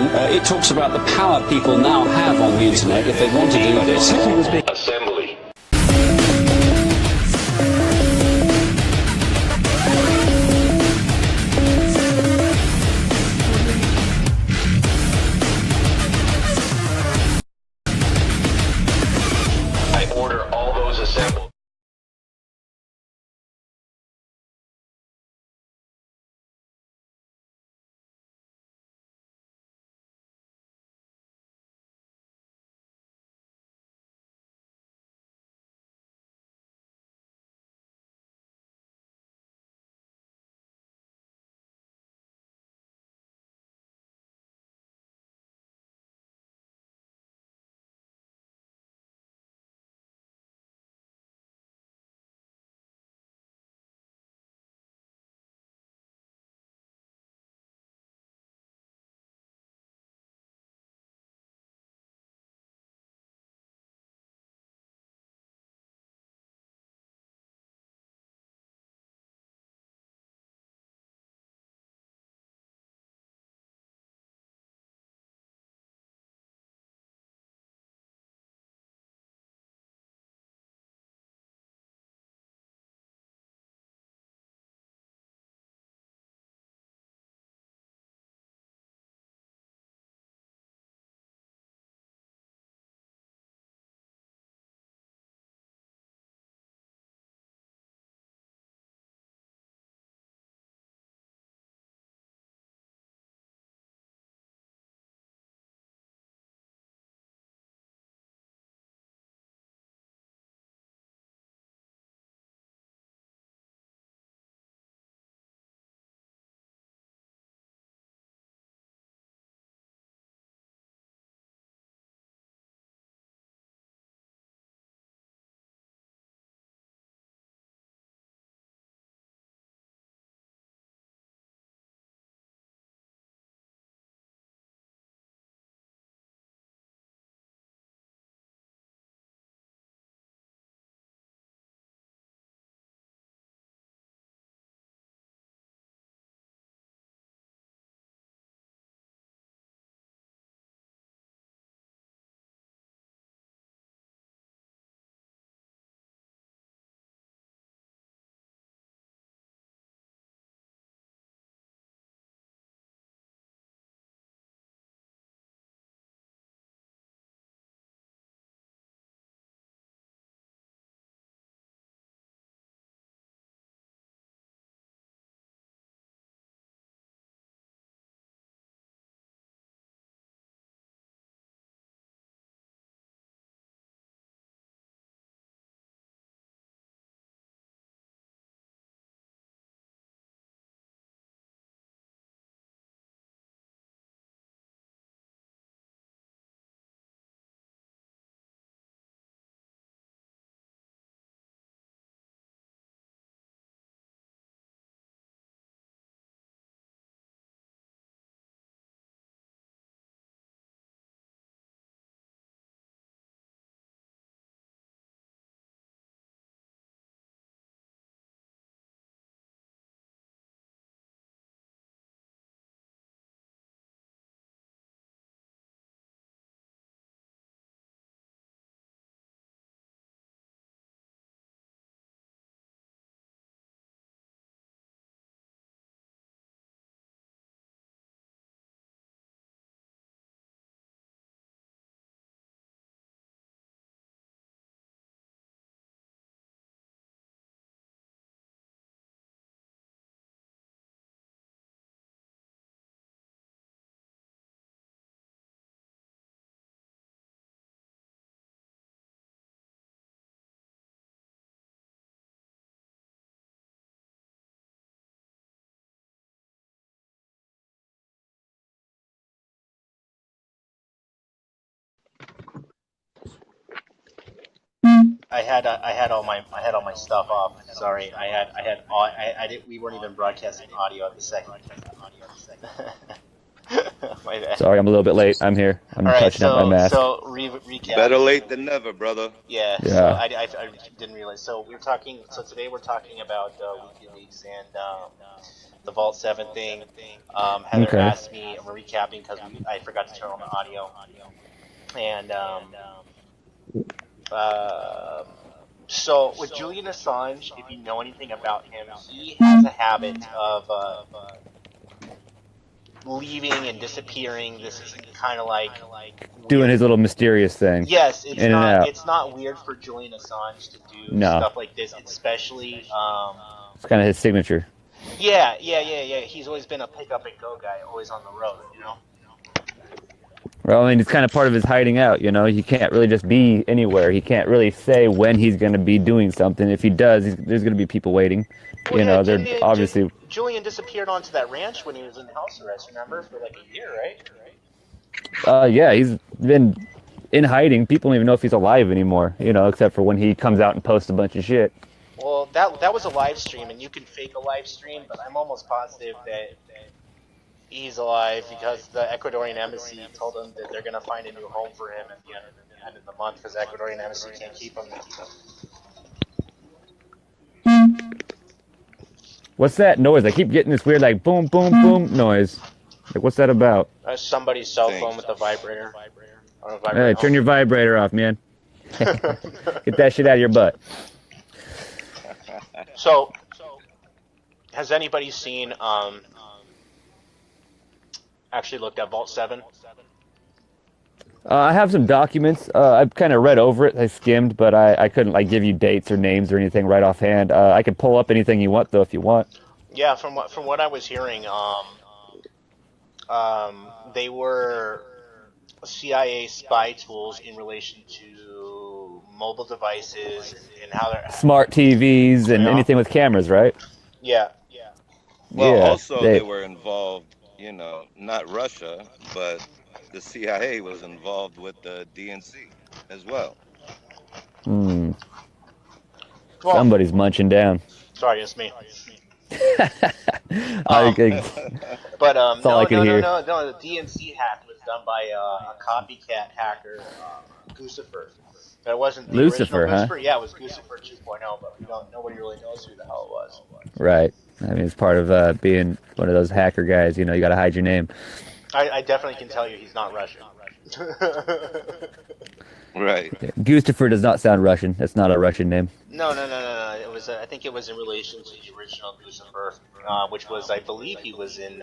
on, it talks about the power people now have on the internet if they want to do this. Assembly. I order all those assembled. I had all my stuff off. Sorry, I did. We weren't even broadcasting audio at the second. My bad. Sorry, I'm a little bit late. I'm here. I'm All right, touching up my mask. so recap. Better late than never, brother. Yeah. Yeah. So I didn't realize. So we're talking. So today we're talking about WikiLeaks and the Vault 7 thing. Heather asked me, I'm recapping because I forgot to turn on the audio. And so with Julian Assange, if you know anything about him, he has a habit of leaving and disappearing. This is kind of like doing his little mysterious thing. Yes, it's in not. It's not weird for Julian Assange to do stuff like this, especially. It's kind of his signature. Yeah. He's always been a pick up and go guy, always on the road. Well, I mean, it's kind of part of his hiding out. He can't really just be anywhere. He can't really say when he's going to be doing something. If he does, there's going to be people waiting. Well, they're obviously. Julian disappeared onto that ranch when he was in house arrest. Remember, for like a year, right? Yeah, he's been in hiding. People don't even know if he's alive anymore. Except for when he comes out and posts a bunch of shit. Well, that was a live stream, and you can fake a live stream, but I'm almost positive that he's alive because the Ecuadorian embassy told him that they're gonna find a new home for him at the end of the month because the Ecuadorian embassy can't keep him. What's that noise? I keep getting this weird, like, boom, boom, boom noise. Like, what's that about? Somebody's cell phone with a vibrator. Hey, turn your vibrator off, man. Get that shit out of your butt. So, has anybody seen, actually looked at Vault 7? I have some documents. I've kind of read over it. I skimmed, but I couldn't give you dates or names or anything right offhand. I could pull up anything you want, though, if you want. Yeah, from what I was hearing, they were CIA spy tools in relation to mobile devices and how they're smart TVs and anything with cameras, right? Yeah. Well, also they were involved. Not Russia, but the CIA was involved with the DNC as well. Well, somebody's munching down. Sorry, it's me. But no, the DNC hack was done by a copycat hacker, Guccifer. That wasn't the Lucifer, original huh? Lucifer. Yeah, it was Guccifer 2.0, but nobody really knows who the hell it was. Right. I mean, it's part of being one of those hacker guys. You got to hide your name. I definitely can tell you he's not Russian. Right. Yeah. Gustafer does not sound Russian. That's not a Russian name. No. It was. I think it was in relation to the original Guccifer, which was, I believe, he was in.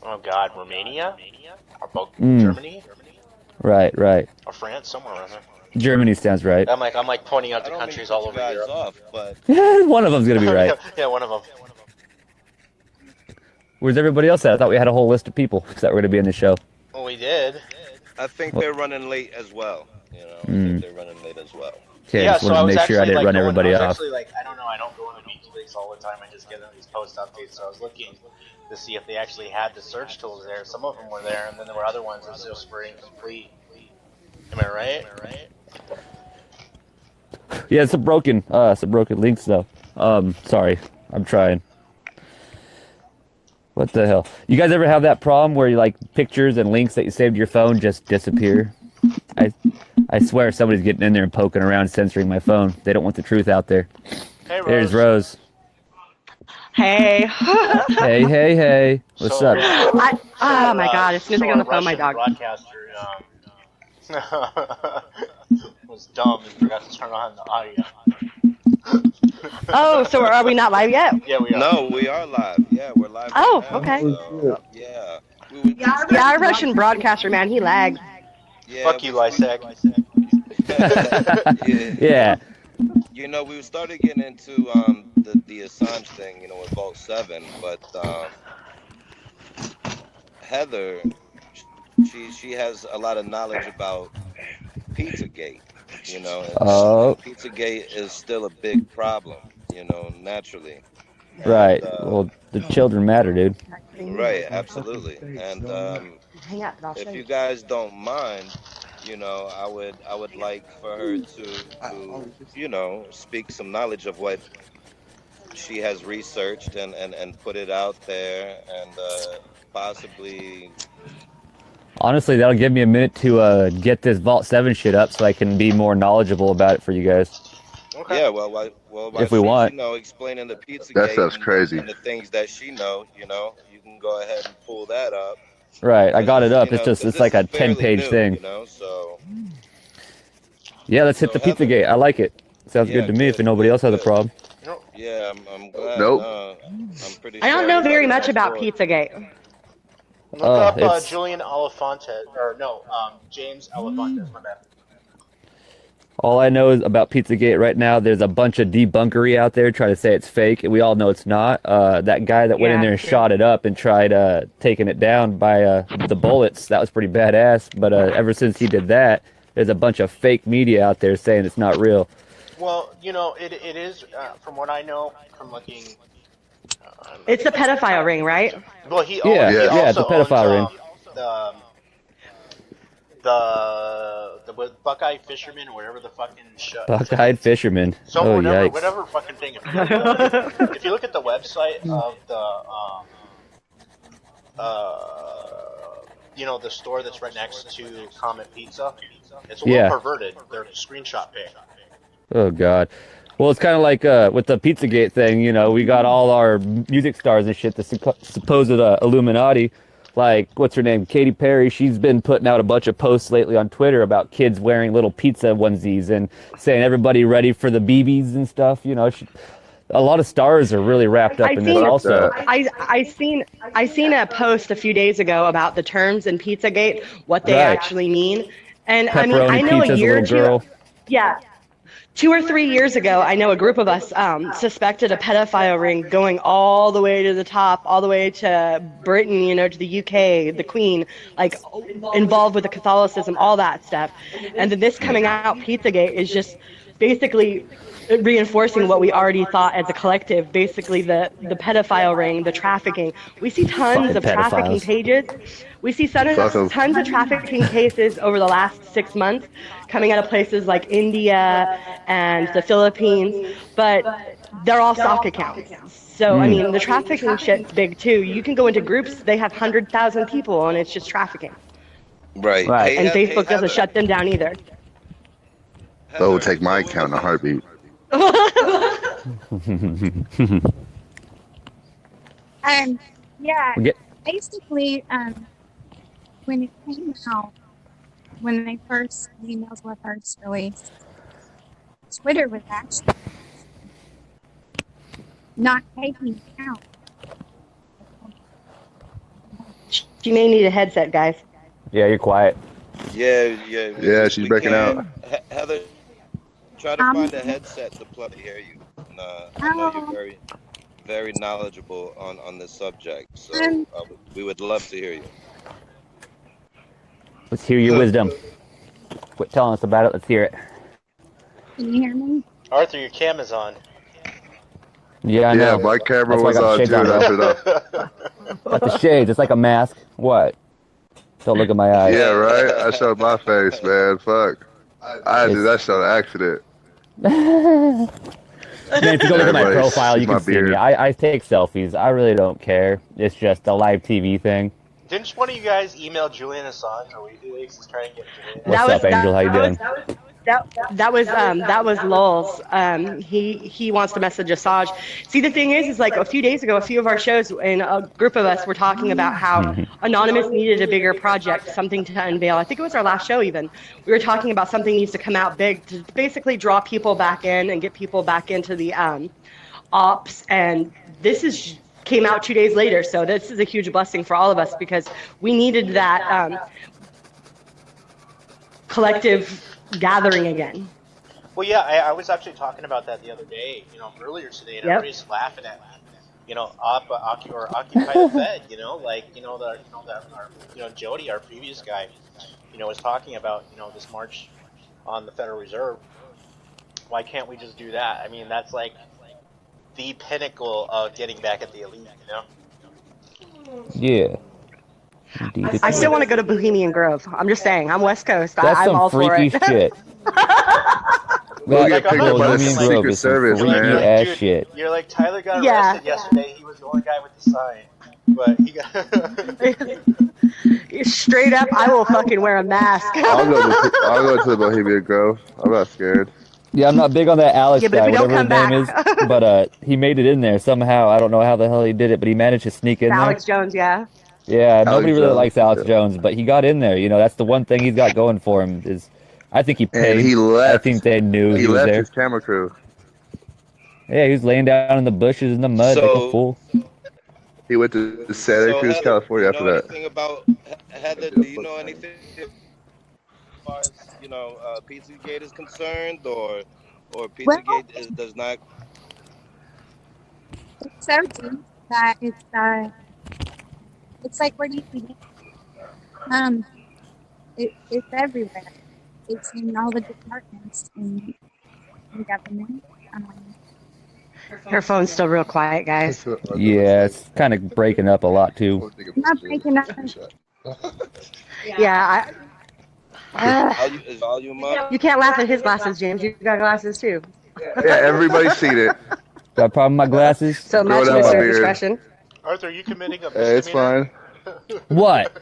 Romania, or Germany. Right. Or France, somewhere around there. Germany sounds right. I'm like pointing out the countries all over Europe. Off, but one of them's gonna be right. Yeah, one of them. Where's everybody else at? I thought we had a whole list of people that were gonna be in the show. Well, we did. I think they're running late as well. They're running late as well. Okay, I just wanted to make sure I didn't run everybody off. Actually, I don't know. I don't go into WikiLeaks all the time. I just get these post updates. So I was looking to see if they actually had the search tools there. Some of them were there, and then there were other ones that just were incomplete. Am I right? Yeah, it's a broken links though. Sorry, I'm trying. What the hell? You guys ever have that problem where pictures and links that you saved to your phone just disappear? I swear somebody's getting in there and poking around, censoring my phone. They don't want the truth out there. Hey, Rose. There's Rose. Hey. Hey. What's up? Oh my God! As soon as I get on the phone, my dog. Broadcaster was dumb and forgot to turn on the audio. Oh, so are we not live yet? Yeah, we are. No, we are live. Yeah, we're live. Oh, right now, okay. So, yeah. Yeah, our Russian broadcaster, man, he lags. Yeah, Fuck you, Lysek. Yeah. We started getting into the Assange thing, with Vault 7, but Heather, she has a lot of knowledge about Pizzagate, and Pizzagate is still a big problem, naturally. Right. And, well, the children matter, dude. Right, absolutely. And if you guys don't mind, I would like for her to speak some knowledge of what she has researched and put it out there and possibly. Honestly, that'll give me a minute to get this Vault 7 shit up so I can be more knowledgeable about it for you guys. Okay. Yeah, while If we she's, want. explaining the pizza That gate stuff's crazy. and the things that she you can go ahead and pull that up. Right, I got it Because up. It's just, it's this like is a fairly 10-page new, thing. So Yeah, let's hit so the Heather, Pizzagate. I like it. Sounds yeah, good to me if good, nobody else has a good. problem. No. Yeah, I'm glad. Nope. I'm pretty I sure don't know very everybody's much on about board. Pizzagate. Look up It's Julian Elefantes, or no, James Elefantes. My bad. all I know is about Pizzagate right now. There's a bunch of debunkery out there trying to say it's fake, and we all know it's not. That guy that went in Yeah, there and true. shot it up and tried taking it down by the bullets, that was pretty badass. But ever since he did that, there's a bunch of fake media out there saying it's not real. Well, it is from what I know from looking. It's the pedophile ring, right? Well, he Yeah, he yeah, it's a also pedophile owns the Buckeye Fisherman or whatever the fucking show. Buck-eyed fisherman. So Oh, whatever, yikes. whatever fucking thing. If you look at the website of the store that's right next to Comet Pizza, it's a little Yeah. perverted. Their screenshot page. Oh, God. Well, it's kind of like with the Pizzagate thing, we got all our music stars and shit, the supposed Illuminati. Like, what's her name? Katy Perry. She's been putting out a bunch of posts lately on Twitter about kids wearing little pizza onesies and saying everybody ready for the BBs and stuff. A lot of stars are really wrapped up in this also. I seen a post a few days ago about the terms in Pizzagate, what they Right. actually mean, and Pepperoni I know pizza's a year a or two. little girl. Yeah. 2 or 3 years ago, I know a group of us suspected a pedophile ring going all the way to the top, all the way to Britain, to the UK, the Queen, like involved with the Catholicism, all that stuff. And then this coming out, Pizzagate, is just basically reinforcing what we already thought as a collective, basically the pedophile ring, the trafficking. We see tons of Fucking trafficking pedophiles. pages. We see tons of trafficking cases over the last 6 months coming out of places like India and the Philippines, but they're all stock accounts. So, I mean, the trafficking shit's big too. You can go into groups, they have 100,000 people, and it's just trafficking. Right. Right. And Hey, Facebook doesn't Heather, shut them down either. That will Heather, take my so account in a heartbeat. Yeah, We get- basically, when it came out, when the emails were first released, Twitter was actually not taking account. You may need a headset, guys. Yeah, you're quiet. Yeah. Yeah, she's breaking can. out. Heather, try to find a headset to plug to hear you. And, I know you're very, very knowledgeable on this subject, so we would love to hear you. Let's hear your wisdom. Quit telling us about it. Let's hear it. Can you hear me? Arthur, your cam is on. Yeah, I know. Yeah, my camera That's why I was got on shades too. on, That's bro. enough. Got the shades. It's like a mask. What? Don't look at my eyes. Yeah, right. I showed my face, man. Fuck. I did that show on accident. Man, if you go look at my Everybody profile, you sees can my see me. beard. I take selfies. I really don't care. It's just a live TV thing. Didn't one of you guys email Julian Assange or WikiLeaks to try and get Julian? What's up, Angel? How you doing? That was Lulz. He wants to message Assange. See, the thing is like a few days ago, a few of our shows and a group of us were talking about how Anonymous needed a bigger project, something to unveil. I think it was our last show even. We were talking about something needs to come out big to basically draw people back in and get people back into the ops. And this came out 2 days later, so this is a huge blessing for all of us because we needed that collective gathering again. Well, yeah, I was actually talking about that the other day, earlier today, and everybody's laughing at, Occupy the Fed, Jody, our previous guy, was talking about, this march on the Federal Reserve. Why can't we just do that? I mean, that's like the pinnacle of getting back at the elite, Yeah. I still want to go to Bohemian Grove. I'm just saying. I'm West Coast. That's I'm some all for freaky it. shit. We'll get picked up by the Bohemian Grove Secret is some Service, freaky man. ass Dude, shit. You're like, Tyler got Yeah. arrested yesterday. He was the only guy with the sign. But he got... Straight up, I will fucking wear a mask. I'll go to the Bohemian Grove. I'm not scared. Yeah, I'm not big on that Alex Yeah, but guy, if we don't whatever his come name back. is. But he made it in there somehow. I don't know how the hell he did it, but he managed to sneak in there. Alex Jones, yeah. Yeah, nobody Alex really Jones, likes Alex yeah. Jones, but he got in there. You know, that's the one thing he's got going for him is I think he And paid. he I left. think they knew He he was left there. his camera crew. Yeah, he was laying down in the bushes in the mud like a So, fool. He went to Santa so Cruz, Heather, do California you after know that. anything about Heather? Do you know anything as far as Pizzagate is concerned, or Well, Pizzagate does not? it's so deep that it's like where do you begin? Um, it's everywhere. It's in all the departments in the government. Um, Her phone's still real quiet, guys. Yeah, it's kind of breaking up a lot too. not breaking up. Yeah, Is volume up? you can't laugh at his glasses, James. You got glasses too. Yeah, everybody's seen it. Got a problem with my glasses? So Grow much it out, Mr. beard. Discretion. Arthur, are you committing a It's misdemeanor? fine. What?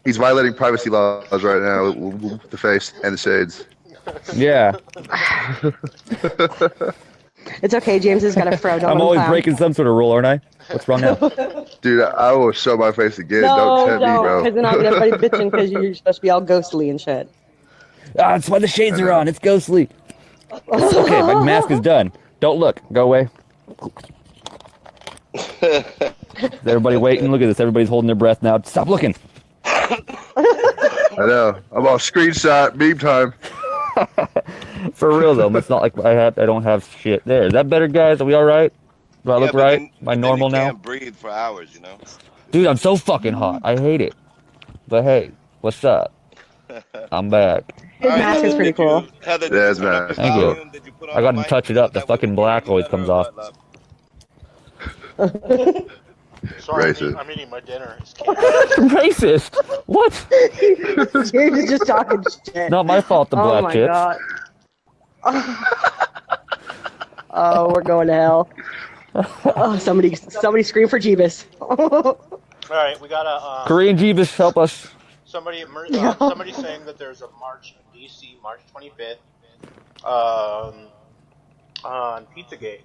He's violating privacy laws right now with the face and the shades. Yeah, It's okay. James has got a fro. Don't I'm let him always clown. breaking some sort of rule, aren't I? What's wrong now? Dude, I will show my face again. No, Don't tempt me, don't, bro. because then I'll get everybody bitching because you're supposed to be all ghostly and shit. Ah, that's why the shades are on. It's ghostly. It's okay, my mask is done. Don't look. Go away. Is everybody waiting? Look at this. Everybody's holding their breath now. Stop looking. I know. I'm all screenshot, meme time. For real though, it's not like I don't have shit. There. Is that better, guys? Are we all right? Do I look but right? then- Am I then normal you now? can't breathe for hours, you know. Dude, I'm so fucking hot. I hate it. But hey, what's up? I'm back. His mask is pretty cool. Heather, Yeah, it's nice. Thank you. I got to touch it up. The fucking black always comes off. Sorry, Racist. I'm eating my dinner. It's candy. Racist? What? James is just talking shit. Not my fault, the Oh black my chips. god. Oh, we're going to hell. Oh, somebody scream for Jeebus. All right, we got a Korean Jeebus, help us. somebody saying that there's a march in DC, March 25th, on Pizzagate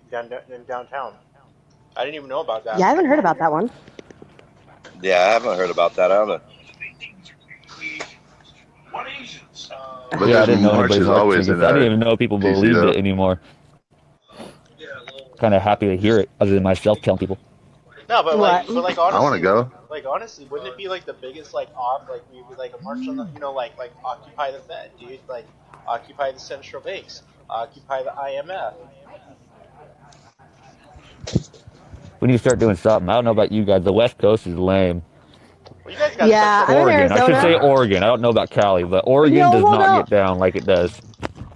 in downtown. I didn't even know about that. Yeah, I haven't heard about that one. Yeah, I haven't heard about that either. But Yeah, I there's didn't know marches anybody's always marching. in I didn't even know people DC, believed though. it anymore. Kind of happy to hear it, other than myself telling people. No, but What? honestly, I want to go. Like honestly, wouldn't it be like the biggest like maybe like a march on the like Occupy the Fed, dude, like Occupy the central banks, Occupy the IMF. We need to start doing something. I don't know about you guys. The West Coast is lame. Well, you guys got Yeah, something. I'm in Oregon. I should Arizona. say Oregon. I don't know about Cali, but Oregon No, does hold not up. get down like it does.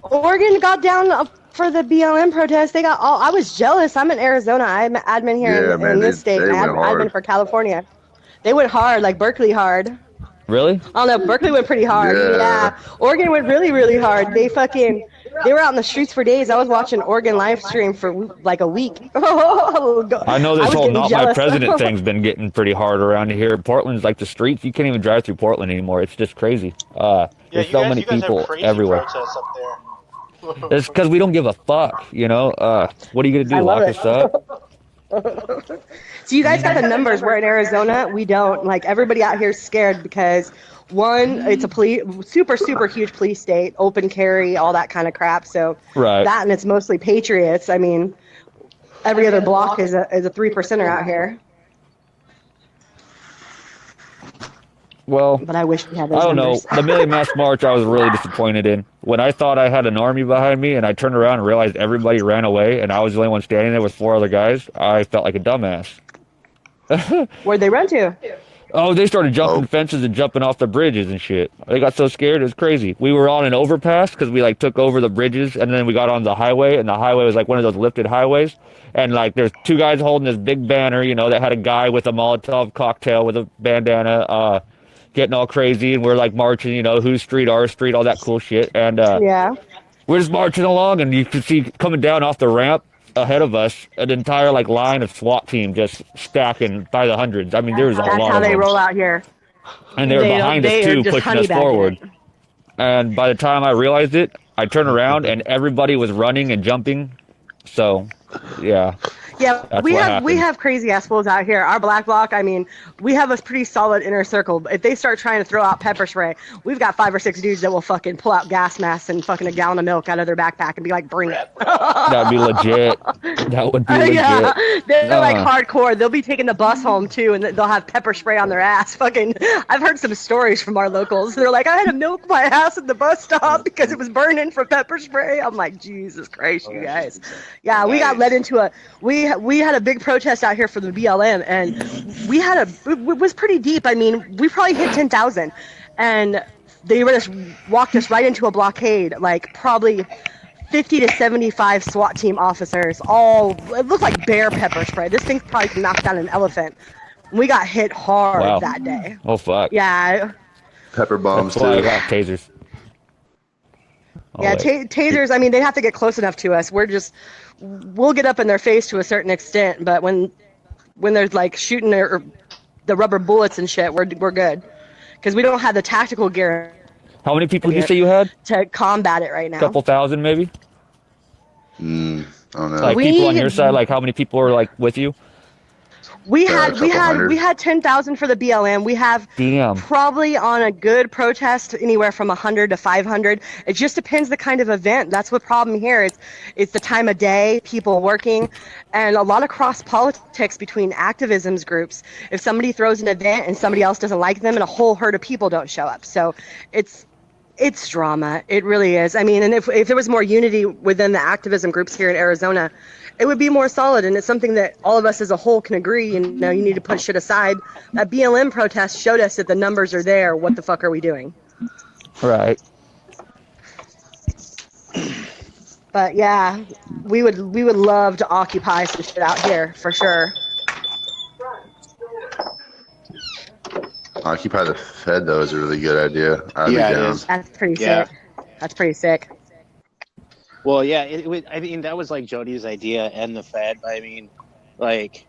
Oregon got down for the BLM protest. They got all. I was jealous. I'm in Arizona. I'm admin here Yeah, in man, this state. they I went hard. admin for California. They went hard, like Berkeley hard. Really? I don't know. Berkeley went pretty hard. Yeah. Yeah. Oregon went really, really hard. They were out in the streets for days. I was watching Oregon live stream for like a week. I know this was whole getting not my jealous. president thing's been getting pretty hard around here. Portland's like the streets. You can't even drive through Portland anymore. It's just crazy. Yeah, There's you so guys, many you guys people have crazy everywhere. protests up there. It's because we don't give a fuck, you know? What are you going to I do, love lock it. us up? So you guys got the numbers. We're in Arizona. We don't. Like, everybody out here is scared because, one, it's a super huge police state, open carry, all that kind of crap. So Right. that, and it's mostly patriots. I mean, every other block is a 3%er out here. Well, But I wish we had those I don't know. numbers. The Million Mass March I was really disappointed in. When I thought I had an army behind me and I turned around and realized everybody ran away and I was the only one standing there with 4 other guys, I felt like a dumbass. Where'd they run to? Oh, they started jumping Oh. fences and jumping off the bridges and shit. They got so scared, it was crazy. We were on an overpass because we like took over the bridges and then we got on the highway and the highway was like one of those lifted highways. And like there's 2 guys holding this big banner, you know, that had a guy with a Molotov cocktail with a bandana, getting all crazy, and we're like marching, you know, whose street, our street, all that cool shit. And Yeah. we're just marching along, and you can see coming down off the ramp ahead of us an entire like line of SWAT team just stacking by the hundreds. I mean, there was a That's lot how of they them, roll out here. and they were They behind us are too, just pushing us honeybagging forward. it. and by the time I realized it, I turned around and everybody was running and jumping. So, yeah. Yeah, That's we what have happened. crazy ass fools out here. Our black bloc, I mean, we have a pretty solid inner circle. If they start trying to throw out pepper spray, we've got 5 or 6 dudes that will fucking pull out gas masks and fucking a gallon of milk out of their backpack and be like, "Bring it." That'd be legit. That would be legit. Yeah, they're like hardcore. They'll be taking the bus home too, and they'll have pepper spray on their ass. Fucking, I've heard some stories from our locals. They're like, "I had to milk my ass at the bus stop because it was burning from pepper spray." I'm like, Jesus Christ, you guys. Yeah, we got led into a we had a big protest out here for the BLM, and it was pretty deep. I mean, we probably hit 10,000, and they just walked us right into a blockade, like probably 50 to 75 SWAT team officers, it looked like bear pepper spray. This thing probably can knock down an elephant. We got hit hard that day. Oh, fuck. Yeah. Pepper bombs, That's why I too. got tasers. Yeah, tasers, I mean, they have to get close enough to us. We'll get up in their face to a certain extent, but when there's like shooting or the rubber bullets and shit, we're good. Because we don't have the tactical gear How many people did you say you had? to combat it right now. Couple thousand, maybe? I don't know. Like people on your side, like how many people are like with you? We a had couple hundred. 10,000 for the BLM. We have Damn. probably on a good protest anywhere from 100 to 500. It just depends the kind of event. That's the problem here. It's the time of day, people working, and a lot of cross politics between activisms groups. If somebody throws an event and somebody else doesn't like them, and a whole herd of people don't show up, so it's drama. It really is. I mean, and if there was more unity within the activism groups here in Arizona, it would be more solid, and it's something that all of us as a whole can agree. You know, you need to put shit aside. That BLM protest showed us that the numbers are there. What the fuck are we doing? Right. But yeah, we would love to occupy some shit out here for sure. Occupy the Fed, though, is a really good idea. I'd be Yeah, it down. is. That's pretty Yeah. sick. That's pretty sick. Well, yeah, I mean, that was like Jody's idea and the Fed. I mean, like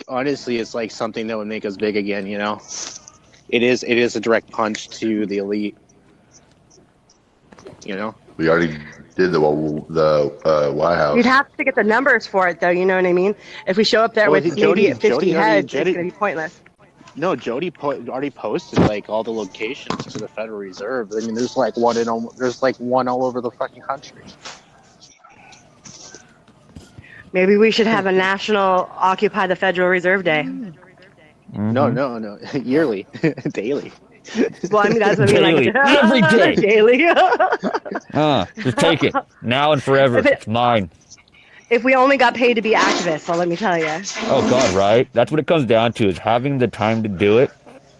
honestly, it's like something that would make us big again. You know, it is a direct punch to the elite. You know, We already did the White House. You'd have to get the numbers for it, though. You know what I mean? If we show up there Well, with Jody- maybe at 50 Jody already- heads, Jody- it's going to be pointless. no, Jody already posted like all the locations to the Federal Reserve. I mean, there's like one all over the fucking country. Maybe we should have a national Occupy the Federal Reserve Day. Mm-hmm. No, yearly, daily. Well, I mean, that's what I mean. Daily. Like, Every day. Daily. Just take it. Now and forever. It's mine. If we only got paid to be activists, well, let me tell you. Oh, God, right? That's what it comes down to, is having the time to do it.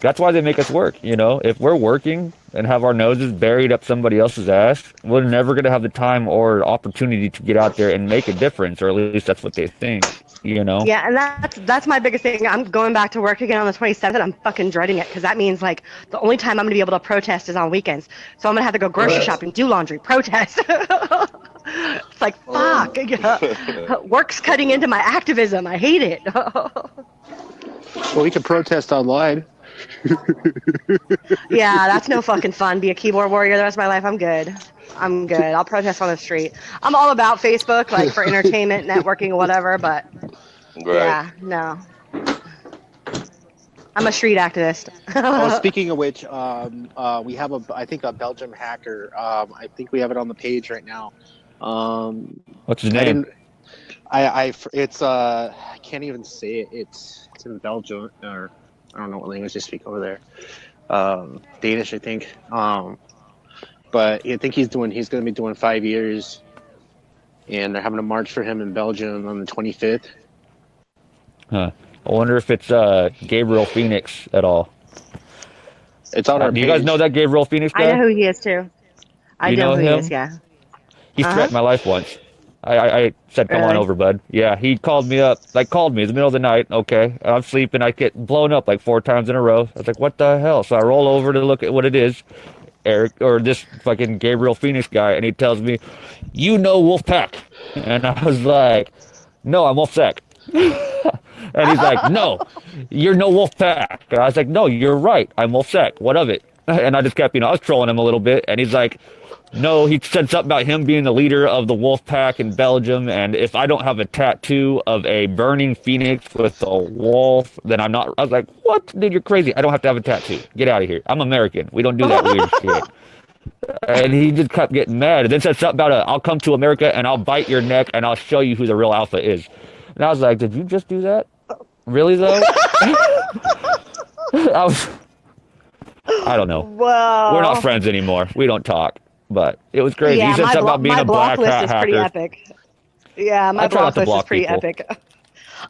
That's why they make us work, you know? If we're working and have our noses buried up somebody else's ass, we're never going to have the time or opportunity to get out there and make a difference, or at least that's what they think, you know? Yeah, and that's my biggest thing. I'm going back to work again on the 27th. I'm fucking dreading it because that means, like, the only time I'm going to be able to protest is on weekends. So I'm going to have to go grocery shopping, do laundry, protest. It's like, fuck. Work's cutting into my activism. I hate it. Well, we can protest online. Yeah, that's no fucking fun. Be a keyboard warrior the rest of my life. I'm good. I'll protest on the street. I'm all about Facebook, like for entertainment, networking, whatever, but yeah, no. I'm a street activist. Oh, speaking of which, we have I think a Belgium hacker. I think we have it on the page right now. What's his name? I can't even say it. It's in Belgium, or I don't know what language they speak over there. Danish, I think. But I think he's going to be doing 5 years, and they're having a march for him in Belgium on the 25th. Huh. I wonder if it's Gabriel Phoenix at all. It's on our Do page. you guys know that Gabriel Phoenix guy? I know who he is too. You know who he him? is, yeah. He threatened my life once. I said, come on Really? over, bud. Yeah, he called me up. Called me in the middle of the night. Okay, I'm sleeping. I get blown up like 4 times in a row. I was like, what the hell? So I roll over to look at what it is. Eric, or this fucking Gabriel Phoenix guy, and he tells me, you know Wolfpack. And I was like, no, I'm Wolfsack. And he's like, no, you're no Wolfpack. And I was like, no, you're right. I'm Wolfsack. What of it? And I just kept, I was trolling him a little bit, and he's like, no, he said something about him being the leader of the wolf pack in Belgium, and if I don't have a tattoo of a burning phoenix with a wolf, then I'm not. I was like, what? Dude, you're crazy. I don't have to have a tattoo. Get out of here. I'm American. We don't do that weird shit. And he just kept getting mad, and then said something about I'll come to America and I'll bite your neck and I'll show you who the real alpha is. And I was like, did you just do that? Really though? I don't know. Whoa. We're not friends anymore. We don't talk. But it was crazy. Yeah, he said something about being a black list hat is pretty hacker. epic. Yeah, my I try not block to list is block pretty people. epic.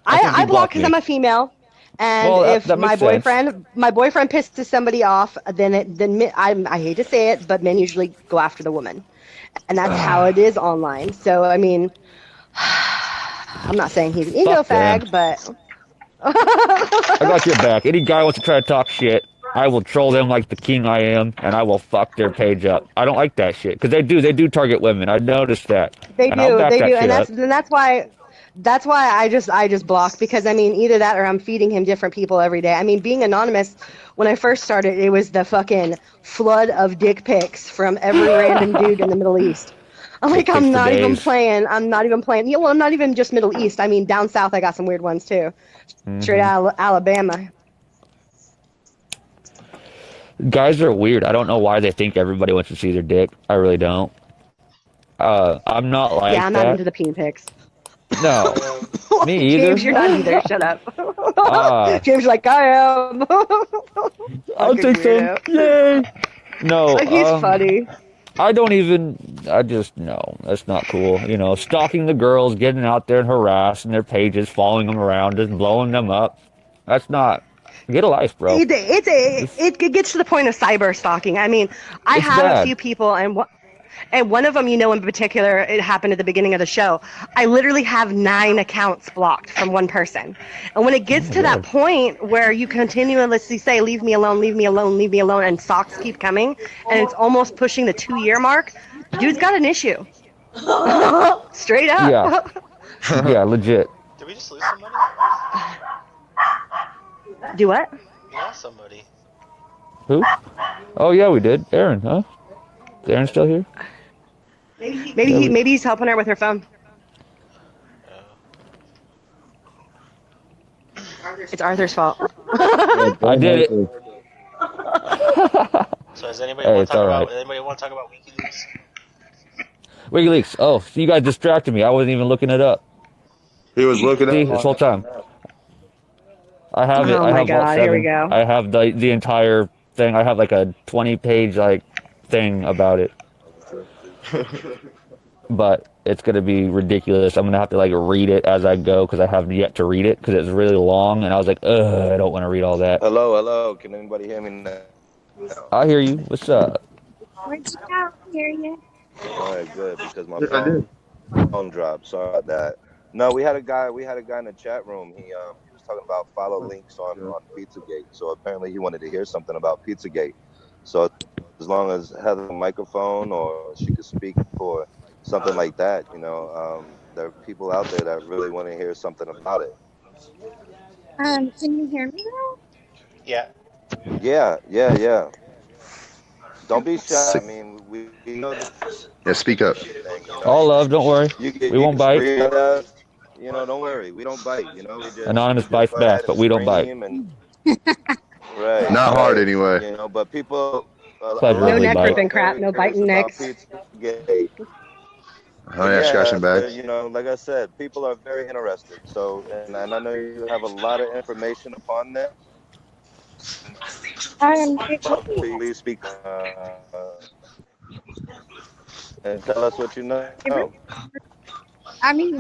I think I you block blocked because me. I'm a female, and Well, if that my makes sense. boyfriend pisses somebody off, I hate to say it, but men usually go after the woman, and that's how it is online. So I mean, I'm not saying he's an ego Fuck them. fag, but I got your back. Any guy wants to try to talk shit, I will troll them like the king I am, and I will fuck their page up. I don't like that shit because they do target women. I noticed that, they and I'll do, back they that do, shit up. and that's why I just block, because I mean either that or I'm feeding him different people every day. I mean, being anonymous, when I first started, it was the fucking flood of dick pics from every random dude in the Middle East. I'm like, Dick pics I'm for not even days. playing. I'm not even playing. Yeah, well, I'm not even just Middle East. I mean, down south, I got some weird ones too. Straight out of Alabama. Guys are weird. I don't know why they think everybody wants to see their dick. I really don't. I'm not like Yeah, I'm not that. into the peen pics. No, me either. James, you're not either. Shut up. Ah. James, like, I am. I'll Fucking take some. weirdo. Yay! No, He's funny. I just, no, that's not cool. Stalking the girls, getting out there and harassing their pages, following them around, just blowing them up. That's not, get a life, bro. It gets to the point of cyber stalking. I mean, I It's have bad. a few people, and one of them, in particular, it happened at the beginning of the show. I literally have 9 accounts blocked from one person. And when it gets to that point where you continuously say, leave me alone, leave me alone, leave me alone, and stalks keep coming, and it's almost pushing the 2-year mark, dude's got an issue. Straight up. Yeah. Yeah, legit. Did we just lose somebody? Do what? We lost somebody. Who? Oh, yeah, we did. Aaron, huh? Is Aaron still here? Maybe he's helping her with her phone. It's Arthur's fault. I did it. So does anybody Hey, want it's to talk all about? right. Anybody want to talk about WikiLeaks? WikiLeaks. Oh, so you guys distracted me. I wasn't even looking it up. He was looking See, at this whole time. I have it. Oh I my have Vault God, here we 7. go. I have the entire thing. I have like a 20-page thing about it. But it's gonna be ridiculous. I'm gonna have to read it as I go because I have yet to read it because it's really long, and I was like, ugh, I don't want to read all that. Hello. Can anybody hear me now? I hear you. What's up? Where'd you go? Hear you? All right, good, because my I did. phone dropped. Sorry about that. No, we had a guy in the chat room. He was talking about follow links on Pizzagate. So apparently he wanted to hear something about Pizzagate. So as long as Heather had a microphone or she could speak or something like that, there are people out there that really want to hear something about it. Can you hear me now? Yeah. Yeah. Don't be shy. I mean, we know this Yeah, speak up. thing, All love. Don't worry. We won't bite. Don't worry. We don't bite. We just Anonymous we just bites go back, ahead but and we don't bite. scream and right. Not hard right. anyway. But people. Pleasurably No neck bite. ripping crap, no biting necks. Pizzagate. Oh yeah, scratching but, bags. like I said, people are very interested. So, and I know you have a lot of information upon that. Please speak and tell us what you know. I mean,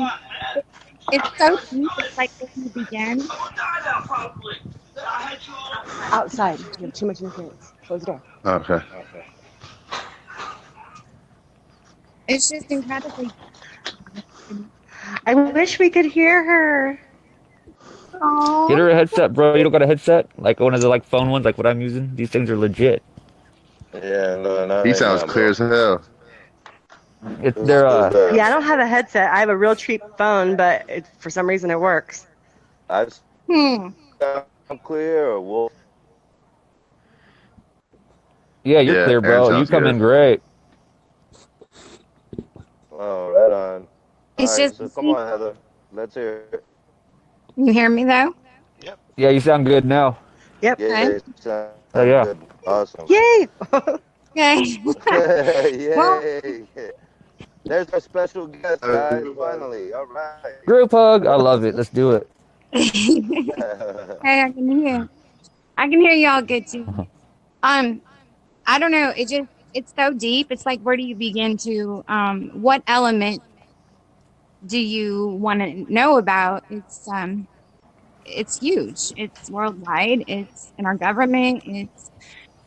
it's so deep. It's like when you begin. Outside. You have too much interference. Close the door. Okay. It's just incredibly. I wish we could hear her. Aww. Get her a headset, bro. You don't got a headset? Like one of the phone ones, like what I'm using? These things are legit. Yeah, no, He sounds clear as hell. They're Yeah, I don't have a headset. I have a real cheap phone, but for some reason it works. I Hmm. sound clear, or Wolf. Yeah, you're Yeah, clear, Aaron bro. You sounds come good. in great. Oh, right on. All It's right, just, so come on, Heather. Let's hear it. you hear me though? Yep. Yeah, you sound good now. Yep. Yeah, Okay. you sound Oh good. yeah. Awesome. Yay! Okay. Well, Yay! There's our special guest, guys. Everybody. Finally. All right. Group hug. I love it. Let's do it. hey, I can hear y'all good too. Um, I don't know. It's so deep. It's like, where do you begin to, what element do you want to know about? It's huge. It's worldwide. It's in our government. It's,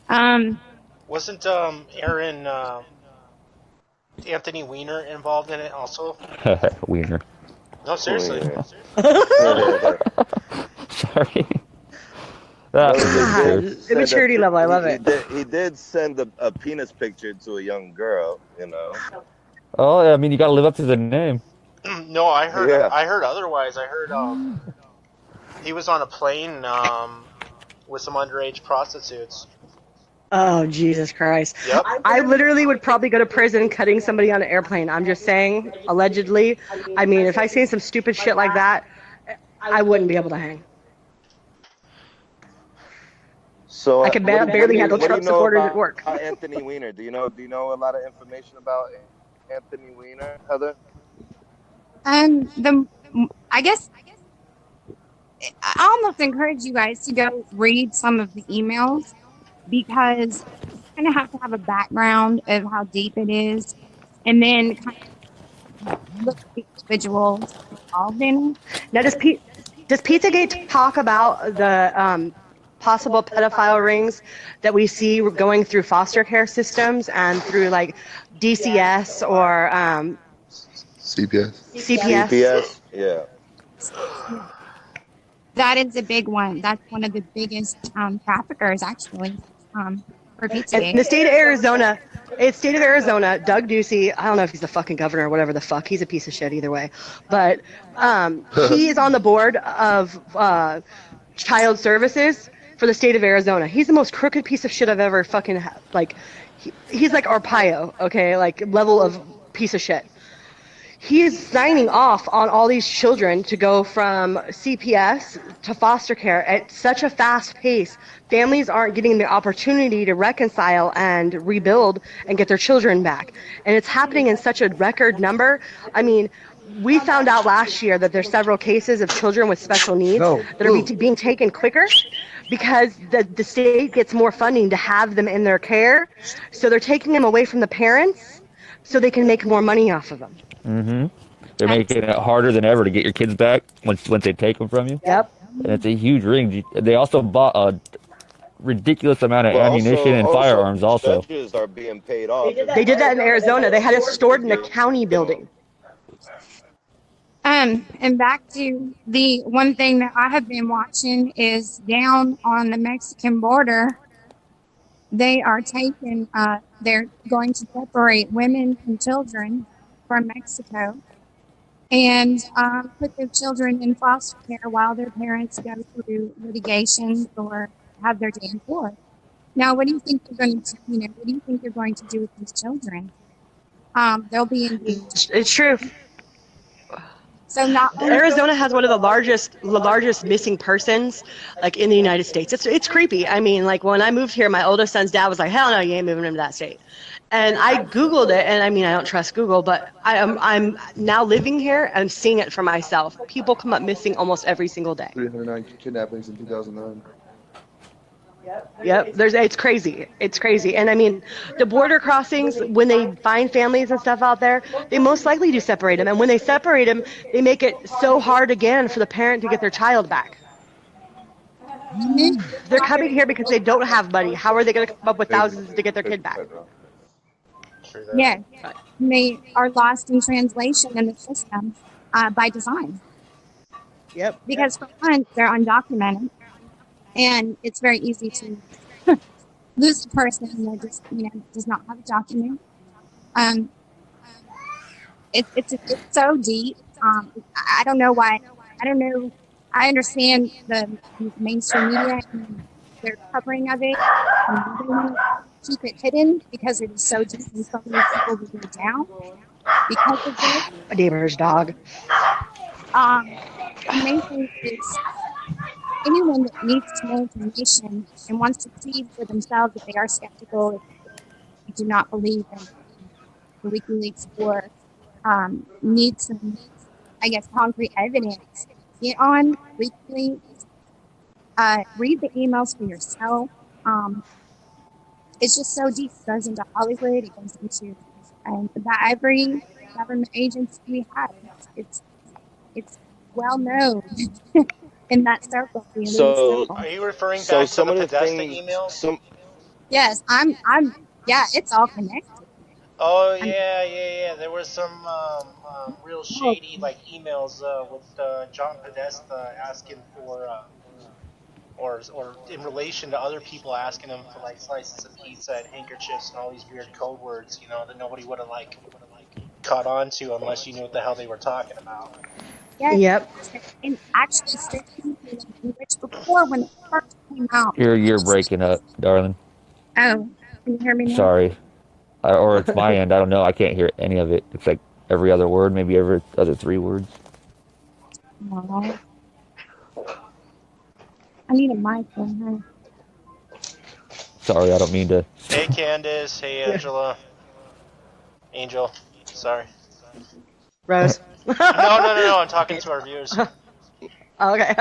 um, Wasn't Aaron Anthony Weiner involved in it also? Wiener. No, seriously. Wiener. Sorry. That was God, absurd. immaturity level. I love He it. did send a penis picture to a young girl, you know. Oh, yeah, I mean, you got to live up to the name. No, Yeah. I heard otherwise. I heard he was on a plane with some underage prostitutes. Oh, Jesus Christ. Yep. I literally would probably go to prison cutting somebody on an airplane. I'm just saying, allegedly. I mean, if I say some stupid shit like that, I wouldn't be able to hang. So I could barely handle Trump supporters at work. Anthony Weiner? Do you know a lot of information about Anthony Weiner, Heather? I guess I almost encourage you guys to go read some of the emails, because you kind of have to have a background of how deep it is, and then kind of look at the individuals involved in it. Now, does Pizzagate talk about the possible pedophile rings that we see going through foster care systems and through like DCS or CPS. CPS? CPS? Yeah. That is a big one. That's one of the biggest traffickers, actually, for And Pizzagate. the state of Arizona, Doug Ducey, I don't know if he's the fucking governor or whatever the fuck. He's a piece of shit either way. But he is on the board of child services for the state of Arizona. He's the most crooked piece of shit I've ever fucking he's like Arpaio, okay? Like level of piece of shit. He is signing off on all these children to go from CPS to foster care at such a fast pace. Families aren't getting the opportunity to reconcile and rebuild and get their children back. And it's happening in such a record number. I mean, we found out last year that there's several cases of children with special needs that are being taken quicker because the state gets more funding to have them in their care. So they're taking them away from the parents so they can make more money off of them. Mm-hmm. They're making it harder than ever to get your kids back once they take them from you. Yep. And it's a huge ring. They also bought a ridiculous amount of Well, ammunition and firearms also. Judges are being paid off. They did that in Arizona. They had it stored in a county building. And back to the one thing that I have been watching is down on the Mexican border, they are they're going to separate women and children from Mexico and put their children in foster care while their parents go through litigation or have their day in court. Now, what do you think they're going to, what do you think they're going to do with these children? They'll be engaged. It's true. So not only Arizona has one of the largest missing persons like in the United States. It's creepy. I mean, like when I moved here, my oldest son's dad was like, "Hell no, you ain't moving into that state." And I Googled it, and I mean, I don't trust Google, but I'm now living here and seeing it for myself. People come up missing almost every single day. 309 kidnappings in 2009. Yep, it's crazy. It's crazy. And I mean, the border crossings, when they find families and stuff out there, they most likely do separate them. And when they separate them, they make it so hard again for the parent to get their child back. They're coming here because they don't have money. How are they going to come up with thousands to get their kid back? Yeah, they are lost in translation in the system by design. Yep. Because for one, they're undocumented, and it's very easy to lose a person that just does not have a document. It's so deep. I don't know why. I don't know. I understand the mainstream media and their covering of it, and keep it hidden because it is so deep and so many people will go down because of this. A neighbor's dog. The main thing is anyone that needs to know information and wants to see for themselves if they are skeptical, if you do not believe in the WikiLeaks or need some, I guess, concrete evidence, get on WikiLeaks, read the emails for yourself. It's just so deep. It goes into Hollywood. It goes into that every government agency we have. It's well known in that circle. The elite So, circle. Are you referring so back to some the of the Podesta things, emails? Yes, yeah, it's all connected. Oh I mean, yeah. There was some real oh, shady like emails with John Podesta asking for or in relation to other people asking him for like slices of pizza and handkerchiefs and all these weird code words, that nobody would have like caught on to unless you knew what the hell they were talking about. yes, Yep. and actually, Stephen which before when it first came out. You're breaking up, darling. Oh, can you hear me now? Sorry. Or it's my end. I don't know. I can't hear any of it. It's like every other word, maybe every other 3 words. No. I need a mic on her. Sorry, I don't mean to. Hey Candace, hey Angela, Angel, sorry. Rose. No. I'm talking to our viewers. Okay.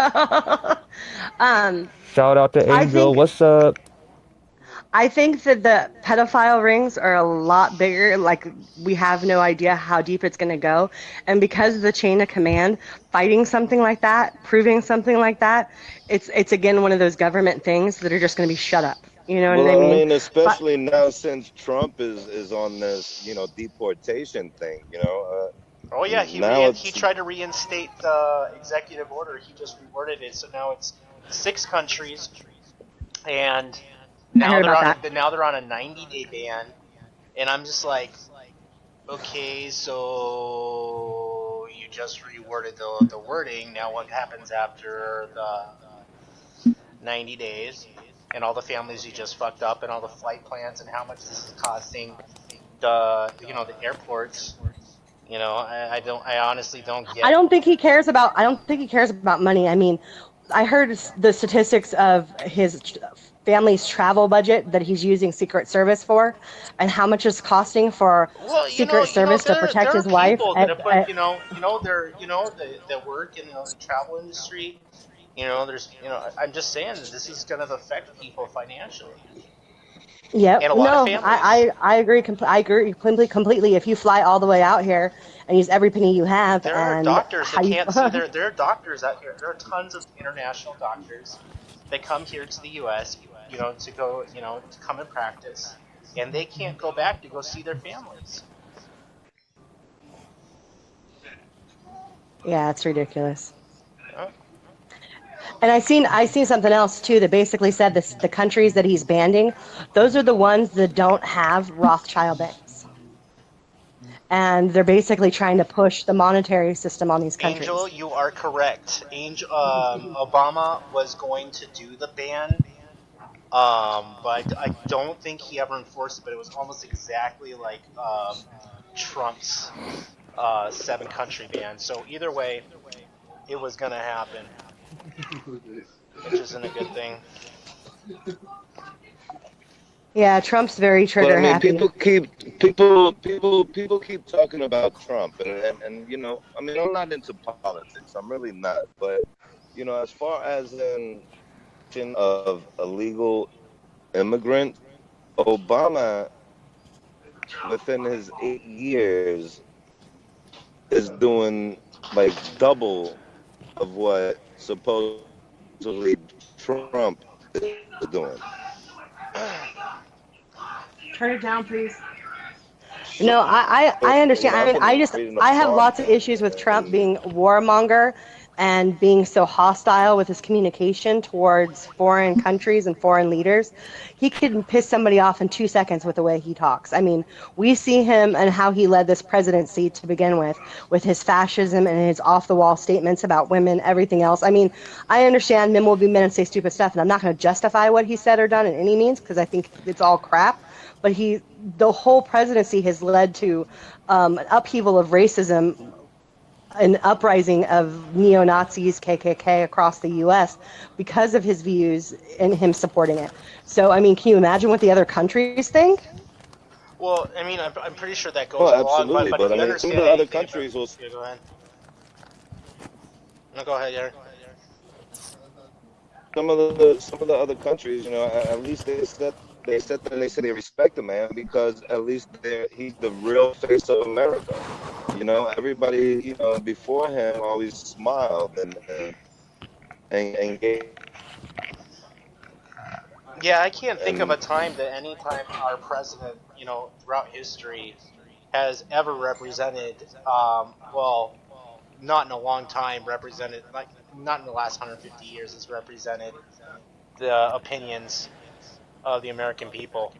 Shout out to I Angel. think What's up? I think that the pedophile rings are a lot bigger. Like, we have no idea how deep it's going to go. And because of the chain of command, fighting something like that, proving something like that, it's again one of those government things that are just going to be shut up. You know what I well, I mean? mean, But especially now since Trump is on this, deportation thing. Oh yeah, Now he it's tried to reinstate the executive order. He just reworded it, so now it's 6 countries, and I heard about that. now they're on a 90-day ban, and I'm just like, okay, so you just reworded the wording. Now what happens after the 90 days? And all the families you just fucked up, and all the flight plans, and how much this is costing the airports. I honestly don't get. I don't think he cares about money. I mean, I heard the statistics of his family's travel budget that he's using Secret Service for, and how much it's costing for Well, Secret Service to protect there are his wife. people that have put that work in the travel industry. I'm just saying that this is going to affect people financially, and Yep. a lot of No, families. I agree. I agree completely. If you fly all the way out here and use every penny you have, There are and doctors how that you can't see. There are doctors out here. There are tons of international doctors that come here to the U.S. To go, to come and practice, and they can't go back to go see their families. yeah, it's ridiculous. Huh? And I seen something else too that basically said this: the countries that he's banning, those are the ones that don't have Rothschild banks, and they're basically trying to push the monetary system on these Angel, countries. you are correct. Obama was going to do the ban, but I don't think he ever enforced it. But it was almost exactly like Trump's 7-country ban. So either way, it was going to happen, which isn't a good thing. Yeah, Trump's very But I trigger mean, happy. people keep talking about Trump, and I mean, I'm not into politics. I'm really not. But as far as an of illegal immigrant, Obama, within his 8 years, is doing like double of what supposedly Trump is doing. Turn it down, please. So, No, I understand. I I've mean, been reading I up have on lots of issues with Trump being warmonger, and being so hostile with his communication towards foreign countries and foreign leaders, he could piss somebody off in 2 seconds with the way he talks. I mean, we see him and how he led this presidency to begin with his fascism and his off-the-wall statements about women, everything else. I mean, I understand men will be men and say stupid stuff, and I'm not going to justify what he said or done in any means because I think it's all crap. But the whole presidency has led to an upheaval of racism, an uprising of neo-Nazis, KKK across the U.S. because of his views and him supporting it. So, I mean, can you imagine what the other countries think? Well, I mean, I'm pretty sure that goes along, absolutely, but but if I you mean, understand some of the other anything countries will. Yeah, go ahead. No, go ahead, Gary. Some of the other countries, you know, at least they said that and they say they respect the man because at least he's the real face of America. You know, everybody, you know, before him always smiled and gave. Yeah, I can't think of a And time that any time our president, throughout history, has ever represented, well, not in a long time, represented, like, not in the last 150 years, has represented the opinions of the American people.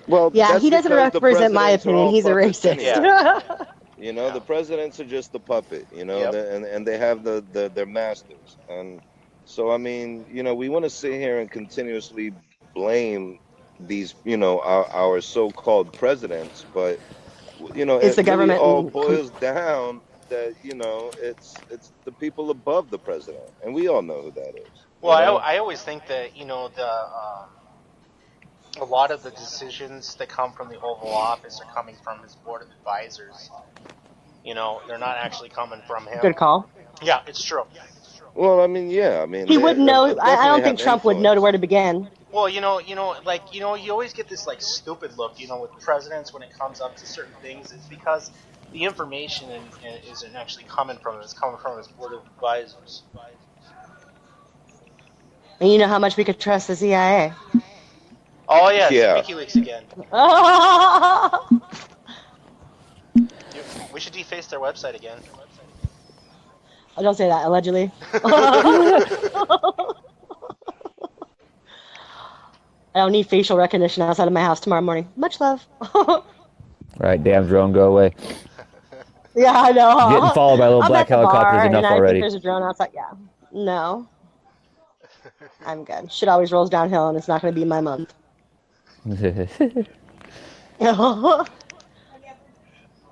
well, Yeah, that's he doesn't because the represent my presidents are opinion. all He's a puppets racist. anyway. Yeah. You know, the Yeah. presidents are just a puppet. You know, Yep. and they have their masters. And so, I mean, you know, we want to sit here and continuously blame these, you know, our so-called presidents, but you know, It's it the really government. all And boils down that you know it's the people above the president, and we all know who that is. Well, You know, I always think that, a lot of the decisions that come from the Oval Office are coming from his board of advisors. They're not actually coming from him. good call. Yeah, it's true. well, I mean, yeah, I mean, He they wouldn't know. I definitely don't think have Trump would know influence. where to begin. Well, you always get this like stupid look, with presidents when it comes up to certain things. It's because the information isn't actually coming from him; it's coming from his board of advisors. And you know how much we could trust the CIA. Oh yeah, it's Yeah, WikiLeaks again. Oh, We should deface their website again. don't say that. Allegedly. I don't need facial recognition outside of my house tomorrow morning. Much love. Right, damn drone, go away. Yeah, I know. Huh? Getting followed by little I'm black at the bar, helicopters enough and I already. think there's a drone outside. Yeah. No, I'm good. Shit always rolls downhill, and it's not going to be my month.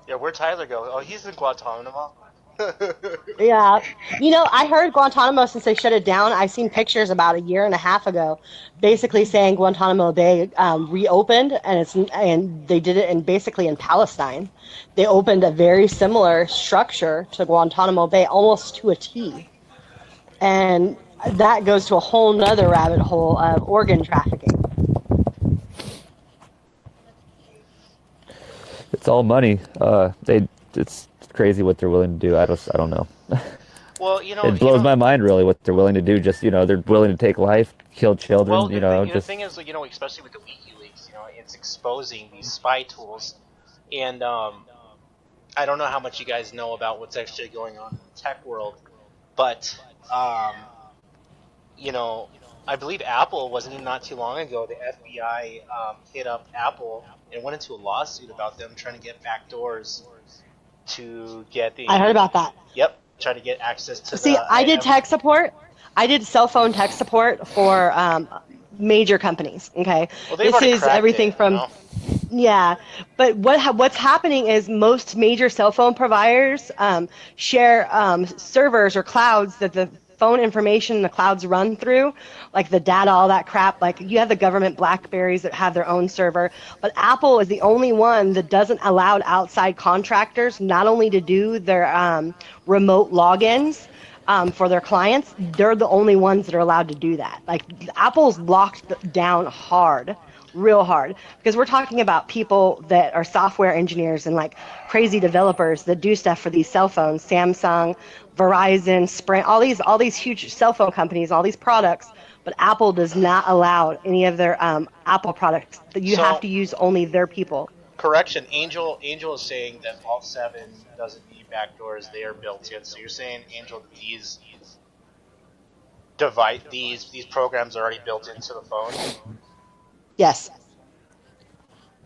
Yeah, where'd Tyler go? Oh, he's in Guantanamo. Yeah. I heard Guantanamo, since they shut it down, I seen pictures about a year and a half ago basically saying Guantanamo Bay reopened, and they did it basically in Palestine. They opened a very similar structure to Guantanamo Bay, almost to a T. And that goes to a whole nother rabbit hole of organ trafficking. It's all money. It's crazy what they're willing to do. I don't know. Well, It blows my mind really what they're willing to do. Just they're willing to take life, kill children. Well, the just thing is, especially with the WikiLeaks, it's exposing these spy tools, and I don't know how much you guys know about what's actually going on in the tech world, but I believe Apple wasn't even not too long ago. The FBI hit up Apple and went into a lawsuit about them trying to get backdoors to get the. I heard about that. Yep, trying to get access to. See, I did tech support. I did cell phone tech support for major companies. Okay, Well, they've this already is cracked everything it, from. Yeah, but what's happening is most major cell phone providers share servers or clouds that the phone information in the clouds run through, like the data, all that crap. Like you have the government BlackBerries that have their own server, but Apple is the only one that doesn't allow outside contractors not only to do their remote logins for their clients. They're the only ones that are allowed to do that. Like Apple's locked down hard. Real hard, because we're talking about people that are software engineers and like crazy developers that do stuff for these cell phones, Samsung, Verizon, Sprint, all these huge cell phone companies, all these products. But Apple does not allow any of their Apple products. That you have to use only their people. Correction, Angel is saying that Vault 7 doesn't need backdoors, they are built in. So you're saying, Angel, that these programs are already built into the phone? Yes.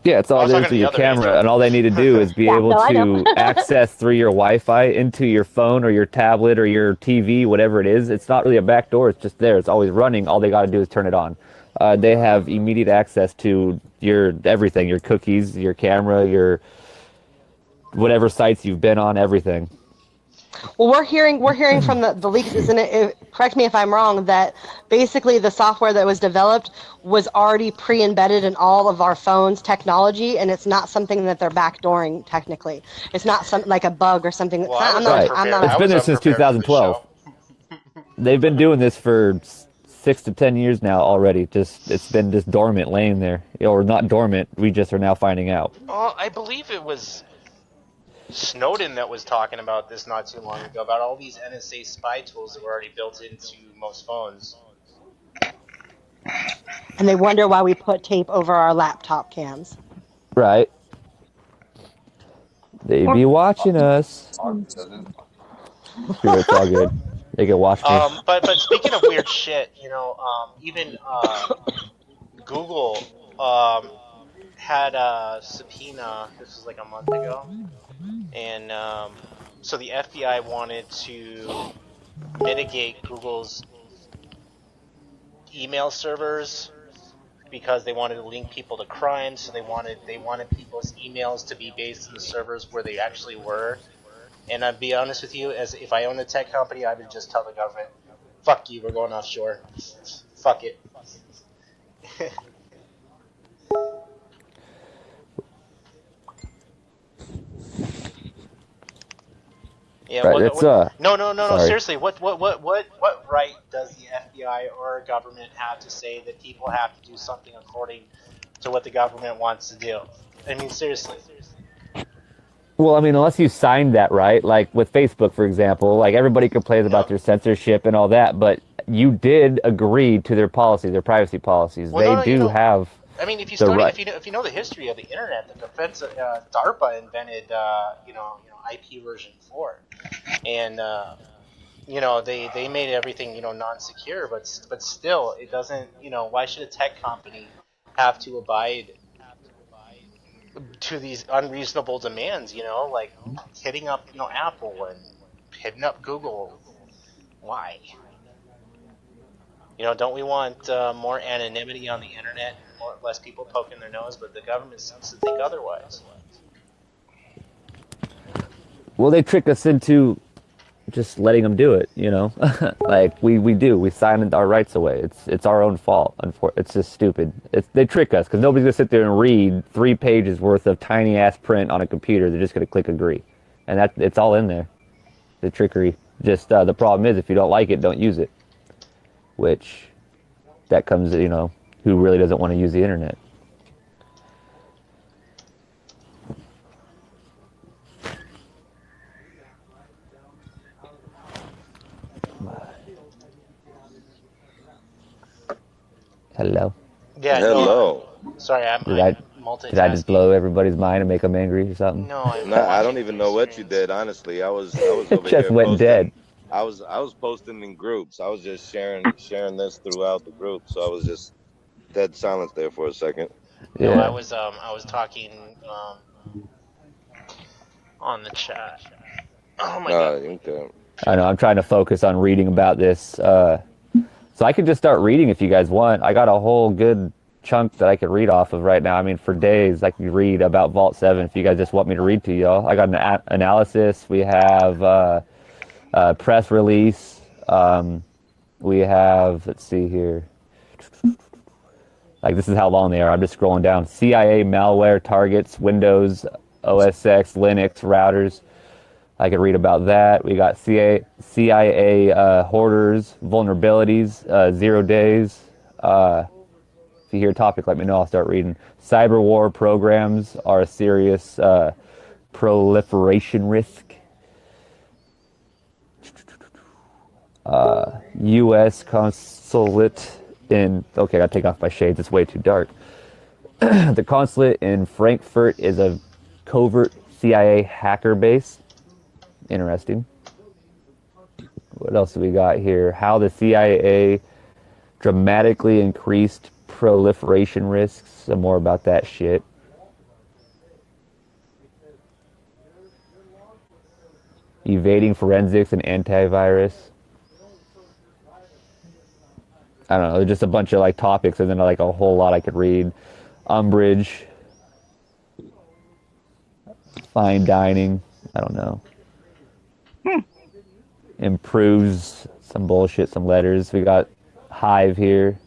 Yeah, it's I all was it is talking to with the your other camera, Angel. and all they need to do is be Yeah, able no, I to know. access through your Wi-Fi into your phone or your tablet or your TV, whatever it is. It's not really a back door; it's just there. It's always running. All they got to do is turn it on. They have immediate access to your everything, your cookies, your camera, your whatever sites you've been on, everything. Well, we're hearing from the leaks, isn't it? Correct me if I'm wrong. That basically the software that was developed was already pre-embedded in all of our phones' technology, and it's not something that they're backdooring. Technically, it's not like a bug or something. Well, I was I'm unprepared. not. It's I been was there since unprepared for this 2012. show. They've been doing this for 6 to 10 years now already. It's been just dormant, laying there, or not dormant. We just are now finding out. Well, I believe it was Snowden that was talking about this not too long ago, about all these NSA spy tools that were already built into most phones. And they wonder why we put tape over our laptop cams. Right? They be watching us. Sure, it's all good. They can watch me. But speaking of weird shit, even Google had a subpoena. This was like a month ago, and so the FBI wanted to mitigate Google's email servers because they wanted to link people to crime. So they wanted people's emails to be based in the servers where they actually were. And I'd be honest with you, as if I owned a tech company, I would just tell the government, "Fuck you, we're going offshore. Fuck it." Yeah, Right, no. sorry. Seriously, what right does the FBI or government have to say that people have to do something according to what the government wants to do? I mean, seriously. Well, I mean, unless you signed that, right? Like with Facebook, for example, like everybody complains about their censorship and all that, but you did agree to their policies, their privacy policies. Well, they do have. I mean, if you the study, right. if you know the history of the internet, the defense, DARPA invented, IP version 4, and they made everything non-secure, but still, it doesn't. Why should a tech company have to abide to these unreasonable demands? Like hitting up Apple and hitting up Google. Why? Don't we want more anonymity on the internet and less people poking their nose? But the government seems to think otherwise. Well, they trick us into just letting them do it, like we signed our rights away. It's our own fault. It's just stupid. They trick us because nobody's gonna sit there and read 3 pages worth of tiny ass print on a computer. They're just gonna click agree, and it's all in there. The trickery. Just the problem is if you don't like it, don't use it. Which that comes, who really doesn't want to use the internet. Hello. Yeah. Hello. No, sorry, I'm multitasking. Did I just blow everybody's mind and make them angry or something? No, I don't even know what you did. Honestly, I was over Just here went posting. dead. I was posting in groups. I was just sharing this throughout the group. So I was just dead silence there for a second. Yeah. No, I was talking on the chat. Oh my god. Okay. I know. I'm trying to focus on reading about this. So I could just start reading if you guys want. I got a whole good chunk that I could read off of right now. I mean, for days I could read about Vault 7 if you guys just want me to read to y'all. I got an analysis. We have press release. We have, let's see here. Like, this is how long they are. I'm just scrolling down. CIA malware targets, Windows, OS X, Linux, routers. I could read about that. We got CIA hoarders, vulnerabilities, 0 days. If you hear a topic, let me know. I'll start reading. Cyber war programs are a serious proliferation risk. U.S. consulate in... Okay, I gotta take off my shades. It's way too dark. The consulate in Frankfurt is a covert CIA hacker base. Interesting. What else do we got here? How the CIA dramatically increased proliferation risks. Some more about that shit. Evading forensics and antivirus. I don't know, just a bunch of like topics and then like a whole lot I could read. Umbrage. Fine dining. I don't know. Improves some bullshit, some letters. We got Hive here.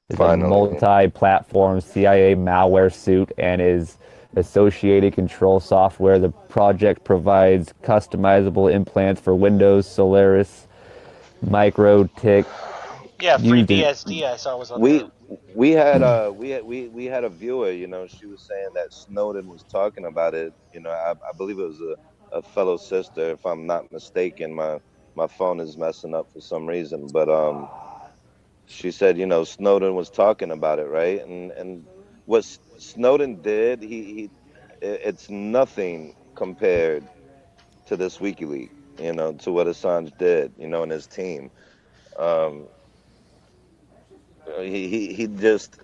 It's a Finally. multi-platform CIA malware suit and is associated control software. The project provides customizable implants for Windows, Solaris, MicroTik. Yeah, free BSD I saw was on there. We had a viewer, you know, she was saying that Snowden was talking about it. You know, I believe it was a fellow sister, if I'm not mistaken. My phone is messing up for some reason, but she said, you know, Snowden was talking about it, right? And what Snowden did, it's nothing compared to this WikiLeaks, you know, to what Assange did, you know, and his team. Um, he just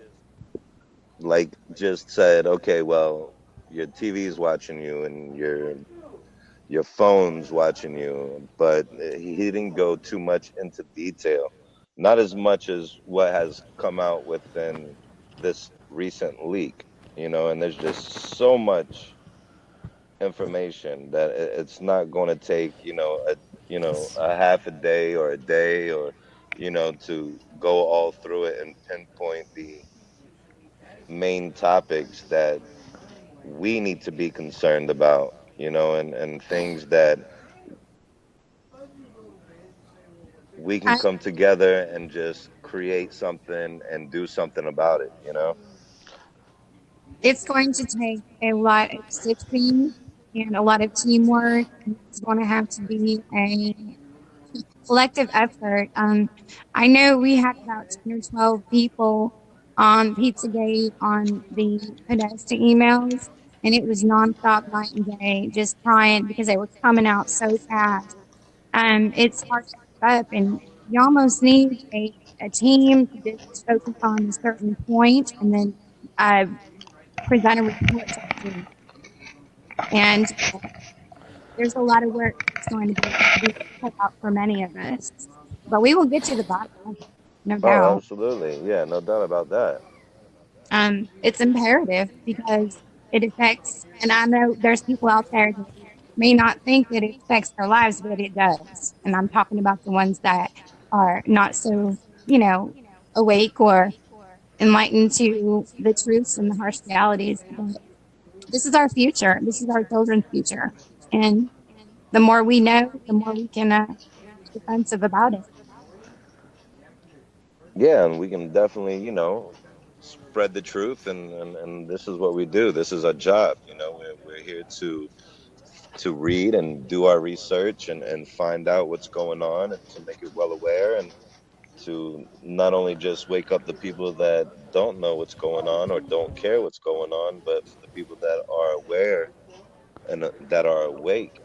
just said, okay, well, your TV's watching you and your phone's watching you, but he didn't go too much into detail, not as much as what has come out within this recent leak, you know. And there's just so much information that it's not going to take, a half a day or a day, or to go all through it and pinpoint the main topics that we need to be concerned about, and things that we can come together and just create something and do something about it, It's going to take a lot of stitching and a lot of teamwork. It's going to have to be a collective effort. I know we had about 10 or 12 people on Pizzagate on the Podesta emails, and it was nonstop night and day, just trying because they were coming out so fast. It's hard to keep up, and you almost need a team to just focus on a certain point and then present a report to the team. And there's a lot of work that's going to be put out for many of us. But we will get to the bottom of it, no Oh, doubt. absolutely. Yeah, no doubt about that. It's imperative because it affects, and I know there's people out there that may not think that it affects their lives, but it does. And I'm talking about the ones that are not so, awake or enlightened to the truths and the harsh realities. But this is our future. This is our children's future. And the more we know, the more we can be defensive about it. Yeah, and we can definitely, spread the truth, and this is what we do. This is our job. We're here to read and do our research and find out what's going on and to make it well aware, and to not only just wake up the people that don't know what's going on or don't care what's going on, but for the people that are aware and that are awake.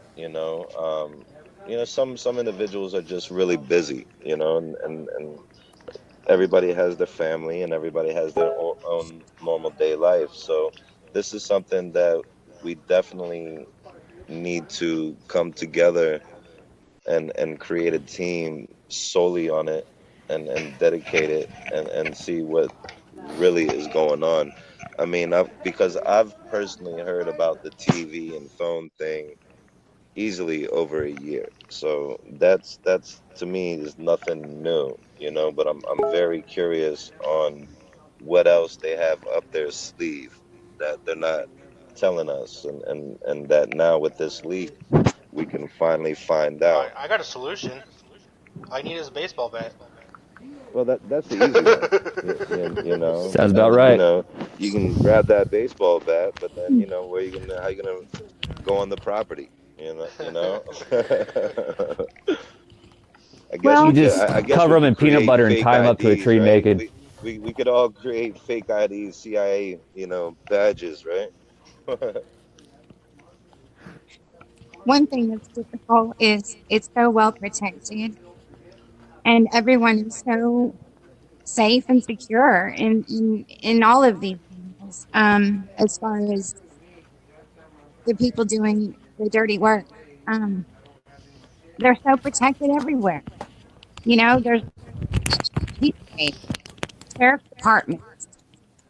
Some individuals are just really busy, and everybody has their family and everybody has their own normal day life. So this is something that we definitely need to come together and create a team solely on it, and dedicate it, and see what really is going on. I mean, because I've personally heard about the TV and phone thing easily over a year. So that's to me is nothing new, but I'm very curious on what else they have up their sleeve that they're not telling us, and that now with this leak we can finally find out. I got a solution. All I need is a baseball bat. Well, that's the easy one. Sounds about right. You can grab that baseball bat, but then where how you gonna go on the property? I guess Well, You just I guess cover we them could in peanut create butter and fake tie them up to a IDs, tree right? naked. We could all create fake IDs, CIA, badges, right? one thing that's difficult is it's so well protected, and everyone is so safe and secure in all of these areas. As far as the people doing the dirty work, um, they're so protected everywhere. You know, there's sheriff department.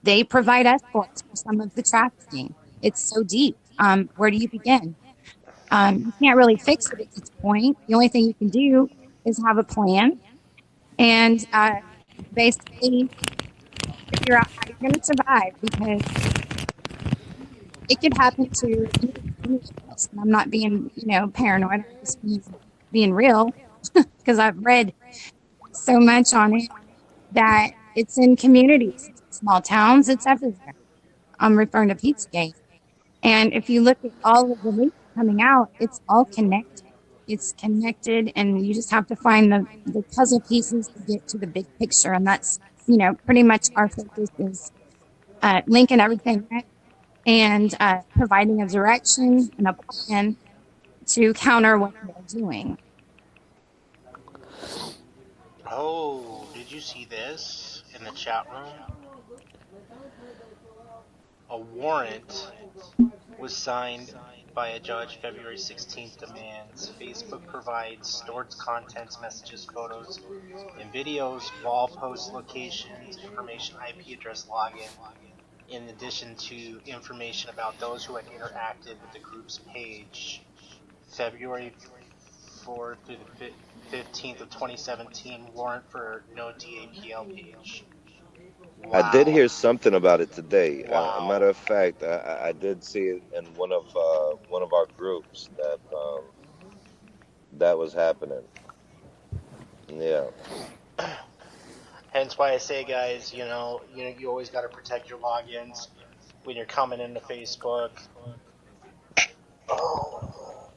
They provide escorts for some of the trafficking. It's so deep. Where do you begin? You can't really fix it at this point. The only thing you can do is have a plan and basically figure out how you're going to survive, because it could happen to any of us. And I'm not being, paranoid. I'm just being real, because I've read so much on it that it's in communities, it's small towns, it's everywhere. I'm referring to Pizzagate. And if you look at all of the links coming out, it's all connected. It's connected, and you just have to find the puzzle pieces to get to the big picture. And that's, pretty much our focus is linking everything up and providing a direction and a plan to counter what they're doing. Oh, did you see this in the chat room? A warrant was signed by a judge February 16th, demands Facebook provides stored contents, messages, photos, and videos, wall post locations, information, IP address, login, in addition to information about those who had interacted with the group's page. February 4th through the 15th of 2017, warrant for no DAPL page. Wow. I did hear something about it today. Wow. A matter of fact, I did see it in one of our groups that that was happening. Yeah. Hence why I say, guys, you always got to protect your logins when you're coming into Facebook. Oh.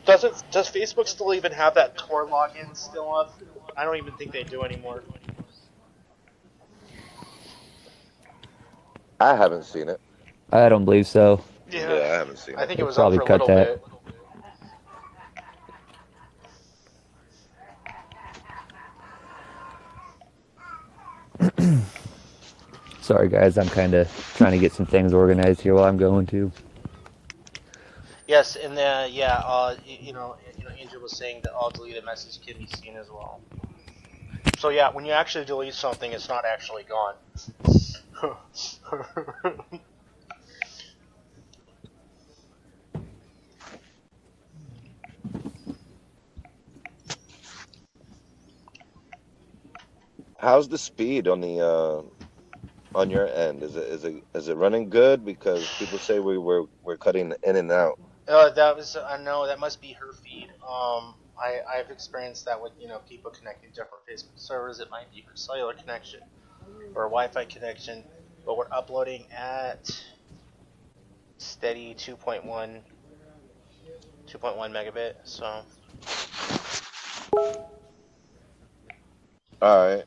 Does Facebook still even have that Tor login still up? I don't even think they do anymore. I haven't seen it. I don't believe so. Yeah, I haven't seen it. I think it was Probably up for a cut little that. bit. Sorry, guys. I'm kind of trying to get some things organized here while I'm going to. Yes, and Angel was saying that all deleted messages can be seen as well. So yeah, when you actually delete something, it's not actually gone. How's the speed on the on your end? Is it running good? Because people say we're cutting in and out. That must be her feed. I've experienced that with people connecting to different Facebook servers. It might be her cellular connection or a Wi-Fi connection, but we're uploading at steady 2.1 megabit. So. All right.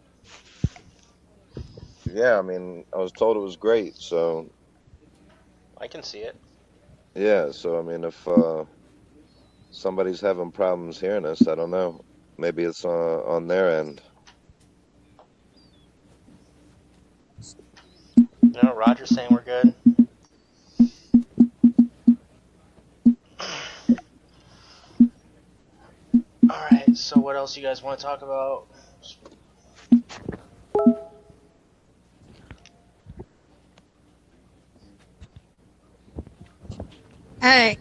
Yeah, I mean, I was told it was great, so. I can see it. Yeah, so I mean, if somebody's having problems hearing us, I don't know. Maybe it's on their end. No, Roger's saying we're good. Alright, so what else you guys want to talk about?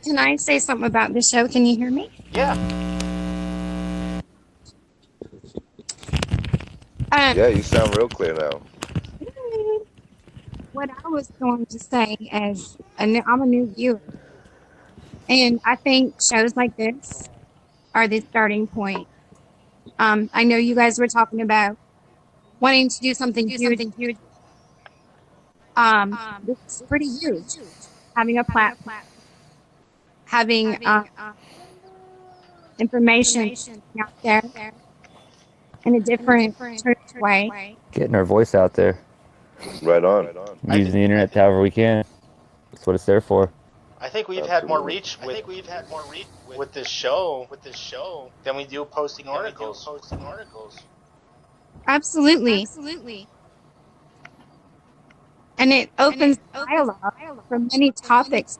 Can I say something about the show? Can you hear me? Yeah. Yeah, you sound real clear now. What I was going to say is, I'm a new viewer, and I think shows like this are the starting point. I know you guys were talking about wanting to do something huge. This is pretty huge. Having a platform, having information out there in a different way. Getting our voice out there. Right on. Using the internet however we can. That's what it's there for. I think we've had more reach with this show than we do posting articles. Absolutely. And it opens dialogue for many topics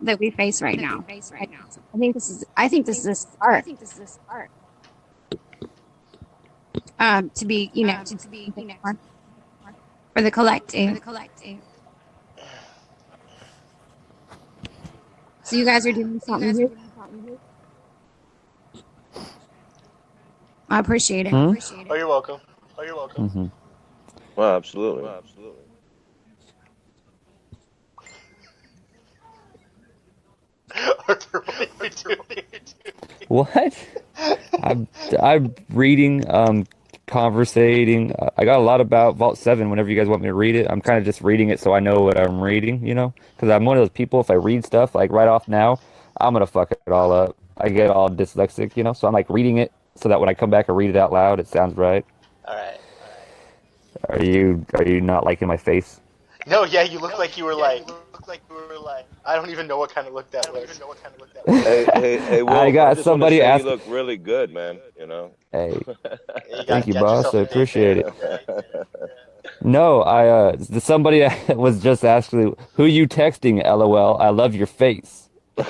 that we face right now. I think this is a start. To be, for the collective. So you guys are doing something good. I appreciate it. Oh, you're welcome. Mm-hmm. Well, absolutely. Arthur, what are you doing? What? I'm reading, conversating. I got a lot about Vault 7 whenever you guys want me to read it. I'm kind of just reading it so I know what I'm reading, you know? Because I'm one of those people, if I read stuff, like right off now, I'm going to fuck it all up. I get all dyslexic, you know? So I'm like reading it so that when I come back and read it out loud, it sounds right. All right. Are you not liking my face? No, yeah, you look like you were like. I don't even know what kind of look that was. Hey, Wolf, I got somebody say ask. You look really good, man. You know. Hey, You thank you, got boss. yourself I a name appreciate tag. it. No, somebody was just asking, who you texting? LOL. I love your face. I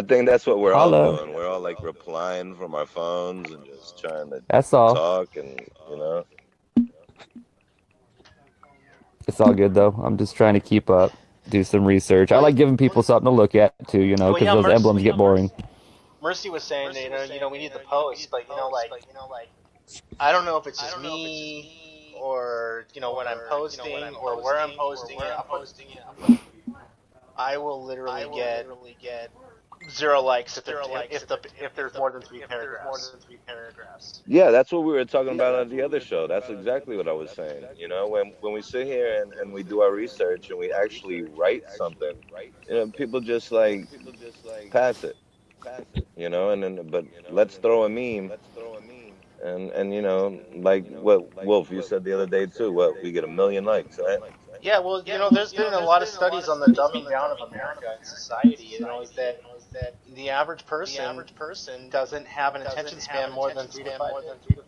think that's what we're all Hello. doing. We're all like replying from our phones and just trying to That's all. talk, and It's all good though. I'm just trying to keep up, do some research. I like giving people something to look at too, you know, because those emblems get boring. Mercy was saying that we need the post, but I don't know if it's just me or when I'm posting or where I'm posting it. I will literally get 0 likes if there's more than 3 paragraphs. Yeah, that's what we were talking about on the other show. That's exactly what I was saying. You know, when we sit here and we do our research and we actually write something, people just like pass it. You know, but let's throw a meme. And like what Wolf, you said the other day too, we get 1 million likes, right? Yeah, well, there's been a lot of studies on the dumbing down of America and society. Is that the average person doesn't have an attention span more than 3 to 5 minutes.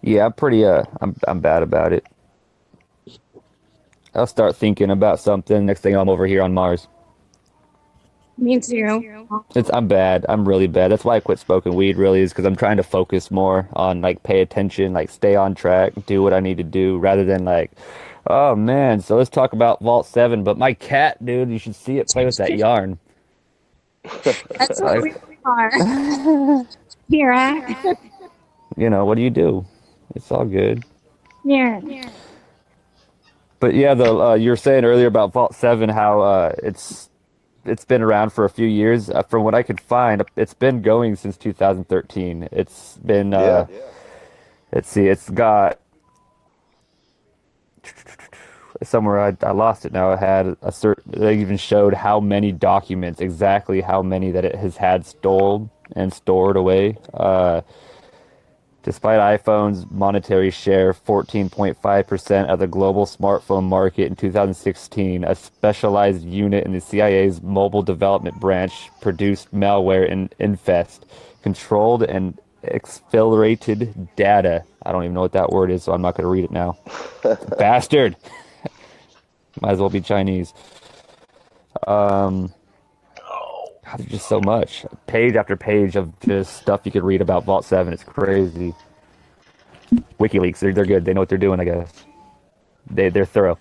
Yeah, I'm pretty. I'm bad about it. I'll start thinking about something. Next thing I'm over here on Mars. Me too. I'm bad. I'm really bad. That's why I quit smoking weed. Really, is because I'm trying to focus more on like pay attention, like stay on track, do what I need to do, rather than like, oh man. So let's talk about Vault 7. But my cat, dude, you should see it play with that yarn. That's what we are. Here, you know, what do you do? It's all good. Yeah. But yeah, you were saying earlier about Vault 7, how it's been around for a few years. From what I could find, it's been going since 2013. It's been, let's see, it's got, somewhere I lost it now. It had they even showed how many documents, exactly how many that it has had stolen and stored away. Despite iPhone's monetary share, 14.5% of the global smartphone market in 2016, a specialized unit in the CIA's mobile development branch produced malware in Infest, controlled and exfiltrated data. I don't even know what that word is, so I'm not going to read it now. Bastard! Might as well be Chinese. God, there's just so much. Page after page of just stuff you could read about Vault 7. It's crazy. WikiLeaks, they're good. They know what they're doing, I guess. They're thorough.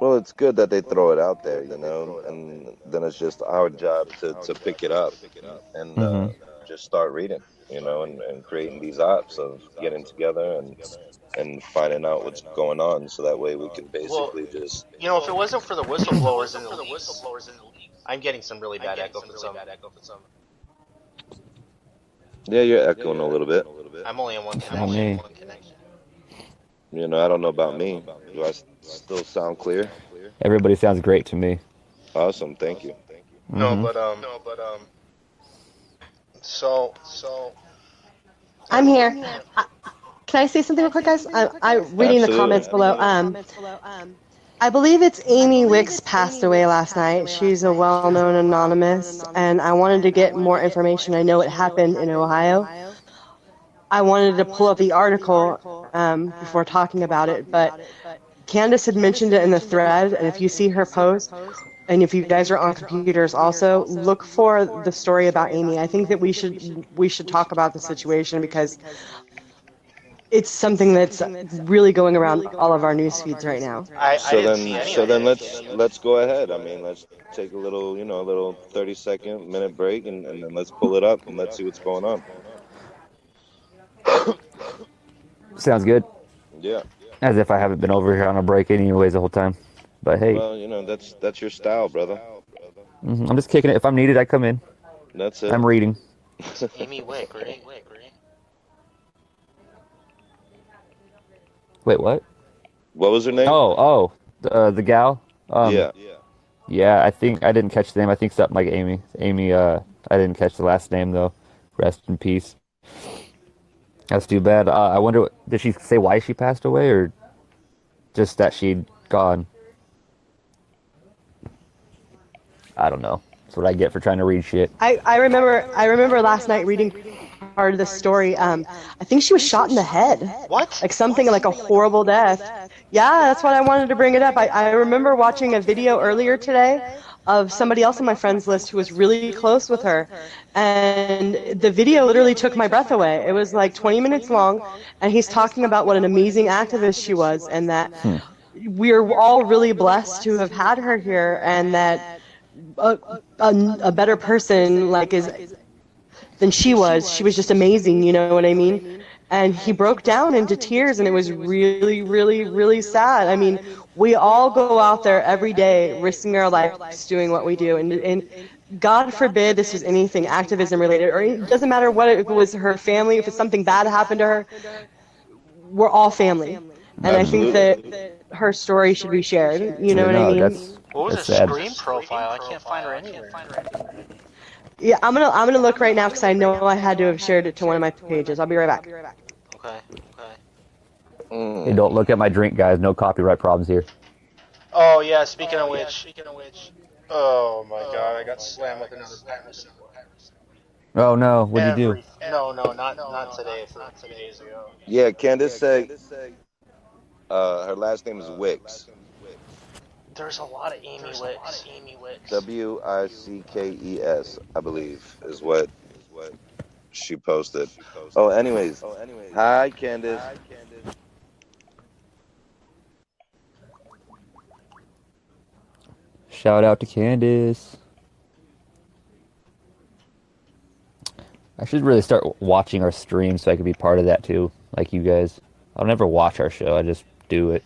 Well, it's good that they throw it out there, and then it's just our job to pick it up and just start reading, and creating these ops of getting together and finding out what's going on, so that way we can basically just. If it wasn't for the whistleblowers in the leaks, I'm getting some really bad echo from some. Yeah, you're echoing a little bit. I'm only in one connection. I don't know about me. Do I still sound clear? Everybody sounds great to me. Awesome, thank you. No, but so I'm here. Can I say something real quick, guys? I reading the comments below. Absolutely. I believe it's Amy Wicks passed away last night. She's a well-known anonymous, and I wanted to get more information. I know it happened in Ohio. I wanted to pull up the article before talking about it, but Candace had mentioned it in the thread, and if you see her post, and if you guys are on computers also, look for the story about Amy. I think that we should talk about the situation because it's something that's really going around all of our news feeds right now. I didn't see any So of then it. let's go ahead. I mean, let's take a little, a little 30-second minute break, and then let's pull it up and let's see what's going on. Sounds good. Yeah. As if I haven't been over here on a break anyways the whole time. But hey. Well, that's your style, brother. I'm just kicking it. If I'm needed, I come in. That's it. I'm reading. Amy Wick, right? Wait, what? What was her name? The gal. Yeah. Yeah, I think I didn't catch the name. I think something like Amy. Amy. I didn't catch the last name though. Rest in peace. That's too bad. I wonder, did she say why she passed away, or just that she'd gone? I don't know. That's what I get for trying to read shit. I remember last night reading part of the story. I think she was shot in the head. What? Like something like a horrible death. Yeah, that's what I wanted to bring it up. I remember watching a video earlier today of somebody else on my friends list who was really close with her. And the video literally took my breath away. It was like 20 minutes long, and he's talking about what an amazing activist she was, and that we're all really blessed to have had her here, and that a better person than she was. She was just amazing, you know what I mean? And he broke down into tears, and it was really, really, really sad. I mean, we all go out there every day risking our lives doing what we do, and God forbid this was anything activism related, or it doesn't matter what it was, her family, if it's something bad happened to her, we're all family. And Absolutely. I think that her story should be shared, you know what I mean? What was her sad. Scream profile? I can't find her anywhere. Yeah, I'm gonna look right now because I know I had to have shared it to one of my pages. I'll be right back. Okay. Hey, don't look at my drink, guys. No copyright problems here. Oh yeah. Speaking of which. Oh my God! I got slammed with another pirate. Oh no! What'd you do? No, not today. For 2 days ago. Yeah, Candace said her last name is Wicks. There's a lot of Amy Wicks. Wickes, I believe, is what she posted. Oh, anyways. Hi, Candace. Shout out to Candace. I should really start watching our stream so I could be part of that too, like you guys. I'll never watch our show. I just do it.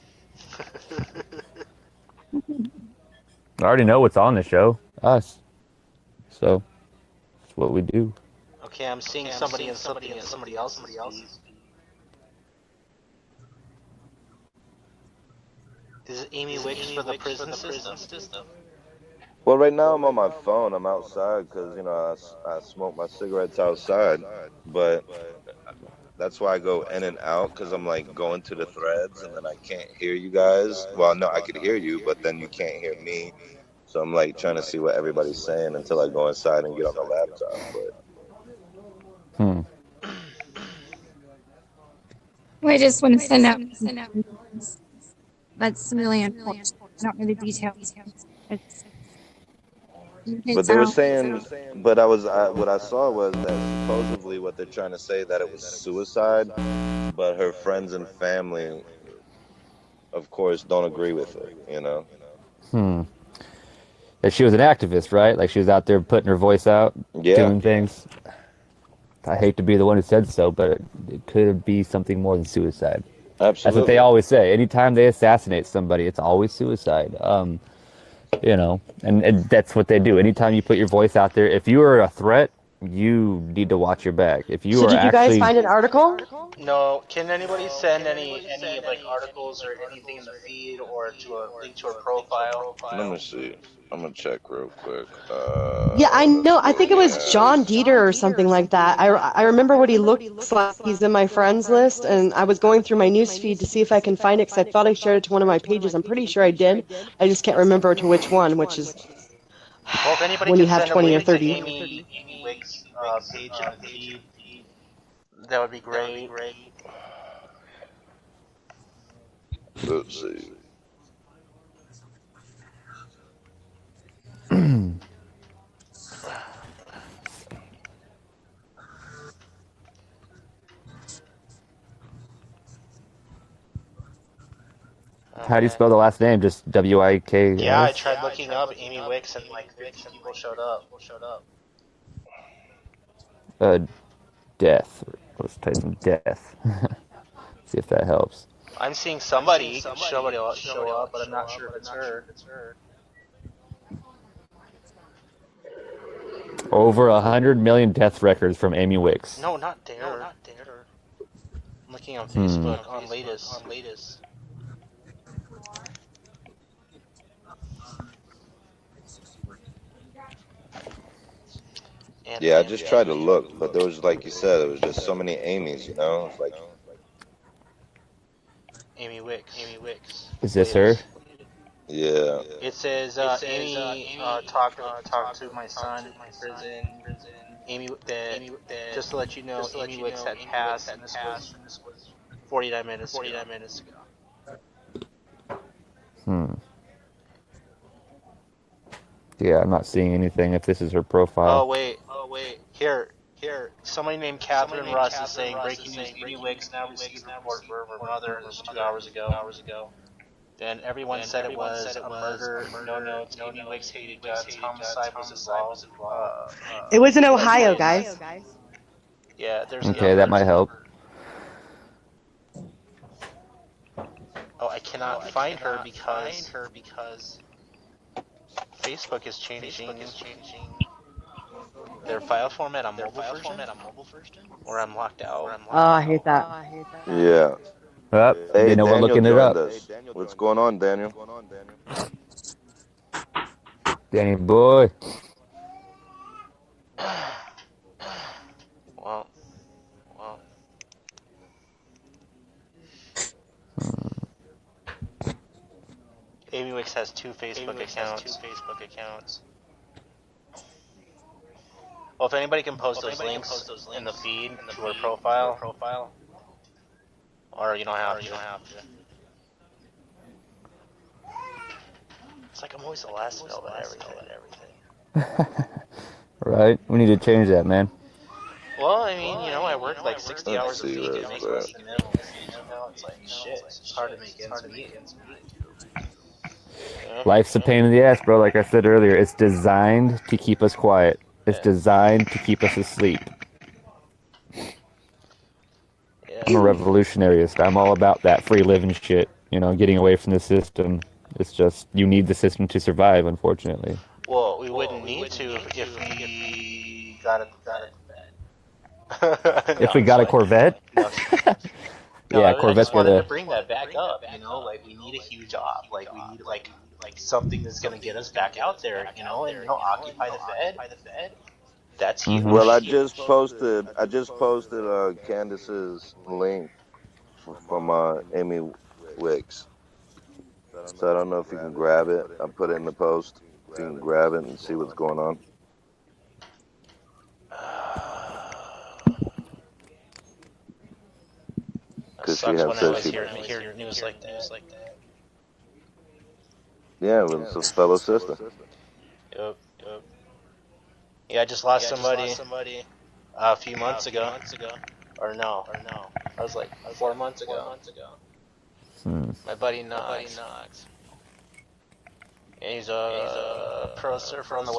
I already know what's on the show. Us. So, it's what we do. Okay, I'm seeing somebody and somebody else. Is it Amy Wicks for the prison system? Well, right now I'm on my phone. I'm outside because, I smoke my cigarettes outside. But that's why I go in and out, because I'm like going to the threads and then I can't hear you guys. Well, no, I could hear you, but then you can't hear me. So I'm like trying to see what everybody's saying until I go inside and get on the laptop. But We just want to send out. That's really unfortunate. I don't know the details. But they were saying, but what I saw was that supposedly what they're trying to say, that it was suicide, but her friends and family, of course, don't agree with it, That she was an activist, right? Like she was out there putting her voice out, doing things. I hate to be the one who said so, but it could be something more than suicide. Absolutely. That's what they always say. Anytime they assassinate somebody, it's always suicide. And that's what they do. Anytime you put your voice out there, if you are a threat you need to watch your back. If you So are did you guys actually find an article? No, can anybody send any like articles or anything in the feed or to a link to her profile? Let me see. I'm gonna check real quick. Yeah, I Let's know. I go think it was John past. Dieter or something like that. I remember what he looks like. He's in my friends list, and I was going through my news feed to see if I can find it because I thought I shared it to one of my pages. I'm pretty sure I did. I just can't remember to which one, which is Well, if anybody when you can have send a 20 or link to 30. Amy Wick's page in the feed, that would be great. Let's see. how do you spell the last name? Just W-I-K-S? Yeah, I tried looking up Amy Wicks and like 50 people showed up. Death. Let's type in death. See if that helps. I'm seeing somebody show up, but I'm not sure if it's her. Over 100 million death records from Amy Wicks. No, not there. I'm looking on Facebook on latest. Yeah, I just tried to look, but there was, like you said, there was just so many Amy's, you know? It's like Amy Wicks. Is this her? Yeah. It says Amy talked to my son in prison. Amy, just to let you know, Amy Wicks had passed, and this was 49 minutes ago. Yeah, I'm not seeing anything if this is her profile. Oh wait. Here. Somebody named Catherine Russ is saying breaking news: Amy Wicks now received report for her mother. It was 2 hours ago. Then everyone said it was a murder. No notes. Amy Wicks hated guns. Homicide was involved. It was in Ohio, guys. Yeah, there's. Okay, that might help. Oh, I cannot find her because Facebook is changing their file format on mobile version, or I'm locked out. Oh, I hate that. Yeah. Hey, Hey, we're Daniel looking it joined up. us. What's going on, Daniel? Danny boy. Well. Amy Wicks has two Facebook accounts. Well, if anybody can post those links in the feed to her profile, or you don't have to. It's like I'm always the last to know about everything. Right? We need to change that, man. Well, I mean, I work like 60 hours a week and make less than minimum wage. It's like shit. It's hard to make ends meet. Life's a pain in the ass, bro. Like I said earlier, it's designed to keep us quiet. It's designed to keep us asleep. I'm a revolutionarist. I'm all about that free living shit. Getting away from the system. It's just, you need the system to survive, unfortunately. Well, we wouldn't need to if we got it. If we got a Corvette? Yeah, Corvette's I just wanted to bring that back up, like we need a huge job, like we need like something that's going to get us back out there, and occupy the Fed. That's huge. Well, I just posted Candace's link from Amy Wicks. So I don't know if you can grab it. I put it in the post. If you can grab it and see what's going on. Because she had said she hear news like that. Yeah, it was a fellow sister. Yep. Yeah, I just lost somebody a few months ago. Or no. I was like 4 months ago. My buddy Knox. And he's a pro surfer on the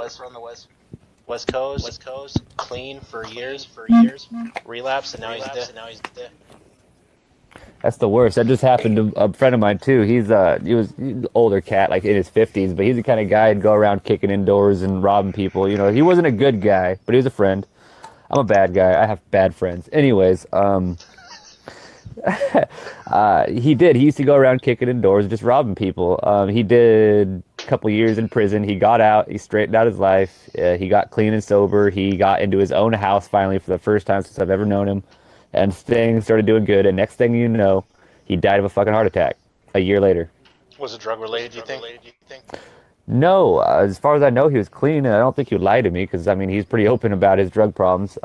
West Coast. Clean for years. Relapse, and now he's dead. That's the worst. That just happened to a friend of mine too. He's an older cat, like in his 50s, but he's the kind of guy who'd go around kicking indoors and robbing people. He wasn't a good guy, but he was a friend. I'm a bad guy. I have bad friends. Anyways, he did. He used to go around kicking in doors, just robbing people. He did a couple years in prison. He got out. He straightened out his life. He got clean and sober. He got into his own house finally for the first time since I've ever known him. And things started doing good. And next thing you know, he died of a fucking heart attack a year later. Was it drug related? Do you think? No, as far as I know, he was clean, and I don't think he would lie to me because I mean he's pretty open about his drug problems.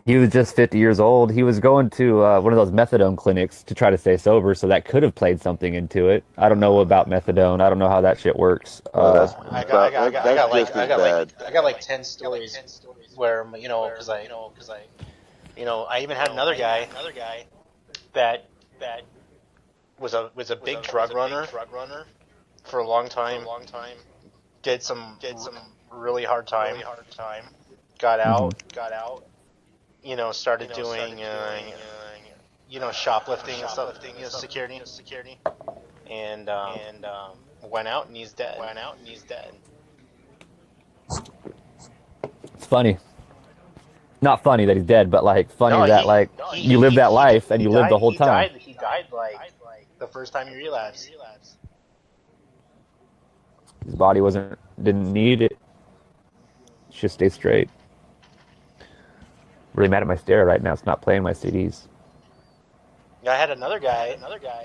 He was just 50 years old. He was going to one of those methadone clinics to try to stay sober, so that could have played something into it. I don't know about methadone. I don't know how that shit works. I got like 10 stories where because I even had another guy that was a big drug runner for a long time. Did some really hard time. Got out. Started doing shoplifting and stuff, security, and went out and he's dead. It's funny. Not funny that he's dead, but like funny you lived that life and you lived the whole time. He died like the first time he relapsed. His body didn't need it. Just stay straight. Really mad at my stereo right now. It's not playing my CDs. I had another guy.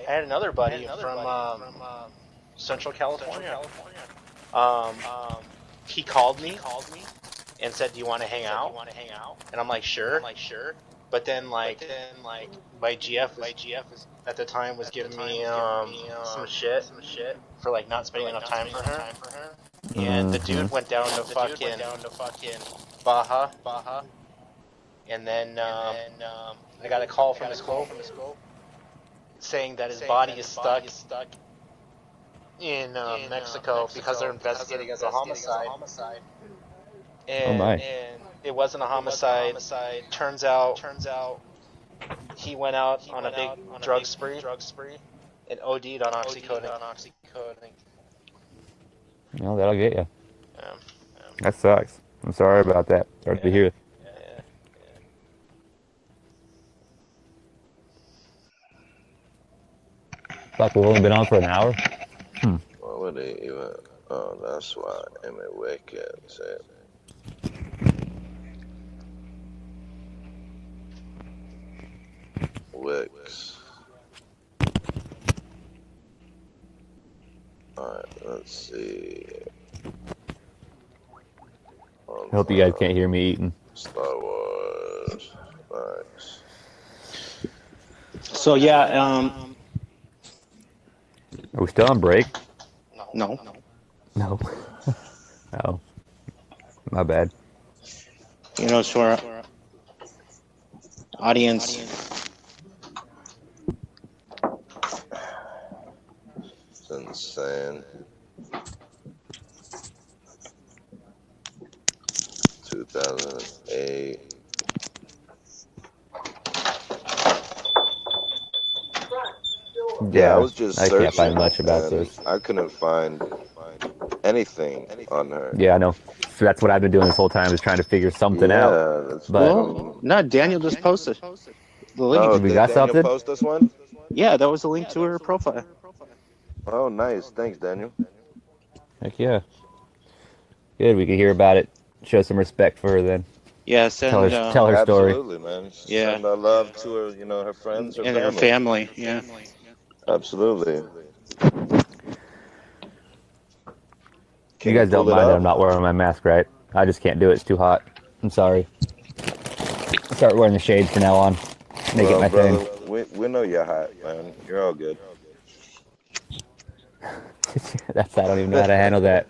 I had another buddy from Central California. He called me and said, "Do you want to hang out?" And I'm like, "Sure." But then my GF at the time was giving me some shit for like not spending enough time for her. And the dude went down to fucking Baja. And then I got a call from his school saying that his body is stuck in Mexico because they're investigating as a homicide. And it wasn't a homicide. Turns out he went out on a big drug spree and OD'd on oxycodone. Well, that'll get you. That sucks. I'm sorry about that. Sorry to hear. Fuck, we've only been on for an hour? What would they even... Oh, that's why Emmett Wicked said... Wicks. Alright, let's see... I hope you guys can't hear me eating. Star Wars... Nice. So, yeah, Are we still on break? No. Oh. My bad. To our audience, It's insane. 2008. Yeah, I was just searching. I can't find much about this. I couldn't find anything on her. Yeah, I know. So that's what I've been doing this whole time is trying to figure something out. But no, Daniel just posted the link. Oh, we got Daniel something? Post this one? Yeah, that was the link to her profile. Oh, nice. Thanks, Daniel. Heck yeah. Good, we can hear about it. Show some respect for her then. Yeah, send Tell her story. Absolutely, man. Yeah. Send our love to her, her friends, her and family. her family. Yeah. Absolutely. You guys don't mind that I'm not wearing my mask, right? I just can't do it. It's too hot. I'm sorry. I'll start wearing the shades from now on. Make it my brother, thing. we know you're hot, man. You're all good. I don't even know how to handle that.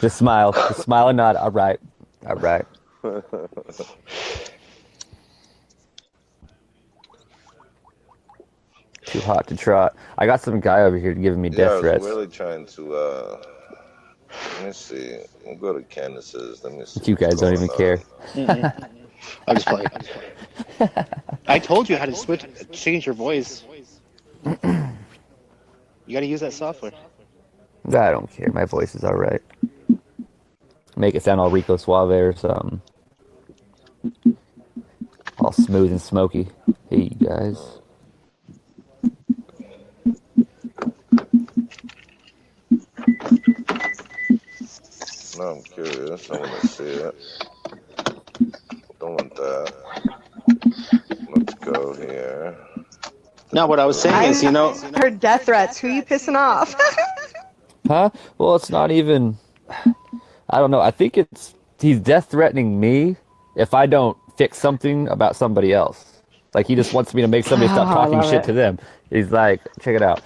Just smile. Just smile and nod. All right. Too hot to trot. I got some guy over here giving me death threats. I was really trying to, let me see. We'll go to Candace's. Let me see. You guys don't even care. I'll just play. I told you how to change your voice. You got to use that software. I don't care. My voice is all right. Make it sound all Rico Suave or something. All smooth and smoky. Hey, you guys. No, I'm curious. I want to see it. Don't want that. Let's go here. No, what I was saying is, I heard death threats. Who you pissing off? Huh? Well, it's not even... I don't know. I think he's death threatening me if I don't fix something about somebody else. Like, he just wants me to make somebody stop talking shit to them. He's like, check it out.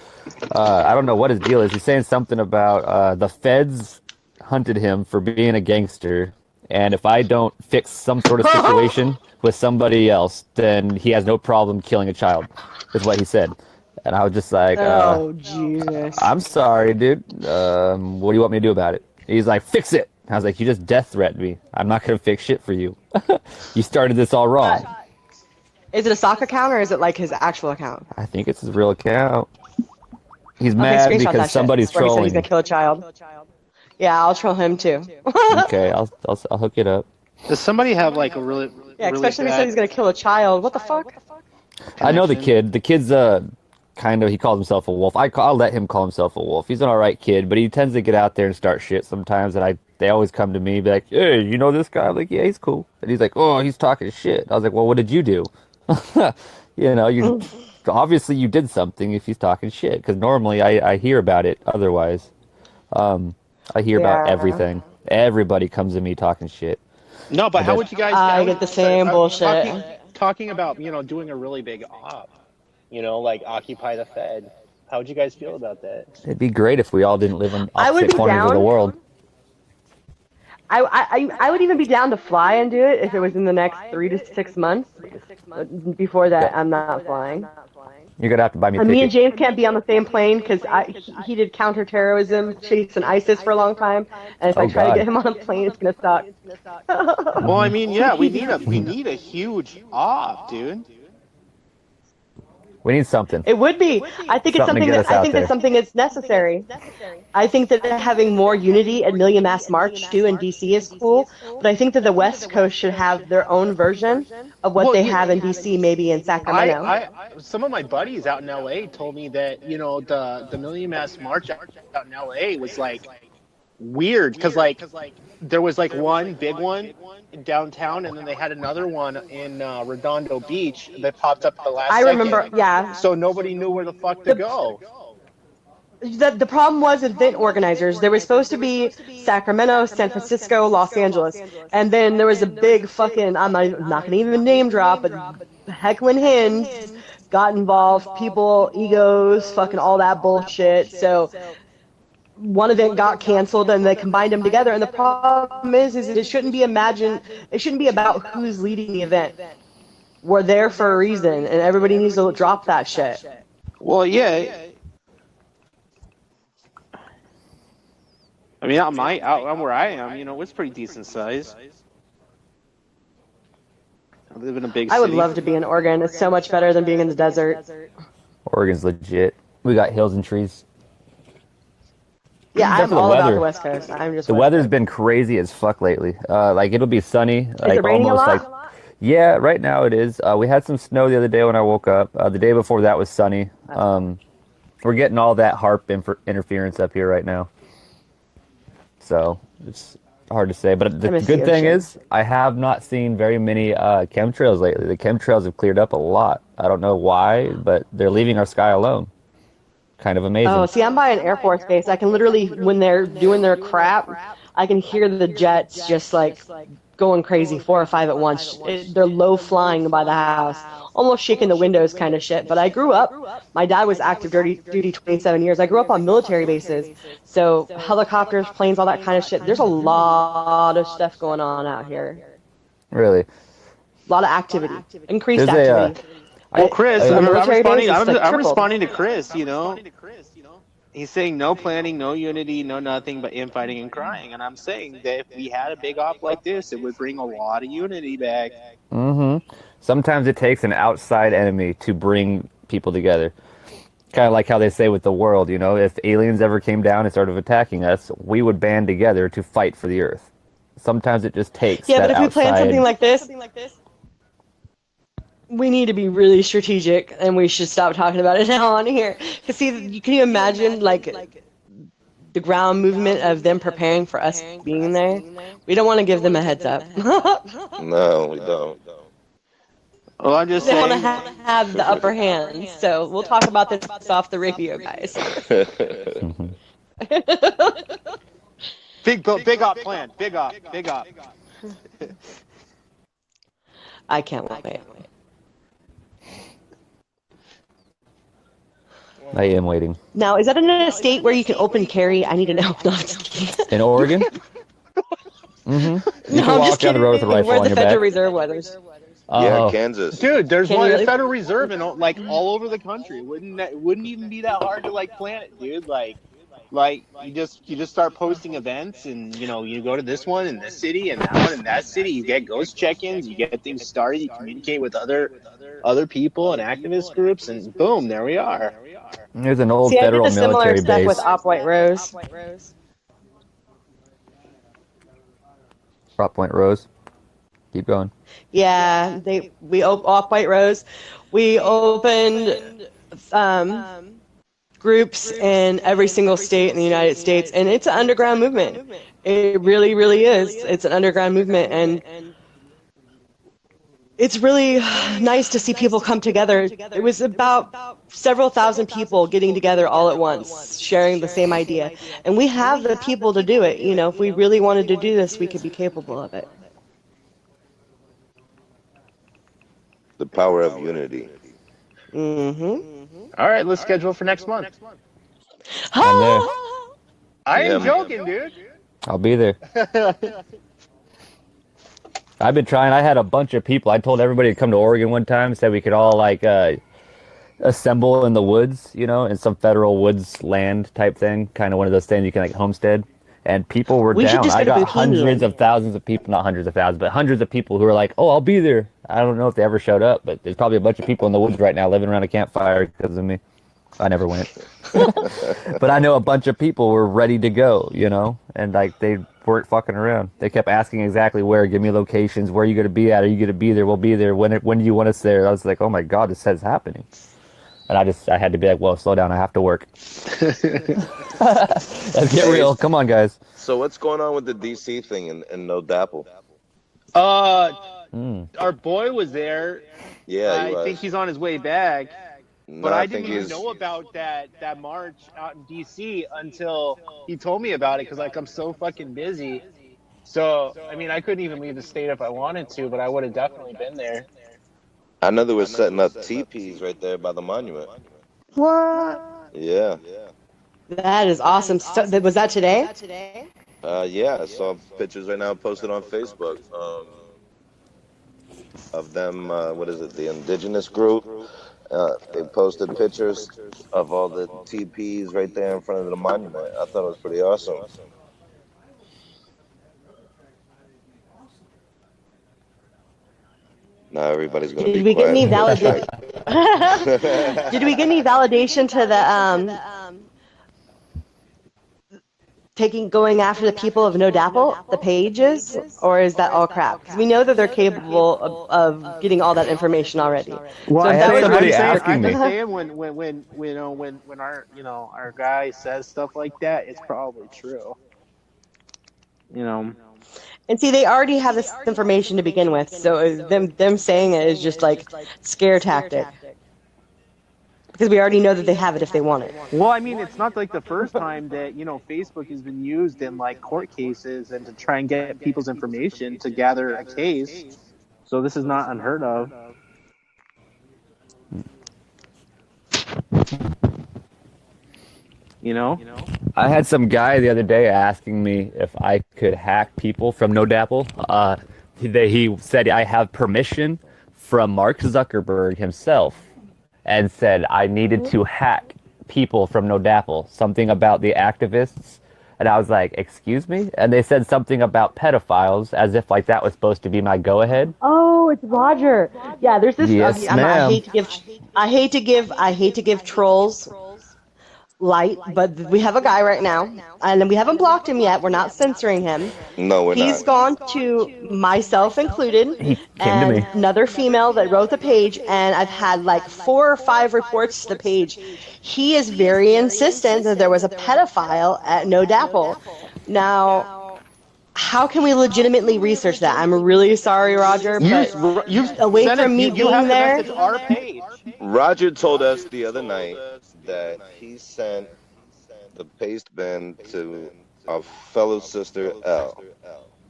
I don't know what his deal is. He's saying something about the feds hunted him for being a gangster, and if I don't fix some sort of situation with somebody else, then he has no problem killing a child, is what he said. And I was just like, oh, Jesus. I'm sorry, dude. What do you want me to do about it? He's like, fix it. I was like, you just death threatened me. I'm not going to fix shit for you. You started this all wrong. Is it a stock account or is it like his actual account? I think it's his real account. He's mad because somebody's trolling. He's going to kill a child. Yeah, I'll troll him too. Okay, I'll hook it up. Does somebody have like a really especially if he said he's going to kill a child. What the fuck? I know the kid. The kid's kind of, he calls himself a wolf. I'll let him call himself a wolf. He's an alright kid, but he tends to get out there and start shit sometimes, and they always come to me, be like, hey, you know this guy? I'm like, yeah, he's cool. And he's like, oh, he's talking shit. I was like, well, what did you do? You obviously you did something if he's talking shit, because normally I hear about it otherwise. I hear about everything. Everybody comes to me talking shit. No, but how would you guys... I get the same bullshit. Talking about, doing a really big op. Like Occupy the Fed. How would you guys feel about that? It'd be great if we all didn't live in opposite corners of the world. I would even be down to fly and do it if it was in the next 3 to 6 months. Before that, I'm not flying. You're going to have to buy me a ticket. Me and James can't be on the same plane because he did counterterrorism, chasing ISIS for a long time. And if I try to get him on a plane, it's going to suck. Well, we need a huge op, dude. We need something. It would be. I think it's something that's something that's necessary. I think that having more unity at Million Mass March too in DC is cool, but I think that the West Coast should have their own version of what they have in DC, maybe in Sacramento. Some of my buddies out in LA told me that the Million Mass March out in LA was like weird because there was like one big one downtown, and then they had another one in Redondo Beach that popped up at the last second. I remember, yeah. So nobody knew where the fuck to go. The problem was event organizers. There was supposed to be Sacramento, San Francisco, Los Angeles, and then there was a big fucking, I'm not going to even name drop, but heckling hens got involved, people, egos, fucking all that bullshit. So one event got canceled and they combined them together, and the problem is it shouldn't be about who's leading the event. We're there for a reason, and everybody needs to drop that shit. Well, yeah. Out where I am, it's pretty decent size. I live in a big city. I would love to be in Oregon. It's so much better than being in the desert. Oregon's legit. We got hills and trees. Yeah, I'm all about the West Coast. The weather's been crazy as fuck lately. It'll be sunny. Is it raining a lot? Yeah, right now it is. We had some snow the other day when I woke up. The day before that was sunny. We're getting all that HARP interference up here right now. So it's hard to say. But the good thing is I have not seen very many chemtrails lately. The chemtrails have cleared up a lot. I don't know why, but they're leaving our sky alone. Kind of amazing. Oh, see, I'm by an Air Force base. I can literally, when they're doing their crap, I can hear the jets just like going crazy, 4 or 5 at once. They're low flying by the house, almost shaking the windows kind of shit. But I grew up, my dad was active duty 27 years. I grew up on military bases. So helicopters, planes, all that kind of shit. There's a lot of stuff going on out here. Really? A lot of activity. Increased activity. Well, Chris, I'm responding to Chris, He's saying no planning, no unity, no nothing but infighting and crying. And I'm saying that if we had a big op like this, it would bring a lot of unity back. Mm-hmm. Sometimes it takes an outside enemy to bring people together. Kind of like how they say with the world, if aliens ever came down and started attacking us, we would band together to fight for the Earth. sometimes it just takes Yeah, that but if we plan something outside. like this, we need to be really strategic, and we should stop talking about it now on here. Because see, can you imagine like the ground movement of them preparing for us being there? We don't want to give them a heads up. No, we don't. Well, I'm just They want to saying. have the upper hand. So we'll talk about this off the radio, guys. Big op plan. Big op. I can't wait. I am waiting. Now, is that in a state where you can open carry? I need to know. In Oregon? You can walk down the road with a rifle Where on the your Federal back. Reserve was. Yeah, Kansas. Dude, there's Can one you at really? Federal Reserve and like all over the country. Wouldn't even be that hard to like plan it, dude. Like you just start posting events, and you go to this one in this city and that one in that city. You get ghost check-ins, you get things started, you communicate with other people and activist groups, and boom, there we are. There's an old See, I did federal a similar military stuff base. with Op White Rose. Prop Point Rose. Keep going. Yeah, Op White Rose. We opened groups in every single state in the United States, and it's an underground movement. It really, really is. It's an underground movement, and it's really nice to see people come together. It was about several thousand people getting together all at once, sharing the same idea. And we have the people to do it. If we really wanted to do this, we could be capable of it. The power of unity. All right, let's schedule for next month. I'm there. I Yeah, ain't joking, dude. I'll be there. I've been trying. I had a bunch of people. I told everybody to come to Oregon one time, said we could all assemble in the woods, in some federal woods land type thing, kind of one of those things you can like homestead. And people were We should down. just I go to got Bohemian. hundreds of thousands of people, not hundreds of thousands, but hundreds of people who were like, "Oh, I'll be there." I don't know if they ever showed up, but there's probably a bunch of people in the woods right now living around a campfire because of me. I never went. But I know a bunch of people were ready to go, and like they weren't fucking around. They kept asking exactly where, give me locations, where are you going to be at? Are you going to be there? We'll be there. When do you want us there? I was like, oh my God, this is happening. And I had to be like, well, slow down. I have to work. Let's get real. Come on, guys. So what's going on with the DC thing and No Dapple? Our boy was there. Yeah, he was. I think he's on his way back. No, But I think didn't even he's. know about that march out in DC until he told me about it, because like I'm so fucking busy. So I mean, I couldn't even leave the state if I wanted to, but I would have definitely been there. I know they were setting up teepees right there by the monument. What? Yeah. That is awesome. So, was that today? Yeah, I saw pictures right now posted on Facebook of them. What is it? The indigenous group. They posted pictures of all the teepees right there in front of the monument. I thought it was pretty awesome. Now everybody's gonna Did be we get quiet. any validation? Did we get any validation to the going after the people of No Dapple, the pages, or is that all crap? Because we know that they're capable of getting all that information already. Well, So I if had that was somebody really asking I'm me. just saying when our guy says stuff like that, it's probably true. And see, they already have this information to begin with, so them saying it is just like scare tactic. Because we already know that they have it if they want it. Well, I mean, it's not like the first time that Facebook has been used in like court cases and to try and get people's information to gather a case. So this is not unheard of. I had some guy the other day asking me if I could hack people from No Dapple. He said I have permission from Mark Zuckerberg himself, and said I needed to hack people from No Dapple. Something about the activists. And I was like, excuse me? And they said something about pedophiles, as if like that was supposed to be my go-ahead. Oh, it's Roger. Yeah, there's this. Yes, ma'am. I hate to give trolls light, but we have a guy right now, and we haven't blocked him yet. We're not censoring him. No, we're He's not. gone to myself included He came to and me. another female that wrote the page, and I've had like 4 or 5 reports to the page. He is very insistent that there was a pedophile at No Dapple. Now, how can we legitimately research that? I'm really sorry, Roger, but You've away sent from me you being have to there. message our page. Roger told us the other night that he sent the paste bin to our fellow sister L,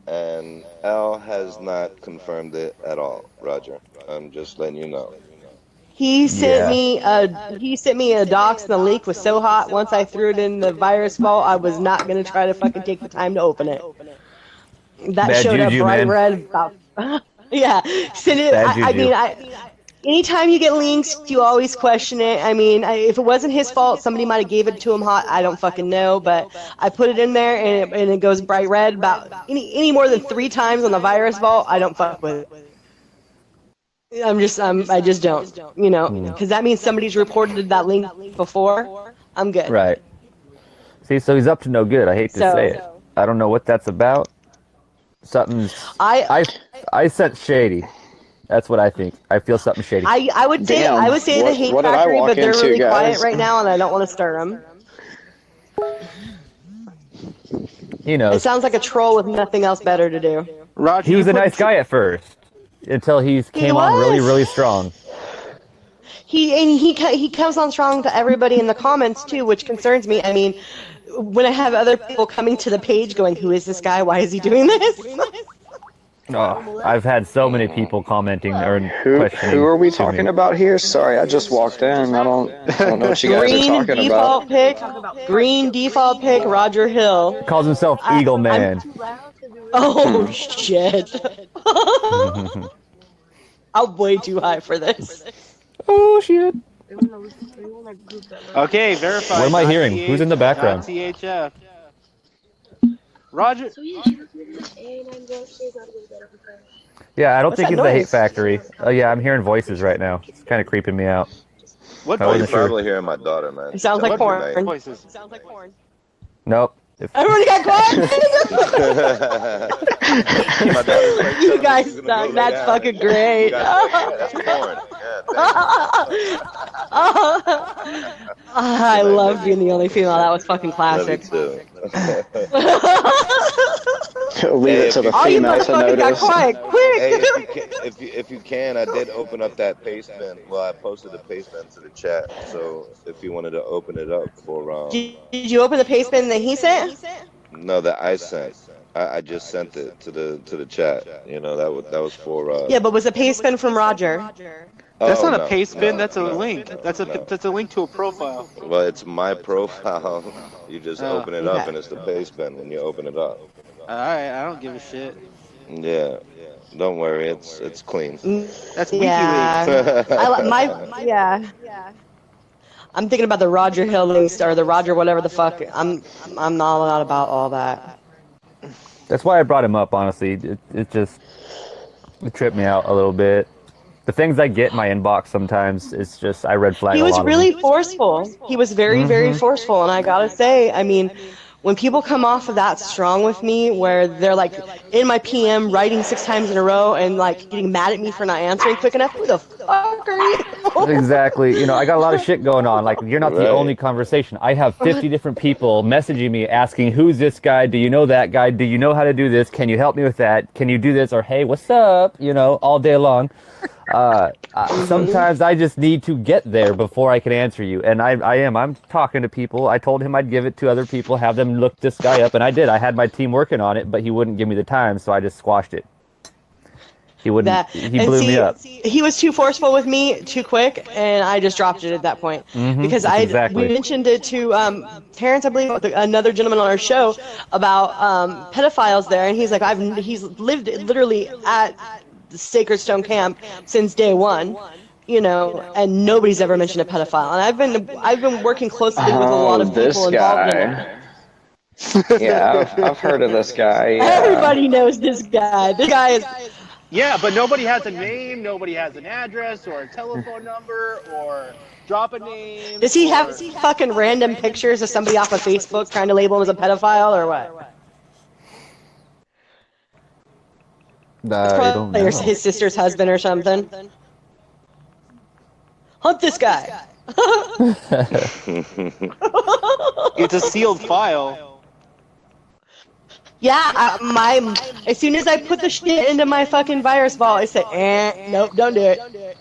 and L has not confirmed it at all. Roger, I'm just letting you know. He sent me a docs, and the link was so hot. Once I threw it in the virus vault, I was not gonna try to fucking take the time to open it. That Bad showed up juju, bright man. red about. Yeah, send it. Bad I juju. mean, anytime you get links, you always question it. I mean, if it wasn't his fault, somebody might have gave it to him hot. I don't fucking know, but I put it in there, and it goes bright red about any more than 3 times on the virus vault. I don't fuck with it. I just don't, because that means somebody's reported that link before. I'm good. Right. See, so he's up to no good. I hate to say it. I don't know what that's about. Something's. I sense shady. That's what I think. I feel something shady. I would say the hate factory, but they're really quiet right now, and I don't want to stir them. He knows. It sounds like a troll with nothing else better to do. Roger, He was a nice guy at first, until he came on really, really strong. He comes on strong to everybody in the comments too, which concerns me. I mean, when I have other people coming to the page going, "Who is this guy? Why is he doing this?" Oh, I've had so many people commenting or questioning. Who are we talking about here? Sorry, I just walked in. I don't know what you guys are talking about. Green default pick, Roger Hill. Calls himself Eagle Man. Oh shit! I'm way too high for this. Oh shit! Okay, verified. What am I hearing? Who's in the background? THF. Roger. Yeah, I don't think it's the hate factory. Oh yeah, I'm hearing voices right now. It's kind of creeping me out. What? Oh, you're probably hearing my daughter, man. It sounds like porn. Nope. Everybody got quiet. You guys suck. That's fucking great. That's porn. I love being the only female. That was fucking classic. Leave it to the female to notice. Got quiet, quick. Hey, if you can, I did open up that paste bin. Well, I posted the paste bin to the chat. So if you wanted to open it up for Did you open the paste bin that he sent? No, that I sent. I just sent it to the chat. You know, that was for Yeah, but was the paste bin from Roger? That's not a paste bin. That's a link. That's a link to a profile. Well, it's my profile. You just open it up, and it's the paste bin when you open it up. All right, I don't give a shit. Yeah, don't worry, it's clean. That's WikiLeaks. Yeah. I'm thinking about the Roger Hill links or the Roger whatever the fuck. I'm not about all that. That's why I brought him up. Honestly, it tripped me out a little bit. The things I get in my inbox sometimes, it's just I red flag. He was a lot really of them. forceful. He was very, very forceful, and I gotta say, I mean, when people come off of that strong with me, where they're like in my PM writing 6 times in a row and like getting mad at me for not answering quick enough, who the fuck are you? Exactly. You know, I got a lot of shit going on. Like, you're not the only conversation. I have 50 different people messaging me asking, who's this guy? Do you know that guy? Do you know how to do this? Can you help me with that? Can you do this? Or, hey, what's up? You know, all day long. Sometimes I just need to get there before I can answer you. And I'm talking to people. I told him I'd give it to other people, have them look this guy up. And I did. I had my team working on it, but he wouldn't give me the time. So I just squashed it. He wouldn't. He blew me up. He was too forceful with me too quick, and I just dropped it at that point because we mentioned it to Terrence, I believe, another gentleman on our show about pedophiles there, and he's like, he's lived literally at the Sacred Stone Camp since day one, you know, and nobody's ever mentioned a pedophile, and I've been working closely with a lot of people involved in it. Yeah, I've heard of this guy. Yeah. Everybody knows this guy. This guy is. Yeah, but nobody has a name, nobody has an address or a telephone number or drop a name. Does he have fucking random pictures of somebody off of Facebook trying to label him as a pedophile or what? I don't know. His sister's husband or something. Hunt this guy. It's a sealed file. Yeah, as soon as I put the shit into my fucking virus vault, I say, nope, don't do it.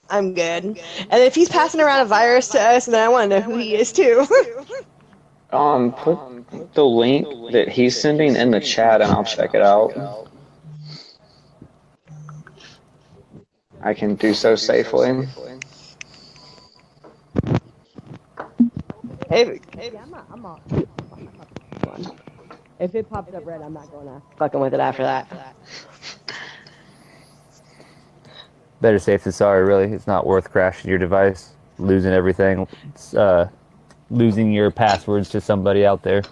I'm good. And if he's passing around a virus to us, then I want to know who he is too. Put the link that he's sending in the chat, and I'll check it out. I can do so safely. Hey, I'm not. If it pops up red, I'm not going to fucking with it after that. Better safe than sorry, really. It's not worth crashing your device, losing everything, losing your passwords to somebody out there.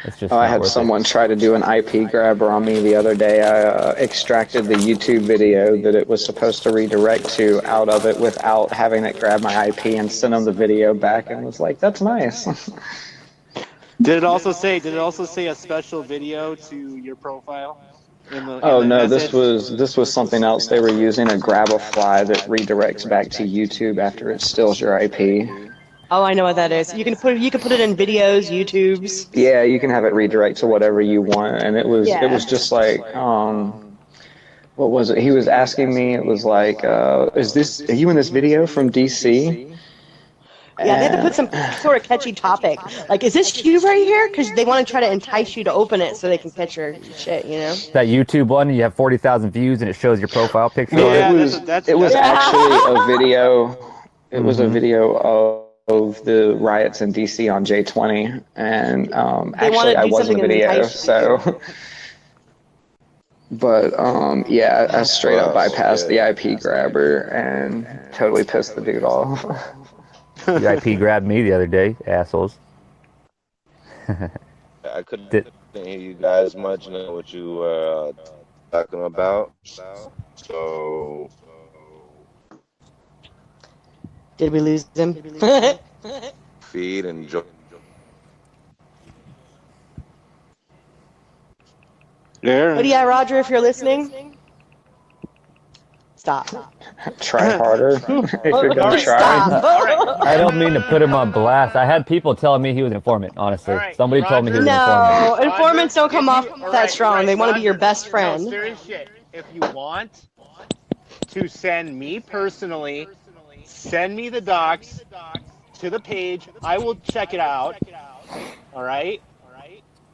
It's just I had someone try to do an IP grabber on me the other day. I extracted the YouTube video that it was supposed to redirect to out of it without having it grab my IP and sent them the video back and was like, that's nice. Did it also say a special video to your profile? No, this was something else. They were using a grab-a-fly that redirects back to YouTube after it steals your IP. Oh, I know what that is. You can put it in videos, YouTubes. Yeah, you can have it redirect to whatever you want, and it was just like what was it? He was asking me. It was like, are you in this video from DC? Yeah, they have to put some sort of catchy topic. Like, is this you right here? Because they want to try to entice you to open it so they can catch your shit, you know? That YouTube one, you have 40,000 views and it shows your profile picture. Yeah, it was actually a video. It was a video of the riots in DC on J20, and actually I was in the video, so. But yeah, I straight up bypassed the IP grabber and totally pissed the dude off. The IP grabbed me the other day, assholes. I couldn't hear you guys much know what you were talking about. So, did we lose him? feed and join. But yeah, Roger, if you're listening, stop. Try harder if you're gonna try. I don't mean to put him on blast. I had people telling me he was an informant, honestly. Somebody told me he was an informant. No, informants don't come off that strong. They want to be your best friend. No, serious shit. If you want to send me personally, send me the docs to the page. I will check it out. All right?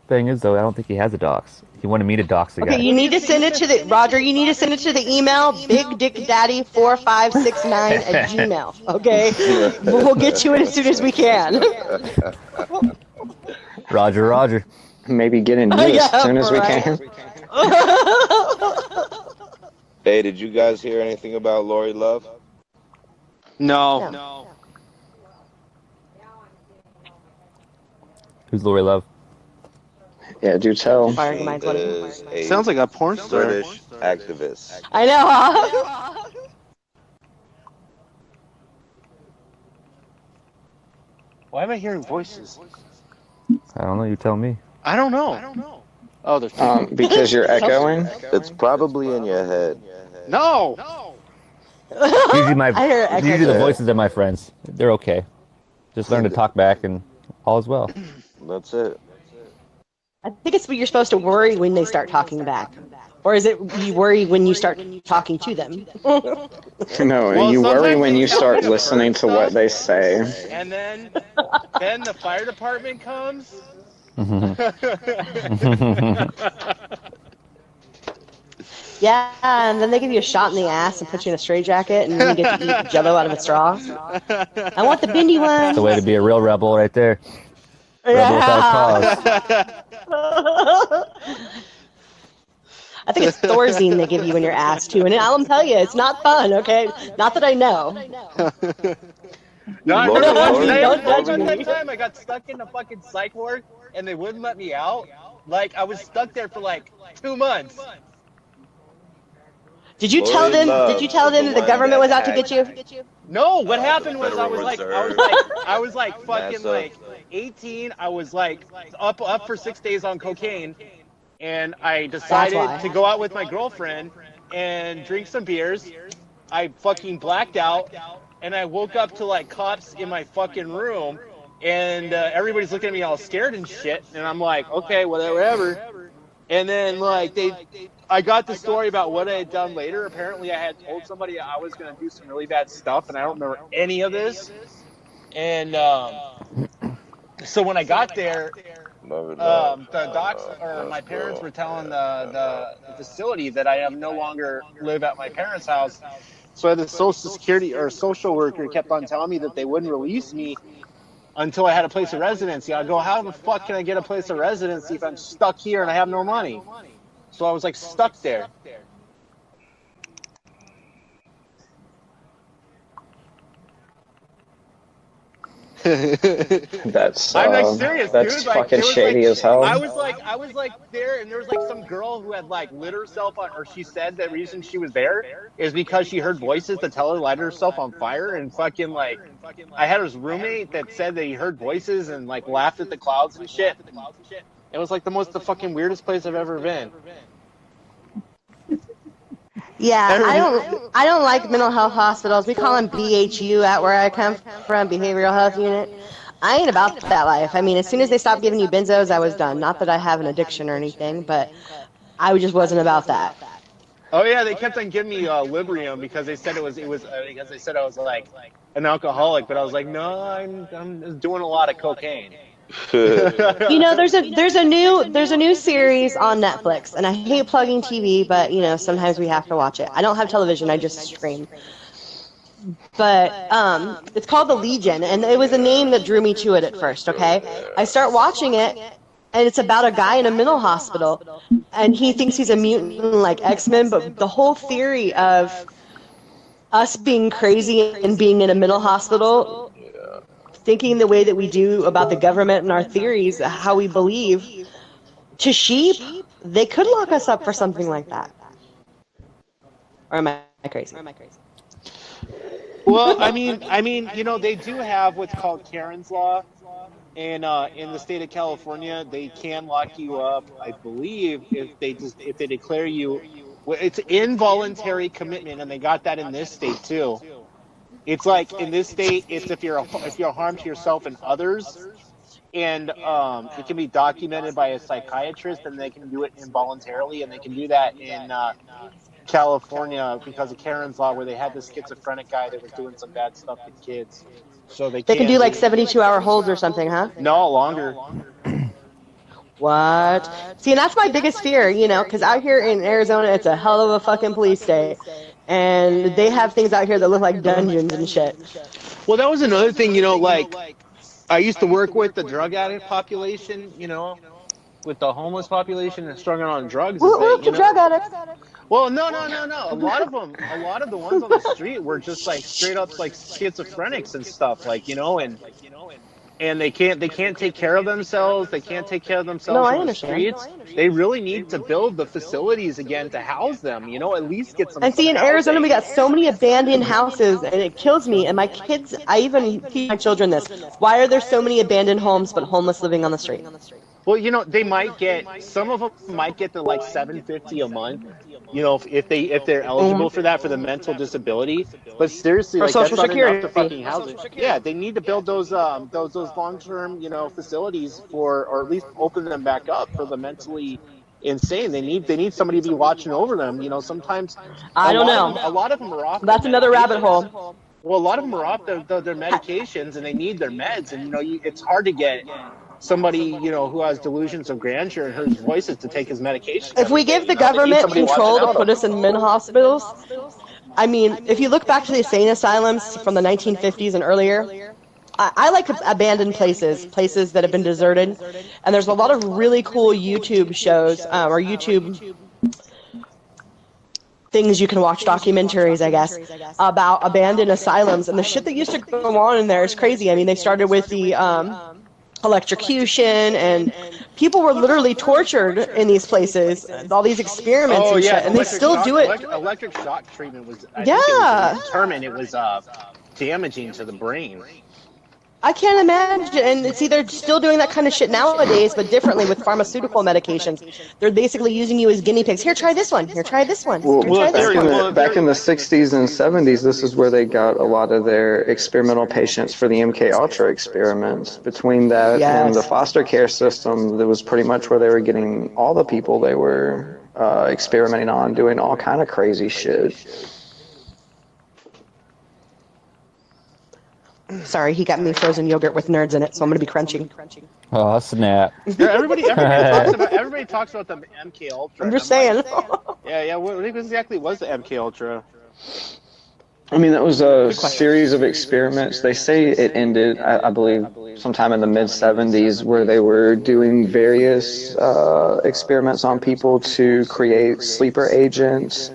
Thing is, though, I don't think he has a docs. He wanted me to dox the guy. Okay, you need to send it to the Roger. You need to send it to the email bigdickdaddy4569@gmail. Okay, we'll get you it as soon as we can. Roger. Maybe get in you as soon as we can. Hey, did you guys hear anything about Lauri Love? No. Who's Lauri Love? Yeah, do tell. Sounds like a porn star. British activist. I know, huh? Why am I hearing voices? I don't know. You tell me. I don't know. Oh, there's because you're echoing. It's probably in your head. No. Usually the voices of my friends. They're okay. Just learn to talk back and all is well. That's it. I think it's what you're supposed to worry when they start talking back. Or is it you worry when you start talking to them? No, you worry when you start listening to what they say. And then the fire department comes. Yeah, and then they give you a shot in the ass and put you in a straitjacket, and then you get to eat Jello out of a straw. I want the bendy one. That's the way to be a real rebel, right there. Rebel without a cause. I think it's Thorazine they give you in your ass too, and I'll tell you, it's not fun. Okay, not that I know. No, I Lord, remember Lord, that time I got stuck in a fucking psych ward and they wouldn't let me out. Like I was stuck there for like 2 months. Did you tell them? Did you tell them that the government was out to get you? No, what happened was I Federal was like fucking like 18. I was like up for 6 days on cocaine, and I decided to go out with my girlfriend and drink some beers. I fucking blacked out, and I woke up to like cops in my fucking room, and everybody's looking at me all scared and shit. And I'm like, okay, whatever. And then like I got the story about what I had done later. Apparently, I had told somebody I was going to do some really bad stuff, and I don't remember any of this. And so when I got there, the docs or my parents were telling the facility that I no longer live at my parents' house. So the social security or social worker kept on telling me that they wouldn't release me until I had a place of residency. I go, how the fuck can I get a place of residency if I'm stuck here and I have no money? So I was like stuck there. That's I'm like serious, that's dude. fucking like, shady like, as hell. I was like there, and there was like some girl who had like lit herself on, or she said the reason she was there is because she heard voices that tell her to light herself on fire, and fucking like I had this roommate that said that he heard voices and like laughed at the clouds and shit. It was like the fucking weirdest place I've ever been. Yeah, I don't like mental health hospitals. We call them BHU at where I come from, Behavioral Health Unit. I ain't about that life. I mean, as soon as they stopped giving you benzos, I was done. Not that I have an addiction or anything, but I just wasn't about that. Oh yeah, they kept on giving me Librium because they said it was because they said I was like an alcoholic, but I was like, no, I'm doing a lot of cocaine. You know, there's a new series on Netflix, and I hate plugging TV, but you know, sometimes we have to watch it. I don't have television, I just stream. But it's called The Legion, and it was a name that drew me to it at first, okay? I start watching it, and it's about a guy in a mental hospital, and he thinks he's a mutant like X-Men, but the whole theory of us being crazy and being in a mental hospital, thinking the way that we do about the government and our theories, how we believe, to sheep, they could lock us up for something like that. Or am I crazy? Well, I mean, you know, they do have what's called Karen's Law, and in the state of California, they can lock you up, I believe, if they declare you. Well, it's involuntary commitment, and they got that in this state too. It's like in this state, it's if you're a harm to yourself and others, and it can be documented by a psychiatrist, and they can do it involuntarily, and they can do that in California because of Karen's Law, where they had this schizophrenic guy that was doing some bad stuff to kids. So they can do like 72-hour holds or something, huh? No, longer. What? See, and that's my biggest fear, you know, because out here in Arizona, it's a hell of a fucking police state. And they have things out here that look like dungeons and shit. Well, that was another thing, you know, like, I used to work with the drug addict population, you know, with the homeless population and struggling on drugs. Drug addicts. Well, no. A lot of the ones on the street were just like straight up like schizophrenics and stuff, like, you know, and they can't take care of themselves. They can't take care of themselves on the streets. They really need to build the facilities again to house them, you know, at least get some. And see, in Arizona, we got so many abandoned houses, and it kills me. And my kids, I even teach my children this. Why are there so many abandoned homes but homeless living on the street? Well, you know, some of them might get to like $750 a month, you know, if they're eligible for that, for the mental disability. But seriously, like, that's not enough to fucking house it. Yeah, they need to build those long-term, you know, facilities or at least open them back up for the mentally insane. They need somebody to be watching over them. You know, sometimes I don't know. A lot of them are off. That's another rabbit hole. Well, a lot of them are off their medications, and they need their meds, and you know, it's hard to get somebody, you know, who has delusions of grandeur and hears voices to take his medication. If we give the government control to put us in mental hospitals, I mean, if you look back to the insane asylums from the 1950s and earlier, I like abandoned places that have been deserted, and there's a lot of really cool YouTube shows or YouTube things you can watch, documentaries, I guess, about abandoned asylums, and the shit that used to go on in there is crazy. I mean, they started with the electrocution, and people were literally tortured in these places, all these experiments and shit, and they still do it. Electric shock treatment was, I Yeah. think it was determined it was damaging to the brain. I can't imagine. And see, they're still doing that kind of shit nowadays, but differently with pharmaceutical medications. They're basically using you as guinea pigs. Here, try this one. Here, try this one. Here, try this one. Back in the 60s and 70s, this is where they got a lot of their experimental patients for the MK Ultra experiments. Between that and the foster care system, that was pretty much where they were getting all the people they were experimenting on, doing all kind of crazy shit. Sorry, he got me frozen yogurt with nerds in it, so I'm going to be crunching. Oh, snap. Yeah, everybody talks about the MK Ultra. I'm just saying. Yeah, what exactly was the MK Ultra? I mean, that was a series of experiments. They say it ended, I believe, sometime in the mid-70s, where they were doing various experiments on people to create sleeper agents,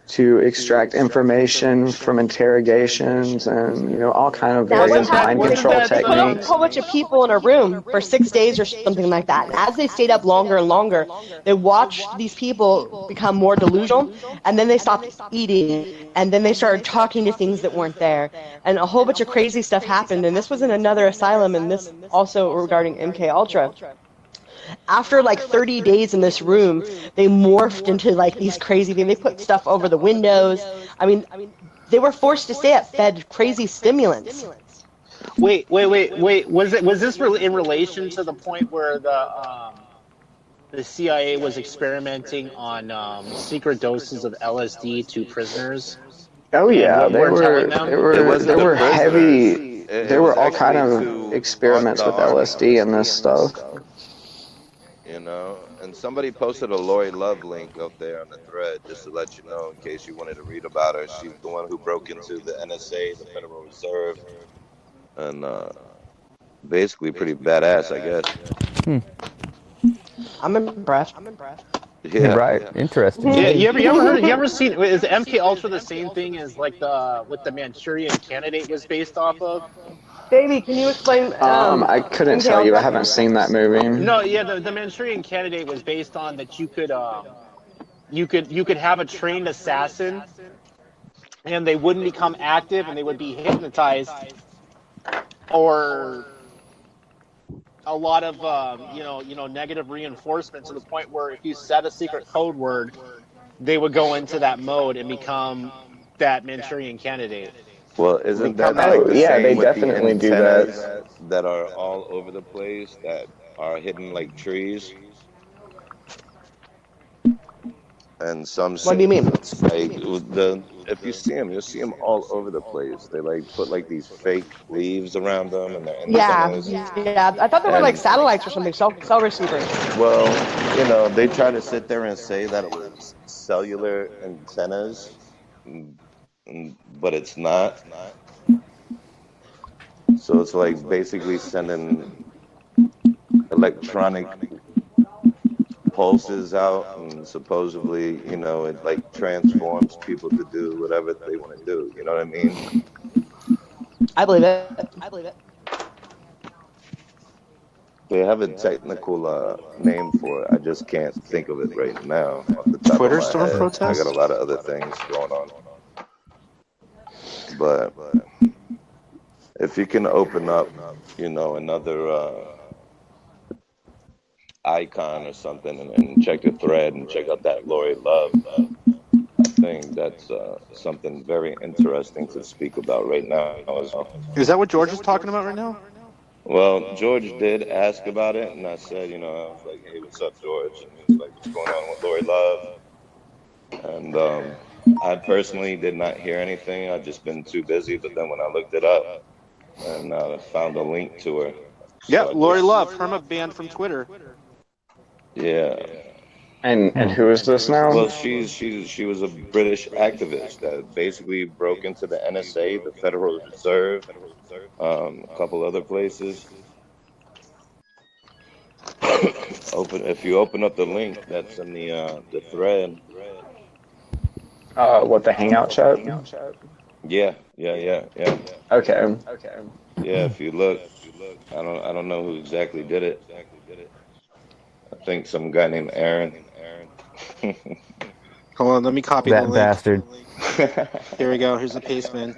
to extract information from interrogations, and all kind of various mind control techniques. They put a whole bunch of people in a room for 6 days or something like that. And as they stayed up longer and longer, they watched these people become more delusional, and then they stopped eating, and then they started talking to things that weren't there, and a whole bunch of crazy stuff happened. And this was in another asylum, and this also regarding MK Ultra. After like 30 days in this room, they morphed into like these crazy things. They put stuff over the windows. I mean, they were forced to stay up, fed crazy stimulants. Wait. Was this in relation to the point where the CIA was experimenting on secret doses of LSD to prisoners? Oh yeah, they were heavy. There were all kind of experiments with LSD and this stuff. And somebody posted a Lauri Love link up there on the thread, just to let you know, in case you wanted to read about her. She's the one who broke into the NSA, the Federal Reserve, and basically pretty badass, I guess. I'm impressed. Yeah, right. Interesting. Yeah, you ever seen? Is MK Ultra the same thing as like what the Manchurian Candidate was based off of? Baby, can you explain? I couldn't tell you. I haven't seen that movie. No, yeah, the Manchurian Candidate was based on that you could have a trained assassin, and they wouldn't become active, and they would be hypnotized, or a lot of negative reinforcement to the point where if you set a secret code word, they would go into that mode and become that Manchurian Candidate. Well, isn't that like the same they with definitely the do antennas that. that are all over the place, that are hidden like trees? And some. What do you mean? Like if you see them, you'll see them all over the place. They like put like these fake leaves around them, and they're antennas. Yeah. I thought they were like satellites or something, cell receivers. Well, they try to sit there and say that it was cellular antennas, but it's not. So it's like basically sending electronic pulses out, and supposedly, it like transforms people to do whatever they want to do. You know what I mean? I believe it. They have a technical name for it. I just can't think of it right now. Off the top Twitter of my storm head. protest? I got a lot of other things going on. But if you can open up, another icon or something, and check the thread and check out that Lauri Love thing, that's something very interesting to speak about right now. Is that what George is talking about right now? Well, George did ask about it, and I said, I was like, hey, what's up, George? And he was like, what's going on with Lauri Love? And I personally did not hear anything. I've just been too busy. But then when I looked it up and found a link to her. Yeah, Lauri Love, perma banned from Twitter. Yeah. And who is this now? Well, she was a British activist that basically broke into the NSA, the Federal Reserve, a couple other places. If you open up the link that's in the thread. What, the Hangout chat? Yeah. Okay. Yeah, if you look, I don't know who exactly did it. I think some guy named Aaron. Hold on, let me copy the That link. bastard. Here we go. Here's the paste bin.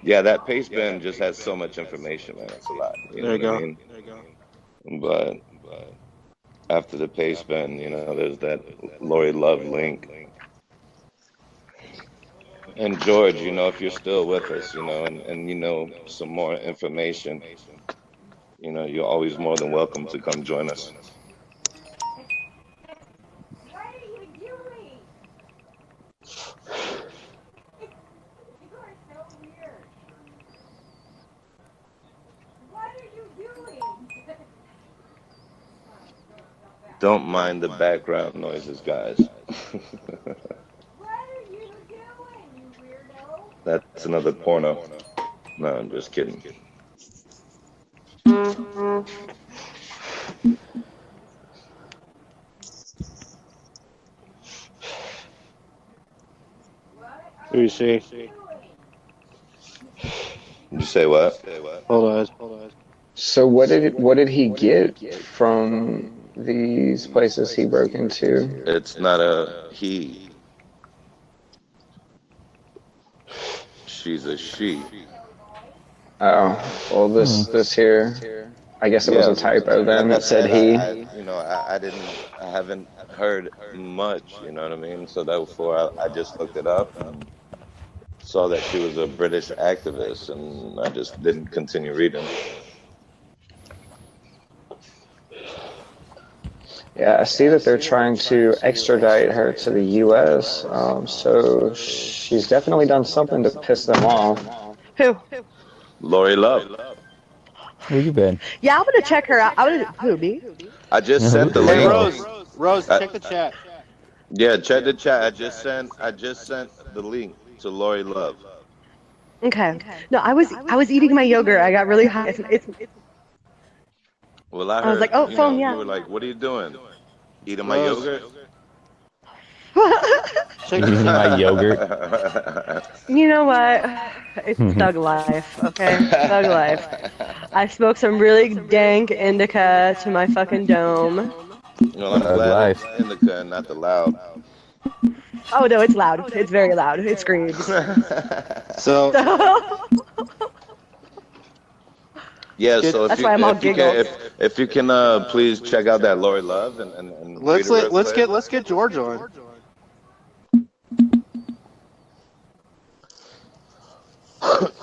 Yeah, that paste bin just has so much information, man. It's a lot. You know There you what I go. mean? But after the paste bin, there's that Lauri Love link. And George, if you're still with us, and some more information, you're always more than welcome to come join us. Don't mind the background noises, guys. That's another porno. No, I'm just kidding. Let me see. You say what? Hold on. So what did he get from these places he broke into? It's not a he. She's a she. Oh, well, this here, I guess it was a typo then Like I that said said, he. I haven't heard much, you know what I mean? So therefore, I just looked it up and saw that she was a British activist, and I just didn't continue reading. Yeah, I see that they're trying to extradite her to the U.S., so she's definitely done something to piss them off. Who? Lauri Love. Where you been? Yeah, I'm gonna check her out. Who, me? I just sent the Hey, link. Rose, check the chat. Yeah, check the chat. I just sent the link to Lauri Love. Okay. No, I was eating my yogurt. I got really high. It's Well, I was heard, like, oh, phone, yeah. you were like, what are you doing? Eating my yogurt? Eating my yogurt. You know what? It's thug life, okay? Thug life. I smoked some really dank indica to my fucking dome. Well, I'm glad it's indica and not the loud. Oh no, it's loud. It's very loud. It screams. So yeah, so that's why I'm all giggles. if you can please check out that Lauri Love and let's get George on.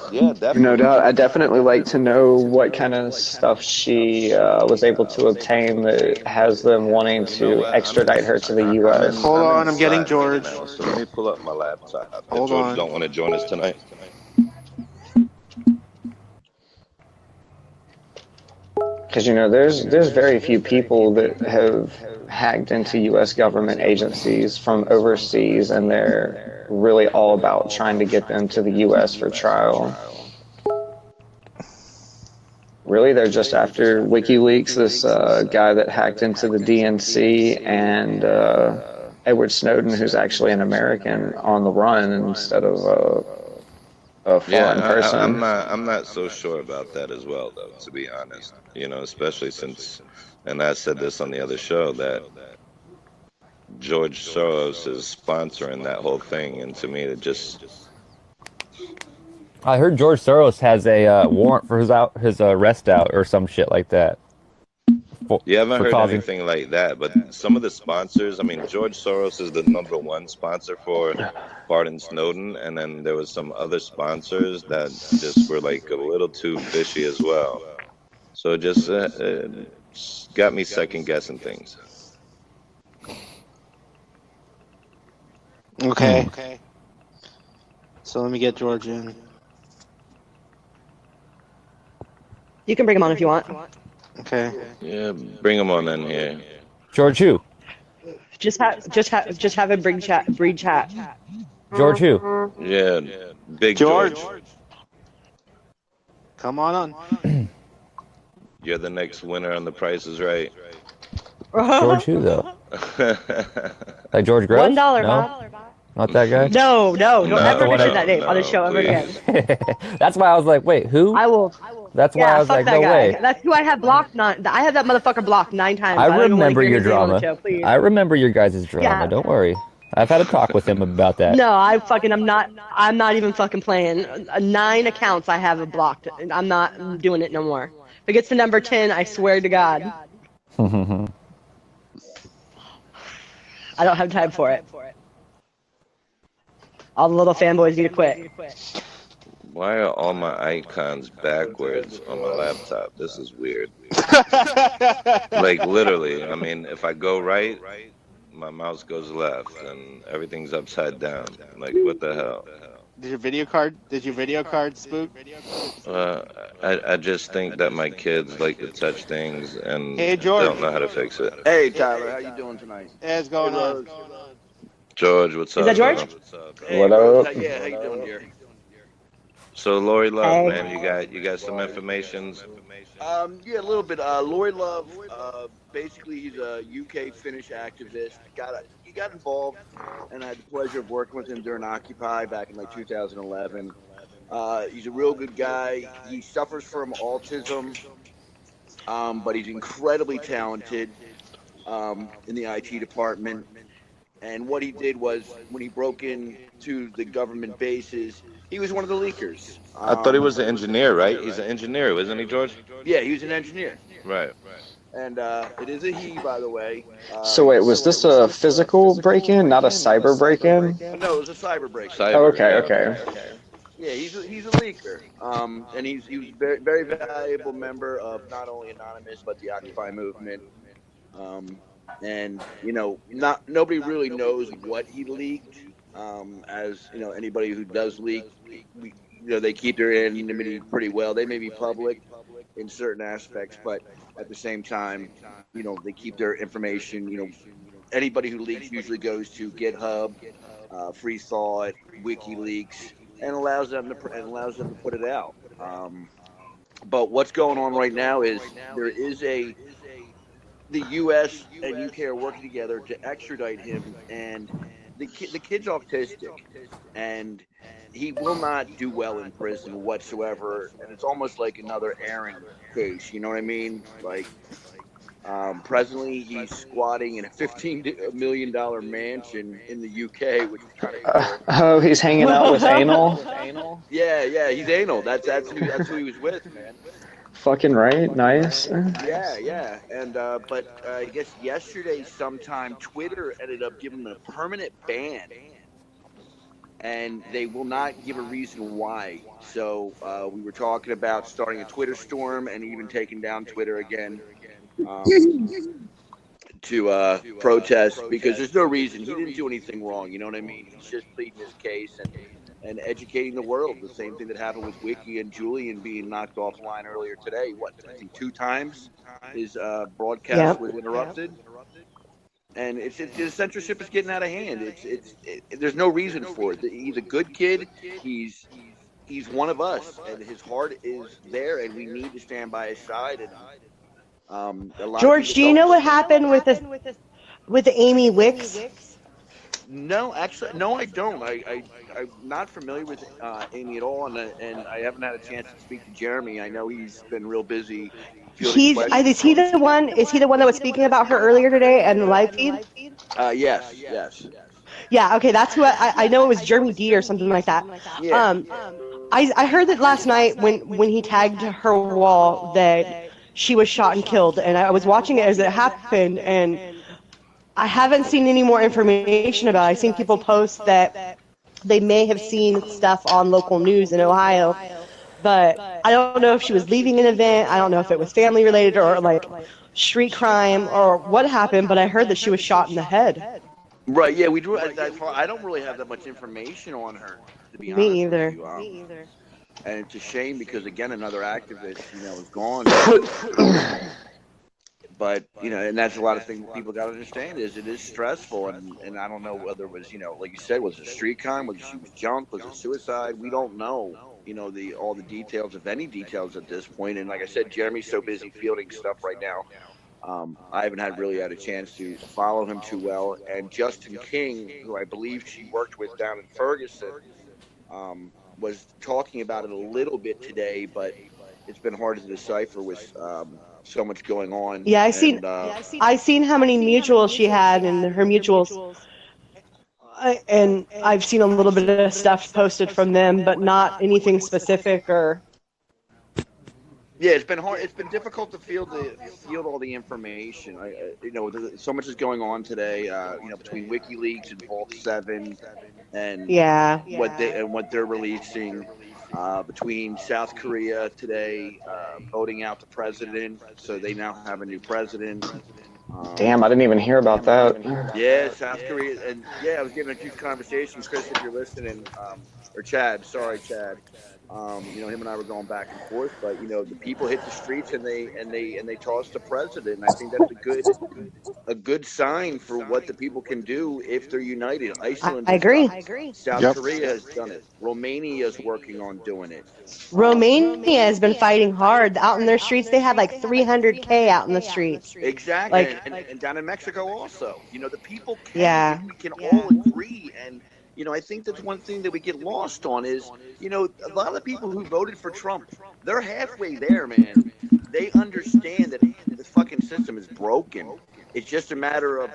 Yeah, definitely. No doubt. I definitely like to know what kind of stuff she was able to obtain that has them wanting to extradite her to the U.S. Hold on, I'm getting George. Now, so let me pull up my laptop. Hold if George on. don't want to join us tonight. Because there's very few people that have hacked into U.S. government agencies from overseas, and they're really all about trying to get them to the U.S. for trial. Really, they're just after WikiLeaks, this guy that hacked into the DNC, and Edward Snowden, who's actually an American on the run instead of a foreign person. I'm not so sure about that as well, though, to be honest. Especially since, and I said this on the other show, that George Soros is sponsoring that whole thing, and to me, it just... I heard George Soros has a warrant for his arrest out or some shit like that. You haven't heard anything like that, but some of the sponsors, I mean, George Soros is the #1 sponsor for Barton Snowden, and then there was some other sponsors that just were like a little too fishy as well. So it just got me second guessing things. Okay. So let me get George in. You can bring him on if you want. Okay. Yeah, bring him on in here. George who? Just have a breed chat. George who? Yeah, Big George. Come on. You're the next winner on The Price is Right. George who though? Like George Gross? $1, no? Bob. Not that guy? No, don't ever No, mention that name on the show ever please. again. That's why I was like, wait, who? I will. That's why I was fuck like, that no guy. way. That's who I have blocked. I have that motherfucker blocked 9 times. I I don't even want to remember hear your his name on the drama. show, please. I remember your guys' drama. Yeah. Don't worry. I've had a talk with him about that. No, I'm not even fucking playing. 9 accounts I have blocked. I'm not doing it no more. If it gets to number 10, I swear to God. I don't have time for it. All the little fanboys need to quit. Why are all my icons backwards on my laptop? This is weird. Like literally, I mean, if I go right, my mouse goes left, and everything's upside down. Like what the hell? Did your video card spook? I just think that my kids like to touch things and Hey, George. don't know how to fix it. Hey, Tyler, how you doing tonight? Hey, what's going on? George, what's up? Is that George? brother? Hey, What Rose, up? Yeah, how you doing, dear? So Lauri Love, Hey. man, you got some information. Yeah, a little bit. Lauri Love, basically, he's a UK Finnish activist. He got involved, and I had the pleasure of working with him during Occupy back in like 2011. He's a real good guy. He suffers from autism, but he's incredibly talented in the IT department. And what he did was, when he broke into the government bases, he was one of the leakers. I thought he was an engineer, right? He's an engineer, isn't he, George? Yeah, he was an engineer. Right. And it is a he, by the way. So wait, was this a physical break-in, not a cyber break-in? No, it was a cyber break. Oh, okay. Yeah, he's a leaker. And he was a very, very valuable member of not only Anonymous, but the Occupy movement. And, nobody really knows what he leaked. As, anybody who does leak, they keep their anonymity pretty well. They may be public in certain aspects, but at the same time, they keep their information. Anybody who leaks usually goes to GitHub, Free Thought, WikiLeaks, and allows them to put it out. But what's going on right now is the U.S. and UK are working together to extradite him, and the kid's autistic, and he will not do well in prison whatsoever. And it's almost like another Aaron case. You know what I mean? Like, presently he's squatting in a $15 million mansion in the UK, which is kind of cool. Oh, he's hanging out with anal? Yeah, he's anal. That's who he was with, man. Fucking right, nice. Yeah. And but I guess yesterday sometime Twitter ended up giving him a permanent ban, and they will not give a reason why. So we were talking about starting a Twitter storm and even taking down Twitter again to protest, because there's no reason. He didn't do anything wrong. You know what I mean? He's just pleading his case and educating the world. The same thing that happened with Wiki and Julian being knocked offline earlier today. I think 2 times his broadcast was interrupted. And the censorship is getting out of hand. There's no reason for it. He's a good kid. He's one of us, and his heart is there, and we need to stand by his side. And George, do you know what happened with Amy Wicks? No, actually, no, I don't. I'm not familiar with Amy at all, and I haven't had a chance to speak to Jeremy. I know he's been real busy. Is he the one that was speaking about her earlier today in the live feed? Yes. Yeah, okay, that's who I know. It was Jeremy D or something like that. Yeah. I heard that last night when he tagged her wall that she was shot and killed, and I was watching it as it happened, and I haven't seen any more information about it. I've seen people post that they may have seen stuff on local news in Ohio, but I don't know if she was leaving an event. I don't know if it was family related or like street crime or what happened, but I heard that she was shot in the head. Right, yeah, we do. I don't really have that much information on her, to be honest. Me either. Me either. And it's a shame because, again, another activist, is gone. But, and that's a lot of things people got to understand is it is stressful. And I don't know whether it was, like you said, was it street crime? Was she was jumped? Was it suicide? We don't know, all the details, if any details at this point. And like I said, Jeremy's so busy fielding stuff right now. I haven't really had a chance to follow him too well. And Justin King, who I believe she worked with down in Ferguson, was talking about it a little bit today, but it's been hard to decipher with so much going on. Yeah, I seen how many mutuals she had and her mutuals. And I've seen a little bit of stuff posted from them, but not anything specific or. Yeah, it's been hard. It's been difficult to field all the information. So much is going on today. Between WikiLeaks and Vault 7, and what they're releasing. Between South Korea today voting out the president, so they now have a new president. Damn, I didn't even hear about that. Yeah, South Korea, and I was getting a few conversations, Chris, if you're listening, or Chad. Sorry, Chad. Him and I were going back and forth, but the people hit the streets and they tossed the president. And I think that's a good sign for what the people can do if they're united. Iceland, I agree. South Korea has done it. Romania is working on doing it. Romania has been fighting hard out in their streets. They had like 300K out in the streets. Exactly, and down in Mexico also. The people can. We can all agree. And I think that's one thing that we get lost on is, a lot of the people who voted for Trump, they're halfway there, man. They understand that the fucking system is broken. It's just a matter of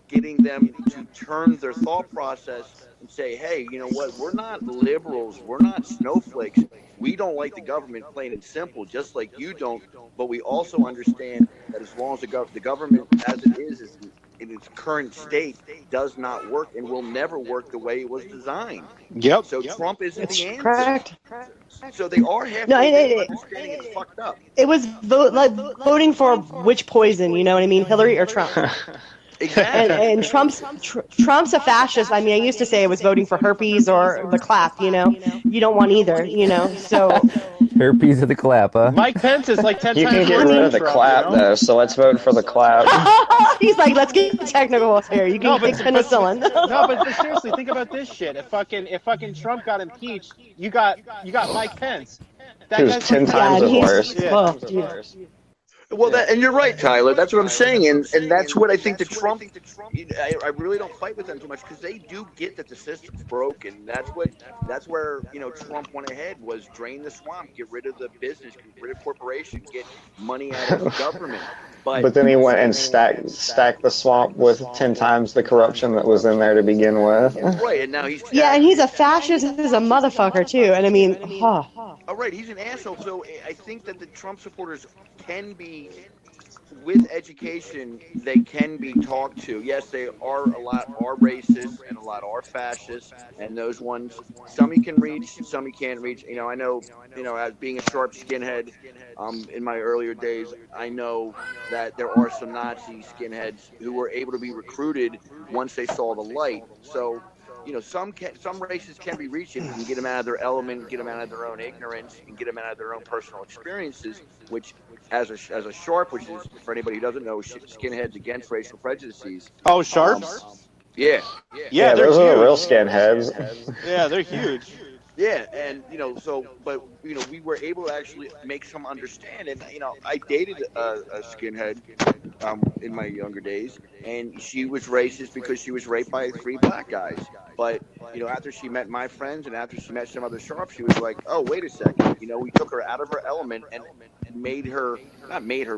getting them to turn their thought process and say, hey, you know what? We're not liberals. We're not snowflakes. We don't like the government, plain and simple, just like you don't. But we also understand that as long as the government, as it is in its current state, does not work and will never work the way it was designed. Yep. So Trump isn't the answer. Correct. So they are halfway understanding it's fucked up. It was voting for which poison, you know what I mean, Hillary or Trump. Exactly. And Trump's a fascist. I mean, I used to say I was voting for herpes or the clap, You don't want either, so. Herpes or the clap, huh? Mike Pence is like 10 You times can get rid of the clap, though, so let's vote for the clap. He's like, let's get technical here. You can take penicillin. But seriously, think about this shit. If fucking Trump got impeached, you got Mike Pence. That was 10 times worse. Well, and you're right, Tyler. That's what I'm saying, and that's what I think that Trump. I really don't fight with them too much because they do get that the system's broken. That's where Trump went ahead, was drain the swamp, get rid of the business, get rid of corporations, get money out of the government. But then he went and stacked the swamp with 10 times the corruption that was in there to begin with. Right, and now he's and he's a fascist. He's a motherfucker too. And I mean, Oh, right, he's an asshole. So I think that the Trump supporters can be, with education, they can be talked to. Yes, a lot are racist and a lot are fascists, and those ones, some you can reach, some you can't reach. I know, as being a sharp skinhead, in my earlier days, I know that there are some Nazi skinheads who were able to be recruited once they saw the light. So, some races can be reached if you can get them out of their element, get them out of their own ignorance, and get them out of their own personal experiences, which, as a sharp, which is, for anybody who doesn't know, skinheads against racial prejudices. Oh, sharps? Yeah, those are the real skinheads. Yeah, they're huge. Yeah, and but we were able to actually make some understand. And I dated a skinhead in my younger days, and she was racist because she was raped by 3 black guys. But after she met my friends and after she met some other sharps, she was like, "Oh, wait a second! We took her out of her element and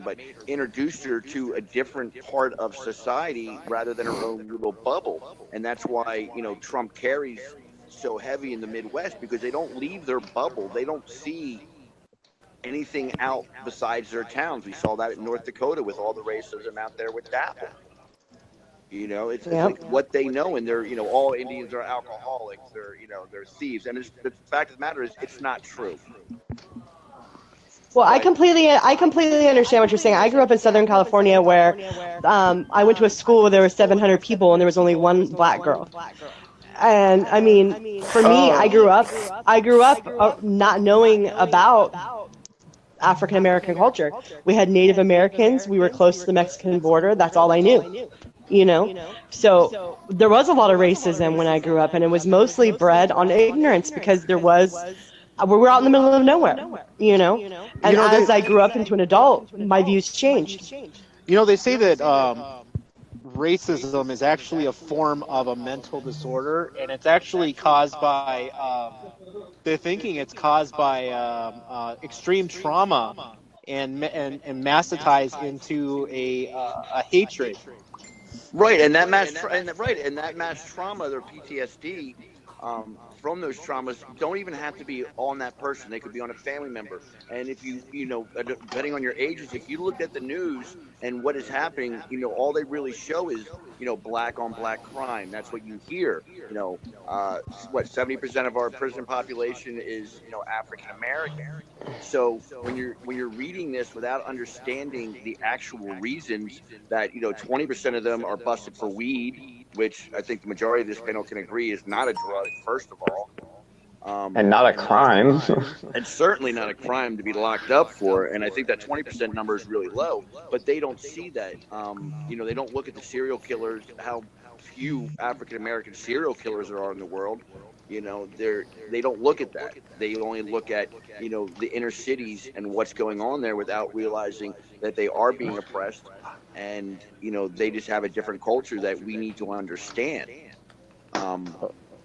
but introduced her to a different part of society rather than her own little bubble." And that's why Trump carries so heavy in the Midwest, because they don't leave their bubble. They don't see anything out besides their towns. We saw that in North Dakota with all the racism out there with DAPL. It's like what they know, and they're all Indians are alcoholics. They're thieves, and the fact of the matter is it's not true. Well, I completely understand what you're saying. I grew up in Southern California, where I went to a school where there were 700 people and there was only 1 black girl. And I mean, for me, I grew up not knowing about African American culture. We had Native Americans. We were close to the Mexican border. That's all I knew. So there was a lot of racism when I grew up, and it was mostly bred on ignorance because we were out in the middle of nowhere. And as I grew up into an adult, my views changed. They say that racism is actually a form of a mental disorder, and it's actually caused by they're thinking it's caused by extreme trauma and massitized into a hatred. Right, and that mass trauma or PTSD from those traumas don't even have to be on that person. They could be on a family member. And if depending on your ages, if you look at the news and what is happening, all they really show is black on black crime. That's what you hear. What 70% of our prison population is African American. So when you're reading this without understanding the actual reasons that 20% of them are busted for weed, which I think the majority of this panel can agree is not a drug, first of all, and not a crime. and certainly not a crime to be locked up for. And I think that 20% number is really low, but they don't see that. They don't look at the serial killers, how few African American serial killers there are in the world. They don't look at that. They only look at the inner cities and what's going on there without realizing that they are being oppressed, and they just have a different culture that we need to understand.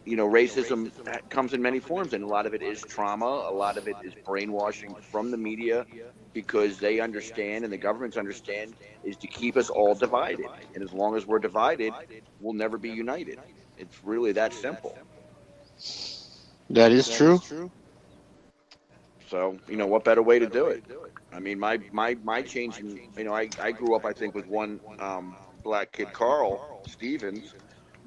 Racism comes in many forms, and a lot of it is trauma. A lot of it is brainwashing from the media, because they understand, and the governments understand, is to keep us all divided. And as long as we're divided, we'll never be united. It's really that simple. That is true. So, what better way to do it? I mean, my change in, I grew up, I think, with one black kid, Carl Stevens,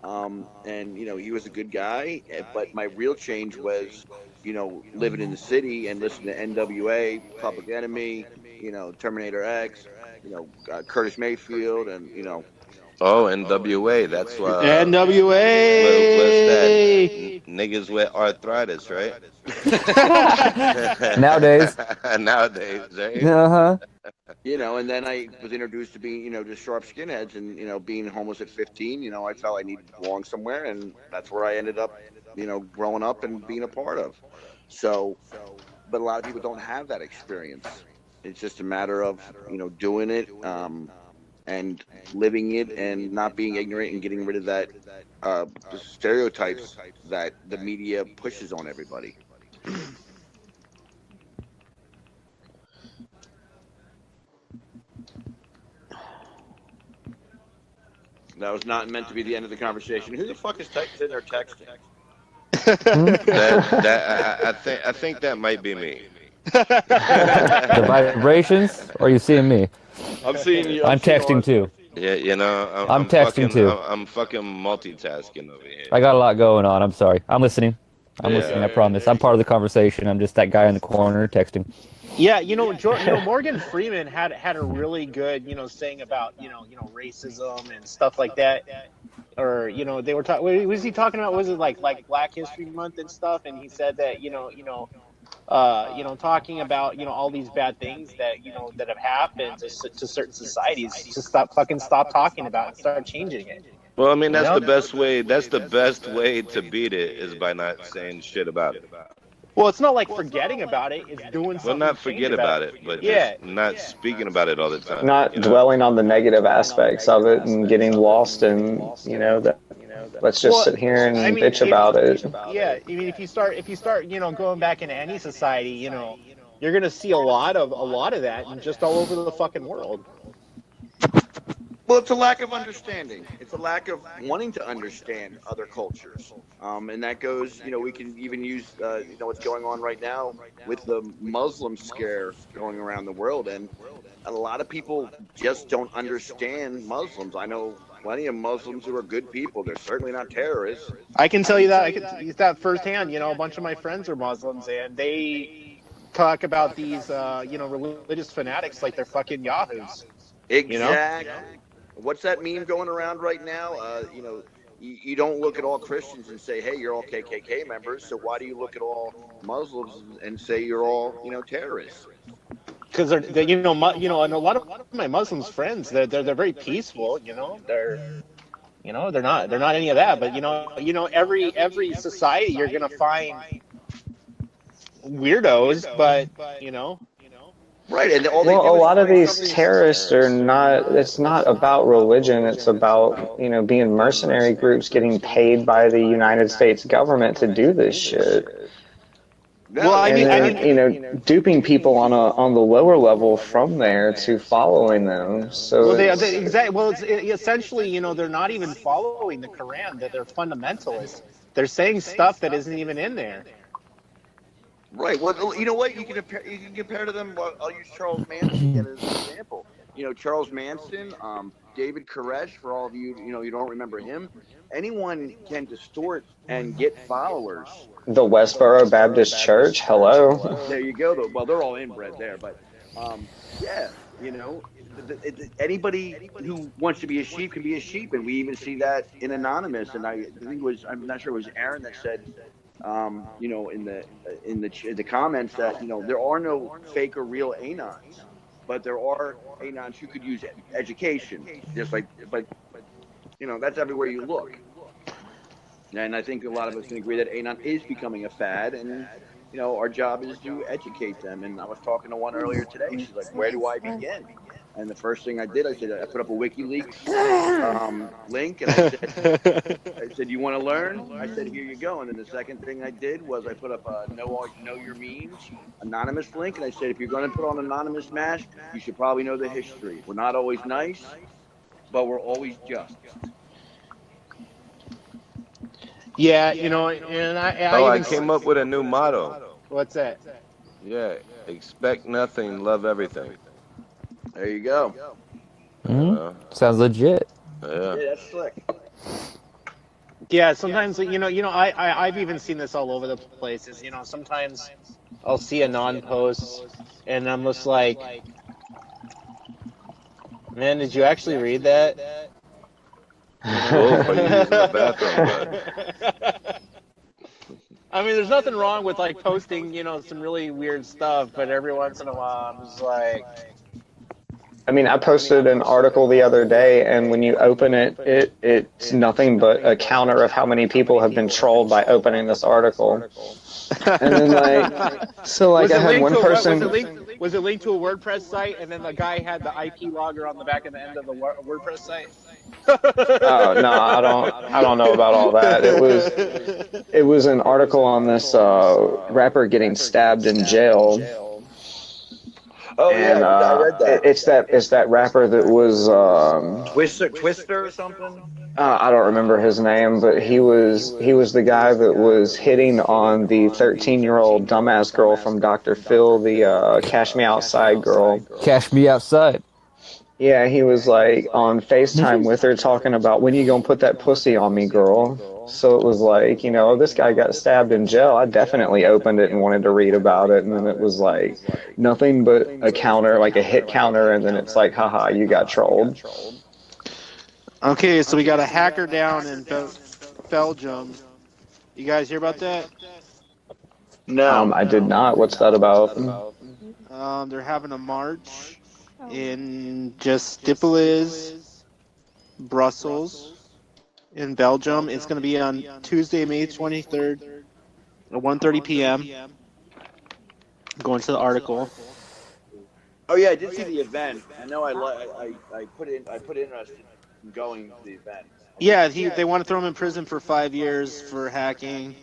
and, he was a good guy, but my real change was, living in the city and listening to NWA, Public Enemy, Terminator X, Curtis Mayfield, and, Oh, NWA. That's NWA. What's that? Niggas with arthritis, right? Nowadays. Nowadays, right? Uh-huh. And then I was introduced to being, just sharp skinheads, and, being homeless at 15, I felt I needed to belong somewhere, and that's where I ended up, growing up and being a part of. So, but a lot of people don't have that experience. It's just a matter of, doing it, and living it, and not being ignorant, and getting rid of that the stereotypes that the media pushes on everybody. That was not meant to be the end of the conversation. Who the fuck is sitting there texting? I think that might be me. The vibrations, or are you seeing me? I'm seeing you. I'm texting too. Yeah, I'm texting too. I'm fucking multitasking over here. I got a lot going on. I'm sorry. I'm listening. I promise. I'm part of the conversation. I'm just that guy in the corner texting. Yeah, Morgan Freeman had a really good, saying about, racism and stuff like that. Or, they were talking, what was he talking about? Was it like Black History Month and stuff? And he said that, talking about, all these bad things that, that have happened to certain societies, just stop talking about it and start changing it. Well, I mean, that's the best way. That's the best way to beat it, is by not saying shit about it. Well, it's not like forgetting about it. It's doing something. Well, not forget about it, but just not speaking about it all the time. Not dwelling on the negative aspects of it and getting lost in, let's just sit here and bitch about it. Yeah, I mean, if you start, going back into any society, you're gonna see a lot of that, and just all over the fucking world. Well, it's a lack of understanding. It's a lack of wanting to understand other cultures. And that goes, we can even use, what's going on right now with the Muslim scare going around the world. And a lot of people just don't understand Muslims. I know plenty of Muslims who are good people. They're certainly not terrorists. I can tell you that. I can tell you that firsthand. A bunch of my friends are Muslims, and they talk about these, religious fanatics like they're fucking yahoos. Exactly. What's that meme going around right now? You don't look at all Christians and say, hey, you're all KKK members. So why do you look at all Muslims and say you're all, terrorists? Because they're and a lot of my Muslim friends, they're very peaceful. They're not any of that. But every society you're gonna find weirdos. But Right, and all they Well, do a is lot of find these something. terrorists are not, it's not about religion. It's about, being mercenary groups getting paid by the United States government to do this shit. No, Well, And I mean, then, duping people on the lower level from there to following them. So well, it's, they exactly. Well, it's essentially, they're not even following the Quran. That they're fundamentalists. They're saying stuff that isn't even in there. right. Well, you know what? You can compare to them. Well, I'll use Charles Manson again as an example. Charles Manson, David Koresh. For all of you, you don't remember him. Anyone can distort and get followers. the Westboro Baptist Church. Hello. There you go. Though. Well, they're all inbred there, but yeah, anybody who wants to be a sheep can be a sheep, and we even see that in Anonymous. And I think I'm not sure it was Aaron that said, in the comments that there are no fake or real anons, but there are anons who could use education, just but that's everywhere you look. And I think a lot of us can agree that anon is becoming a fad, and our job is to educate them. And I was talking to one earlier today. She's like, "Where do I begin?" And the first thing I did, I said, I put up a WikiLeaks link, and I said, "You want to learn?" I said, "Here you go." And then the second thing I did was I put up a know your means anonymous link, and I said, if you're going to put on anonymous mask, you should probably know the history. We're not always nice, but we're always just. Yeah, and I I even came up with a new motto. What's that? Yeah, expect nothing, love everything. There you go. Sounds legit. Yeah, that's slick. Yeah, sometimes I've even seen this all over the places. Sometimes I'll see a non-post, and I'm just like, man, did you actually read that? Wolf, are you using the bathroom? I mean, there's nothing wrong with posting, some really weird stuff, but every once in a while, I'm just like. I mean, I posted an article the other day, and when you open it, it's nothing but a counter of how many people have been trolled by opening this article. And then, I had one person. Was it linked to a WordPress site, and then the guy had the IP logger on the back of the end of the WordPress site? Oh no, I don't know about all that. It was an article on this rapper getting stabbed in jail. Oh, and, I read that. It's that rapper that was Twister or something. I don't remember his name, but he was the guy that was hitting on the 13-year-old dumbass girl from Dr. Phil, the Cash Me Outside girl. Cash me outside. Yeah, he was on FaceTime with her talking about, when you gonna put that pussy on me, girl? So it was this guy got stabbed in jail. I definitely opened it and wanted to read about it, and then it was nothing but a counter, a hit counter, and then it's haha, you got trolled. Okay, so we got a hacker down in Belgium. You guys hear about that? No. I did not. What's that about? They're having a march in Justipolis, Brussels, in Belgium. It's going to be on Tuesday, May 23rd at 1:30 p.m. Going to the article. Oh yeah, I did see the event. I know I put interest in going to the event. Yeah, they want to throw him in prison for 5 years for hacking.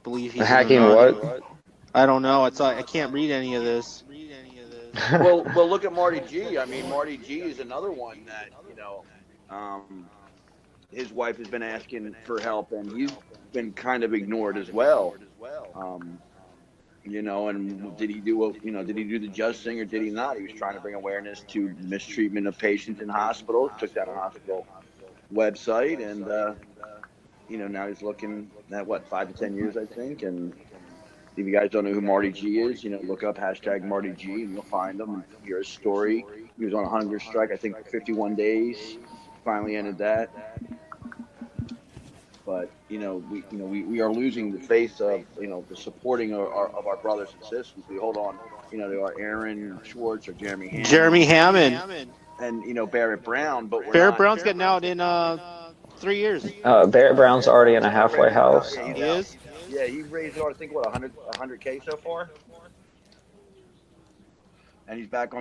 Believe he's hacking what? I don't know. I can't read any of this. well, look at Marty G. I mean, Marty G is another one that his wife has been asking for help, and he's been kind of ignored as well. And did he do the just thing or did he not? He was trying to bring awareness to mistreatment of patients in hospitals. Took down a hospital website, and now he's looking at 5 to 10 years, I think. And if you guys don't know who Marty G is, look up #Marty G and you'll find him and hear his story. He was on a hunger strike, I think, for 51 days. Finally ended that. But we are losing the face of the supporting of our brothers and sisters. We hold on, to our Aaron Schwartz or Jeremy Hammond. And Barrett Brown, but Barrett Brown's getting out in 3 years. Barrett Brown's already in a halfway house. He is. Yeah, he raised, I think, 100K so far. and he's back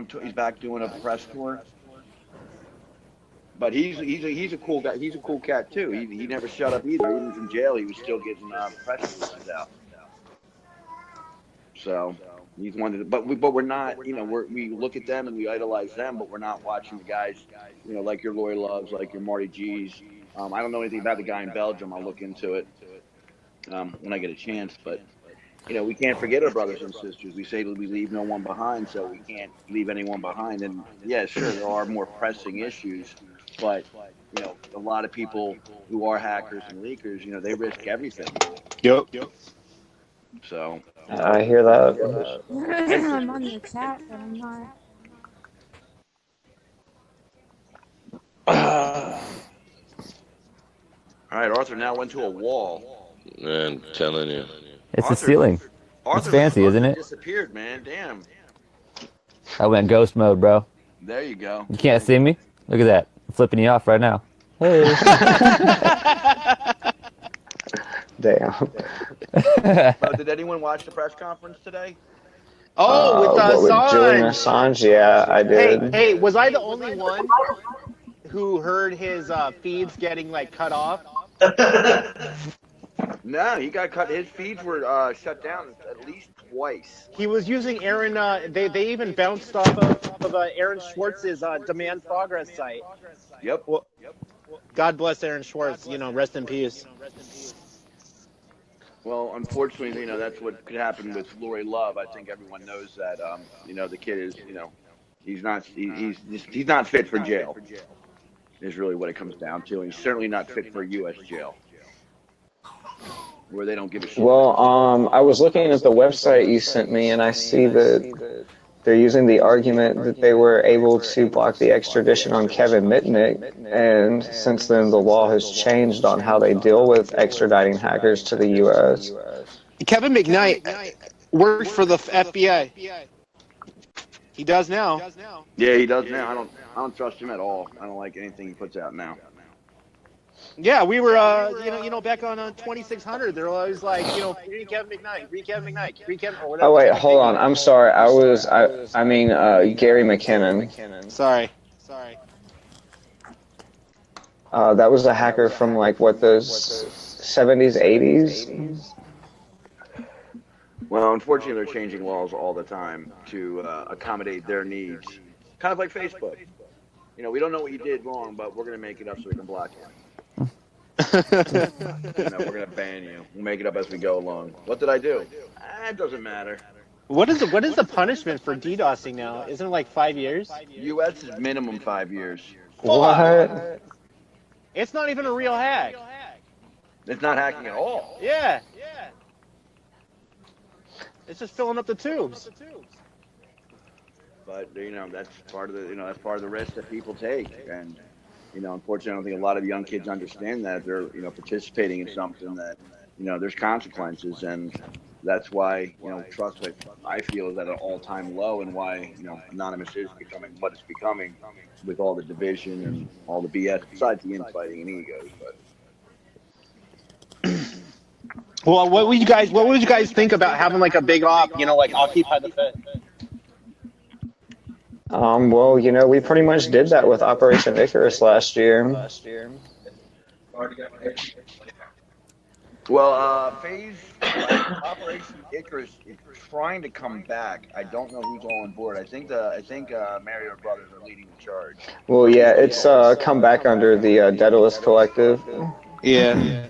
doing a press tour. But he's a cool guy. He's a cool cat too. He never shut up either. Even from jail, he was still getting press releases out. So he's one of the, but we're not. We look at them and we idolize them, but we're not watching the guys. Like your Lauri Loves, like your Marty G's. I don't know anything about the guy in Belgium. I'll look into it when I get a chance. But we can't forget our brothers and sisters. We say we leave no one behind, so we can't leave anyone behind. And yeah, sure, there are more pressing issues, but a lot of people who are hackers and leakers, they risk everything. Yep. So I hear that. I'm on the chat, but I'm not. All right, Arthur now went to a wall. Man, telling you. It's a ceiling. It's fancy, isn't it? Disappeared, man. Damn. I went ghost mode, bro. There you go. You can't see me? Look at that. I'm flipping you off right now. Hey. Damn. Did anyone watch the press conference today? Oh, with Assange. Julian Assange, yeah, I did. Hey, was I the only one who heard his feeds getting cut off? No, he got cut. His feeds were shut down at least twice. He was using Aaron. They even bounced off of Aaron Schwartz's demand progress site. Yep. Well, God bless Aaron Schwartz. Rest in peace. Well, unfortunately, that's what could happen with Lauri Love. I think everyone knows that. The kid is, he's not fit for jail. Is really what it comes down to. And he's certainly not fit for U.S. jail, where they don't give a shit. Well, I was looking at the website you sent me, and I see that they're using the argument that they were able to block the extradition on Kevin Mitnick, and since then the law has changed on how they deal with extraditing hackers to the U.S. Kevin McKnight worked for the FBI. He does now. Yeah, he does now. I don't trust him at all. I don't like anything he puts out now. Yeah, we were, back on 2600. They're always like, free Kevin McKnight, free Kevin McKnight, free Kevin, or whatever. Oh wait, hold on. I'm sorry. I mean Gary McKinnon. Sorry. That was a hacker from those 70s, 80s. Well, unfortunately, they're changing laws all the time to accommodate their needs. Kind of like Facebook. We don't know what you did wrong, but we're going to make it up so we can block you. We're going to ban you. We'll make it up as we go along. What did I do? It doesn't matter. What is the punishment for DDoSing now? Isn't it 5 years? U.S. is minimum 5 years. What? It's not even a real hack. It's not hacking at all. Yeah. It's just filling up the tubes. But that's part of the risk that people take, and unfortunately, I don't think a lot of young kids understand that they're participating in something that there's consequences, and that's why trust, I feel, is at an all-time low, and why anonymous is becoming what it's becoming with all the division and all the BS besides the infighting and egos. But well, what would you guys think about having a big op, Occupy the Fed? Well, we pretty much did that with Operation Icarus last year. Well, Operation Icarus is trying to come back. I don't know who's all on board. I think Marriott Brothers are leading the charge. Well, yeah, it's come back under the Daedalus Collective. Yeah.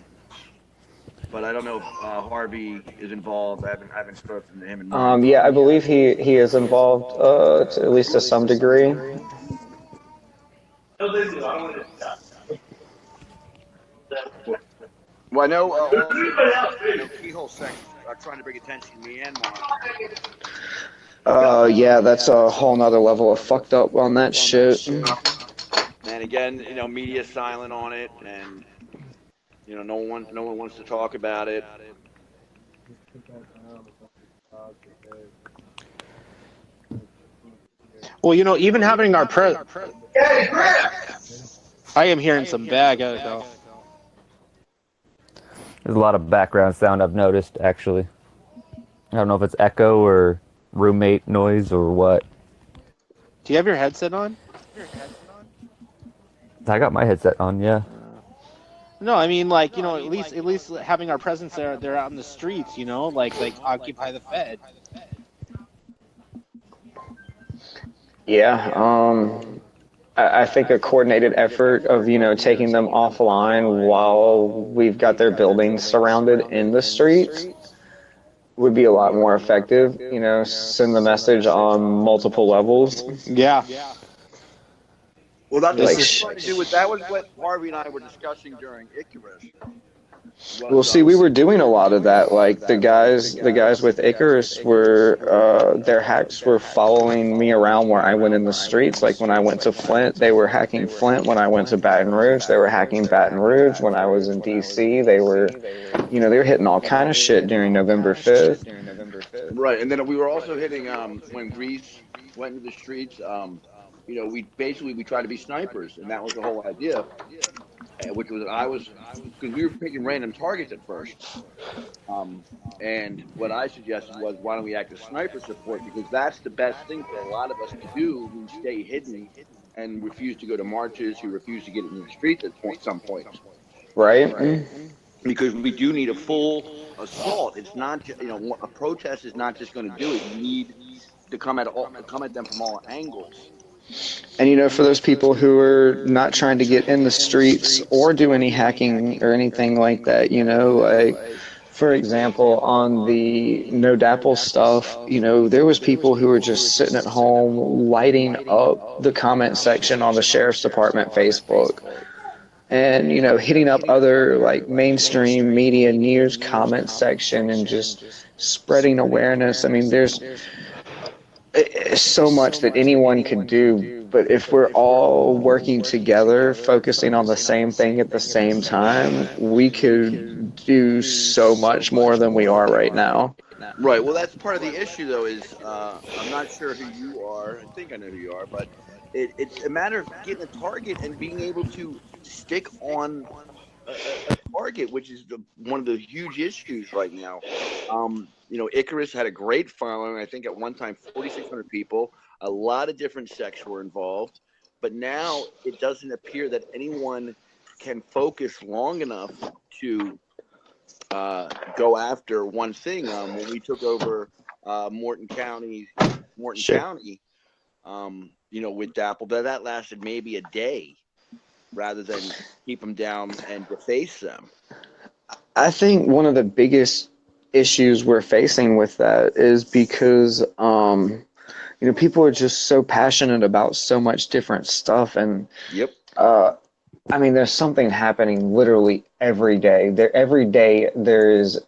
But I don't know if Harvey is involved. I haven't spoken to him in months. Yeah, I believe he is involved, at least to some degree. Well, I know Keyhole Sex are trying to bring attention to Myanmar. Yeah, that's a whole nother level of fucked up on that shit. And again, media silent on it, and no one wants to talk about it. Well, even having our I am hearing some bag though. There's a lot of background sound I've noticed, actually. I don't know if it's echo or roommate noise or what. Do you have your headset on? I got my headset on, yeah. No, I mean, like, you know, at least having our presence there, they're out in the streets, you know, like Occupy the Fed. Yeah, I think a coordinated effort of, you know, taking them offline while we've got their buildings surrounded in the streets would be a lot more effective. You know, send the message on multiple levels. Yeah. Well, that's Like, what we're trying to do. That was what Harvey and I were discussing during Icarus. well, see, we were doing a lot of that. Like the guys with Icarus were, their hacks were following me around where I went in the streets. Like when I went to Flint, they were hacking Flint. When I went to Baton Rouge, they were hacking Baton Rouge. When I was in DC, they were, you know, they were hitting all kind of shit during November 5th. Right, and then we were also hitting when Greece went into the streets. You know, we tried to be snipers, and that was the whole idea. Which was because we were picking random targets at first. And what I suggested was, why don't we act as sniper support, because that's the best thing for a lot of us to do who stay hidden and refuse to go to marches, who refuse to get in the streets at some points. Right. Because we do need a full assault. It's not, you know, a protest is not just going to do it. You need to come at them from all angles. And, you know, for those people who are not trying to get in the streets or do any hacking or anything like that, you know, like, for example, on the No Dapple stuff, you know, there was people who were just sitting at home lighting up the comment section on the Sheriff's Department Facebook. And, you know, hitting up other, like, mainstream media news comment section and just spreading awareness. I mean, there's so much that anyone could do, but if we're all working together, focusing on the same thing at the same time, we could do so much more than we are right now. Right. Well, that's part of the issue, though, is I'm not sure who you are. I think I know who you are, but it's a matter of getting a target and being able to stick on a target, which is one of the huge issues right now. You know, Icarus had a great following. I think at one time 4,600 people. A lot of different sects were involved, but now it doesn't appear that anyone can focus long enough to go after one thing. When we took over Morton County, you know, with Dapple, that lasted maybe a day, rather than keep them down and deface them. I think one of the biggest issues we're facing with that is because, you know, people are just so passionate about so much different stuff. And, I mean, there's something happening literally every day. Every day there is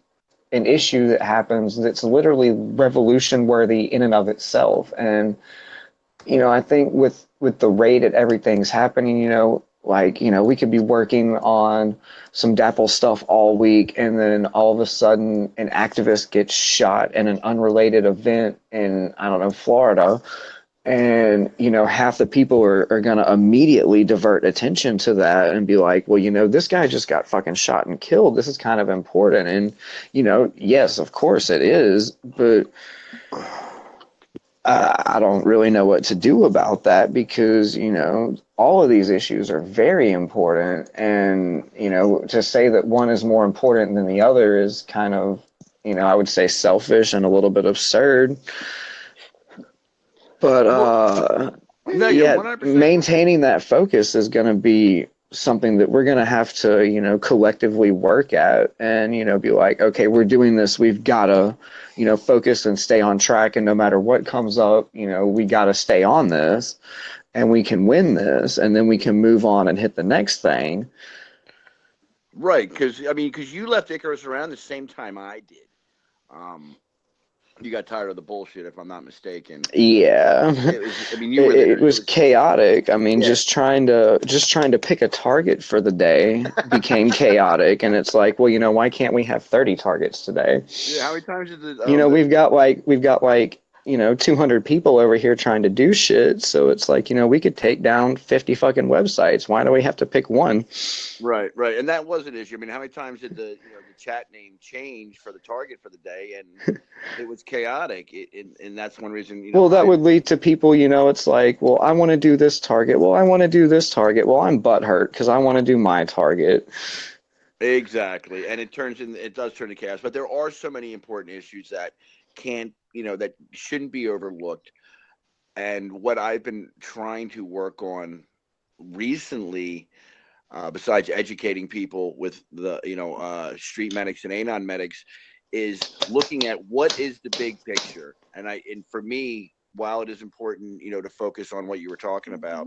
an issue that happens that's literally revolution worthy in and of itself. And, you know, I think with the rate at everything's happening, you know, like, you know, we could be working on some Dapple stuff all week, and then all of a sudden an activist gets shot in an unrelated event in, I don't know, Florida. And, you know, half the people are going to immediately divert attention to that and be like, well, you know, this guy just got fucking shot and killed. This is kind of important. And, you know, yes, of course it is, but I don't really know what to do about that, because, you know, all of these issues are very important. And, you know, to say that one is more important than the other is kind of, you know, I would say selfish and a little bit absurd. But, maintaining that focus is going to be something that we're going to have to, you know, collectively work at, and, you know, be like, okay, we're doing this. We've got to, you know, focus and stay on track. And no matter what comes up, you know, we got to stay on this, and we can win this, and then we can move on and hit the next thing. Right. Because you left Icarus around the same time I did. You got tired of the bullshit, if I'm not mistaken. Yeah. It was chaotic. I mean, just trying to pick a target for the day became chaotic. And it's like, well, you know, why can't we have 30 targets today? Yeah, how many times is it? You know, we've got like 200 people over here trying to do shit. So it's like, we could take down 50 fucking websites. Why do we have to pick one? Right, right, and that was an issue. I mean, how many times did the chat name change for the target for the day, and it was chaotic. And that's one reason. Well, that would lead to people, it's like, well, I want to do this target. Well, I want to do this target. Well, I'm butthurt because I want to do my target. Exactly, and it does turn to chaos. But there are so many important issues that that shouldn't be overlooked. And what I've been trying to work on recently, besides educating people with the street medics and anon medics, is looking at what is the big picture. And for me, while it is important, to focus on what you were talking about,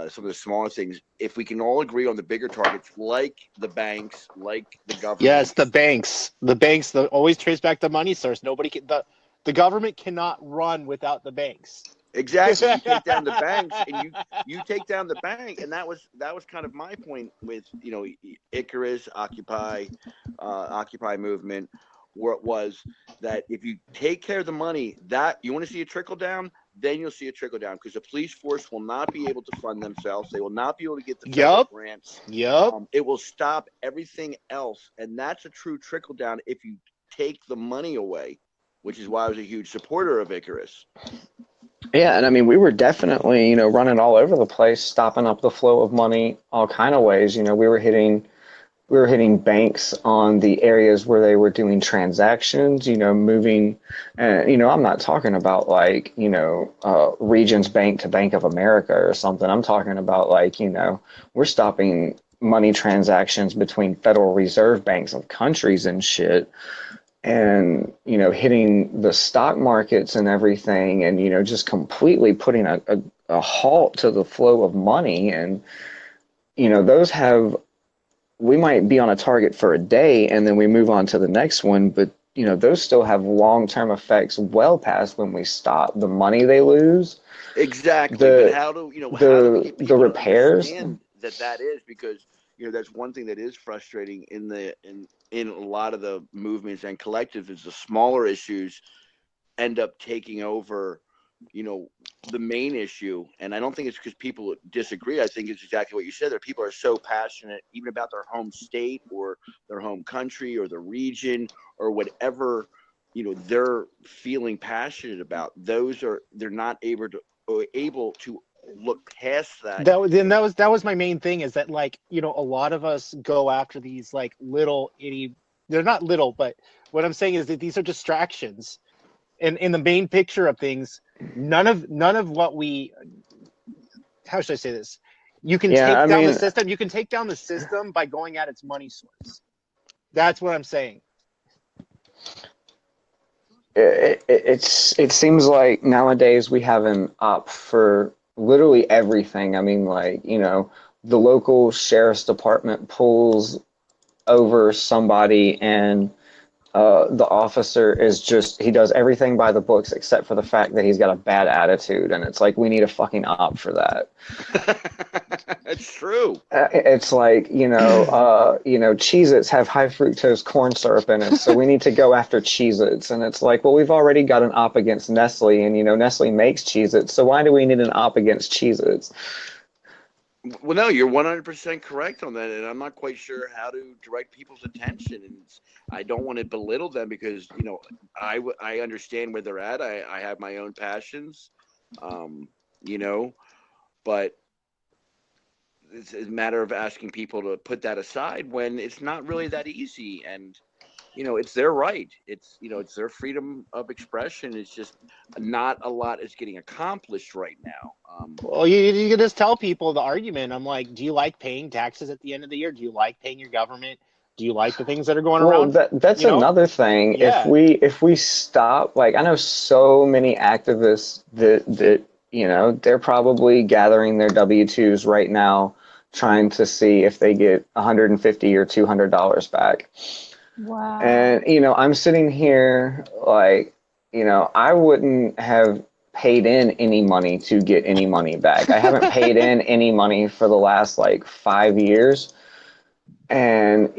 some of the smaller things, if we can all agree on the bigger targets, like the banks, like the government. Yes, the banks always trace back the money source. Nobody can, the government cannot run without the banks. Exactly. You take down the banks, and you take down the bank, and that was kind of my point with Icarus, Occupy movement, where it was that if you take care of the money, that you want to see a trickle down, then you'll see a trickle down, because the police force will not be able to fund themselves. They will not be able to get the federal grants. It will stop everything else, and that's a true trickle down if you take the money away, which is why I was a huge supporter of Icarus. Yeah, and I mean, we were definitely, running all over the place, stopping up the flow of money, all kind of ways. We were hitting banks on the areas where they were doing transactions, moving, and, I'm not talking about like, Regions Bank to Bank of America or something. I'm talking about like, we're stopping money transactions between Federal Reserve banks of countries and shit. And, hitting the stock markets and everything, and, just completely putting a halt to the flow of money. And, we might be on a target for a day and then we move on to the next one, but, those still have long-term effects well past when we stop. The money they lose. Exactly. But how do we get people the repairs? to understand that is, because that's one thing that is frustrating in a lot of the movements and collectives, is the smaller issues end up taking over the main issue. And I don't think it's because people disagree. I think it's exactly what you said, that people are so passionate even about their home state or their home country or the region or whatever they're feeling passionate about. They're not able to look past that. That was my main thing, is that, like, a lot of us go after these like little they're not little, but what I'm saying is that these are distractions. And in the main picture of things, none of what we, how should I say this? You can take down the system. You can take down the system by going at its money source. That's what I'm saying. It seems like nowadays we have an op for literally everything. I mean, like, the local sheriff's department pulls over somebody, and the officer he does everything by the books except for the fact that he's got a bad attitude, and it's like, we need a fucking op for that. It's true. It's like, Cheez-Its have high fructose corn syrup in it, so we need to go after Cheez-Its. And it's like, well, we've already got an op against Nestle, and, Nestle makes Cheez-Its, so why do we need an op against Cheez-Its? Well, no, you're 100% correct on that, and I'm not quite sure how to direct people's attention. And I don't want to belittle them, because I understand where they're at. I have my own passions, but it's a matter of asking people to put that aside when it's not really that easy. And it's their right. It's it's their freedom of expression. It's just not a lot is getting accomplished right now. Well, you can just tell people the argument. I'm like, do you like paying taxes at the end of the year? Do you like paying your government? Do you like the things that are going around? That's another thing. Yeah. If we stop, like, I know so many activists that they're probably gathering their W-2s right now, trying to see if they get $150 or $200 back. Wow. And, I'm sitting here like, I wouldn't have paid in any money to get any money back. I haven't paid in any money for the last like 5 years. And,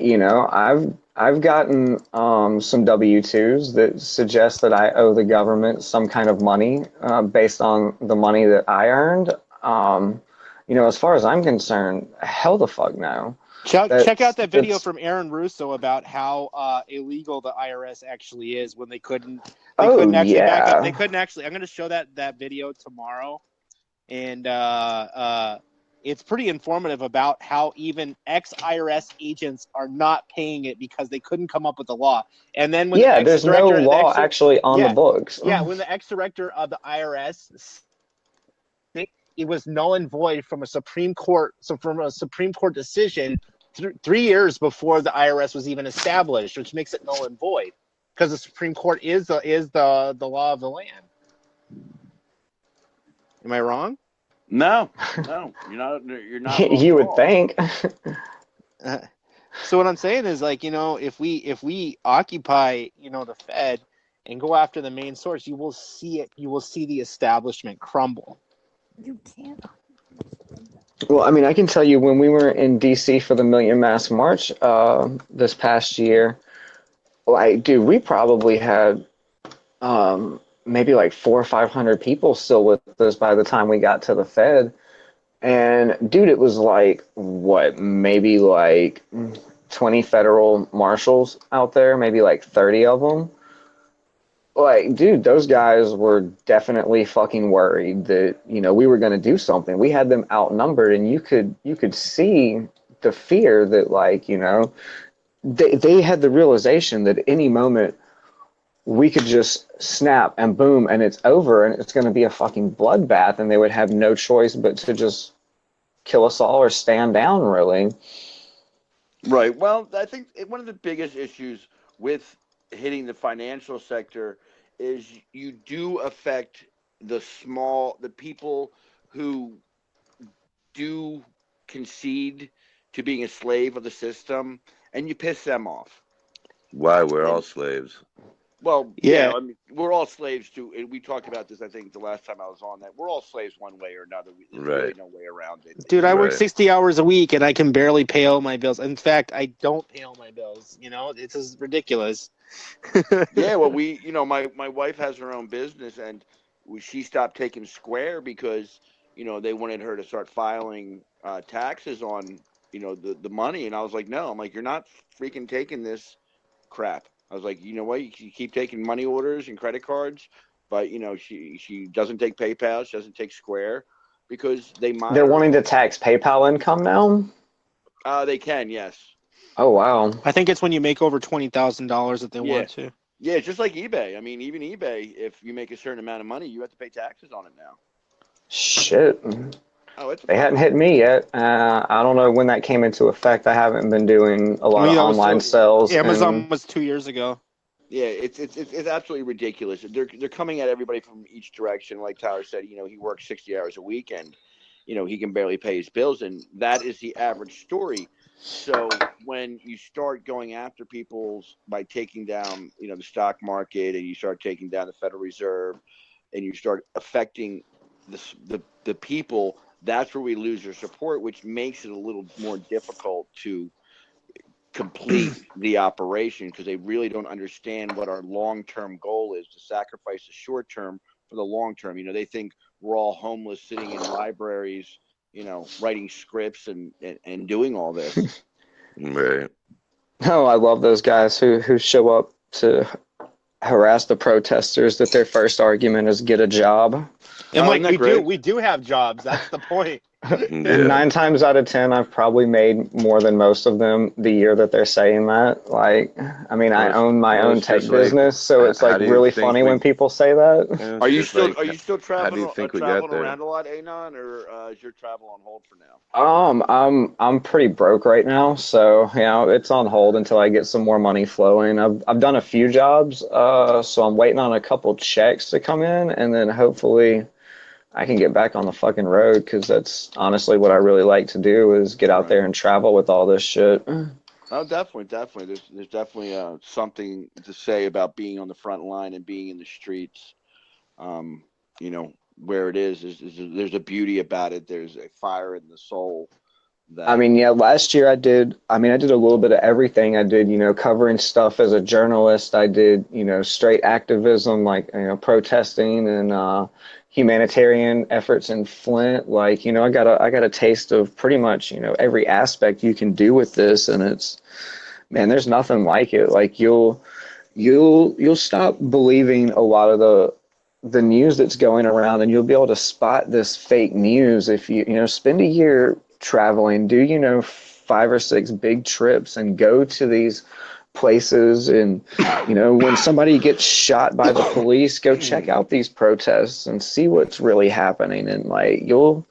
I've gotten some W-2s that suggest that I owe the government some kind of money based on the money that I earned. As far as I'm concerned, hell the fuck no. Check out that video That's from Aaron Russo about how illegal the IRS actually is when they couldn't oh actually back up. They yeah. couldn't actually. I'm going to show that video tomorrow, and it's pretty informative about how even ex-IRS agents are not paying it because they couldn't come up with a law. And then when Yeah, there's no law actually on the books. when the ex-director of the IRS, it was null and void from a Supreme Court decision 3 years before the IRS was even established, which makes it null and void because the Supreme Court is the law of the land. Am I wrong? No, you're not wrong You at would all. think. So what I'm saying is, like, if we occupy, the Fed and go after the main source, you will see it. You will see the establishment crumble. You can't. Well, I mean, I can tell you when we were in DC for the Million Mask March this past year, like, dude, we probably had maybe like 400 or 500 people still with us by the time we got to the Fed. And dude, it was like, what, maybe like 20 federal marshals out there, maybe like 30 of them. Like, dude, those guys were definitely fucking worried that, we were going to do something. We had them outnumbered, and you could see the fear that, like, they had the realization that any moment we could just snap and boom and it's over and it's going to be a fucking bloodbath, and they would have no choice but to just kill us all or stand down, really. Right. Well, I think one of the biggest issues with hitting the financial sector is you do affect the people who do concede to being a slave of the system, and you piss them off. Why? We're all slaves. Well, Yeah. I mean, we're all slaves too. And we talked about this, I think, the last time I was on, that we're all slaves one way or another. There's really no way around it. Dude, I work 60 hours a week and I can barely pay all my bills. In fact, I don't pay all my bills. It's just ridiculous. Yeah, well, my wife has her own business, and she stopped taking Square because they wanted her to start filing taxes on the money, and I was like, no, I'm like, you're not freaking taking this crap. I was like, you know what, you keep taking money orders and credit cards, but she doesn't take PayPal, she doesn't take Square because They're wanting to tax PayPal income now? They can, yes. Oh wow. I think it's when you make over $20,000 that they want to. Yeah, it's just like eBay. I mean, even eBay, if you make a certain amount of money, you have to pay taxes on it now. Shit. Oh, they hadn't hit me yet. I don't know when that came into effect. I haven't been doing a lot of online sales. Amazon was 2 years ago. Yeah, it's absolutely ridiculous. They're coming at everybody from each direction. Like Tyler said, he works 60 hours a week, and he can barely pay his bills, and that is the average story. So when you start going after people by taking down, the stock market, and you start taking down the Federal Reserve, and you start affecting the people, that's where we lose their support, which makes it a little more difficult to complete the operation, because they really don't understand what our long-term goal is, to sacrifice the short-term for the long-term. They think we're all homeless sitting in libraries, writing scripts and doing all this. Right. Oh, I love those guys who show up to harass the protesters that their first argument is get a job. And we do have jobs. That's the point. And 9 times out of 10, I've probably made more than most of them the year that they're saying that. Like, I mean, I own my own tech business, so it's like really funny when people say that. Are you still traveling around a lot, Anon, or is your travel on hold for now? I'm pretty broke right now, so it's on hold until I get some more money flowing. I've done a few jobs, so I'm waiting on a couple checks to come in, and then hopefully I can get back on the fucking road, because that's honestly what I really like to do, is get out there and travel with all this shit. Oh, definitely. There's definitely something to say about being on the front line and being in the streets. Where it is there's a beauty about it. There's a fire in the soul. I mean, yeah, last year I did a little bit of everything. I did, covering stuff as a journalist. I did, straight activism, like, protesting and humanitarian efforts in Flint. Like, I got a taste of pretty much, every aspect you can do with this, and it's, man, there's nothing like it. Like you'll stop believing a lot of the news that's going around, and you'll be able to spot this fake news if you spend a year traveling, do 5 or 6 big trips, and go to these places, and when somebody gets shot by the police, go check out these protests and see what's really happening, and like you'll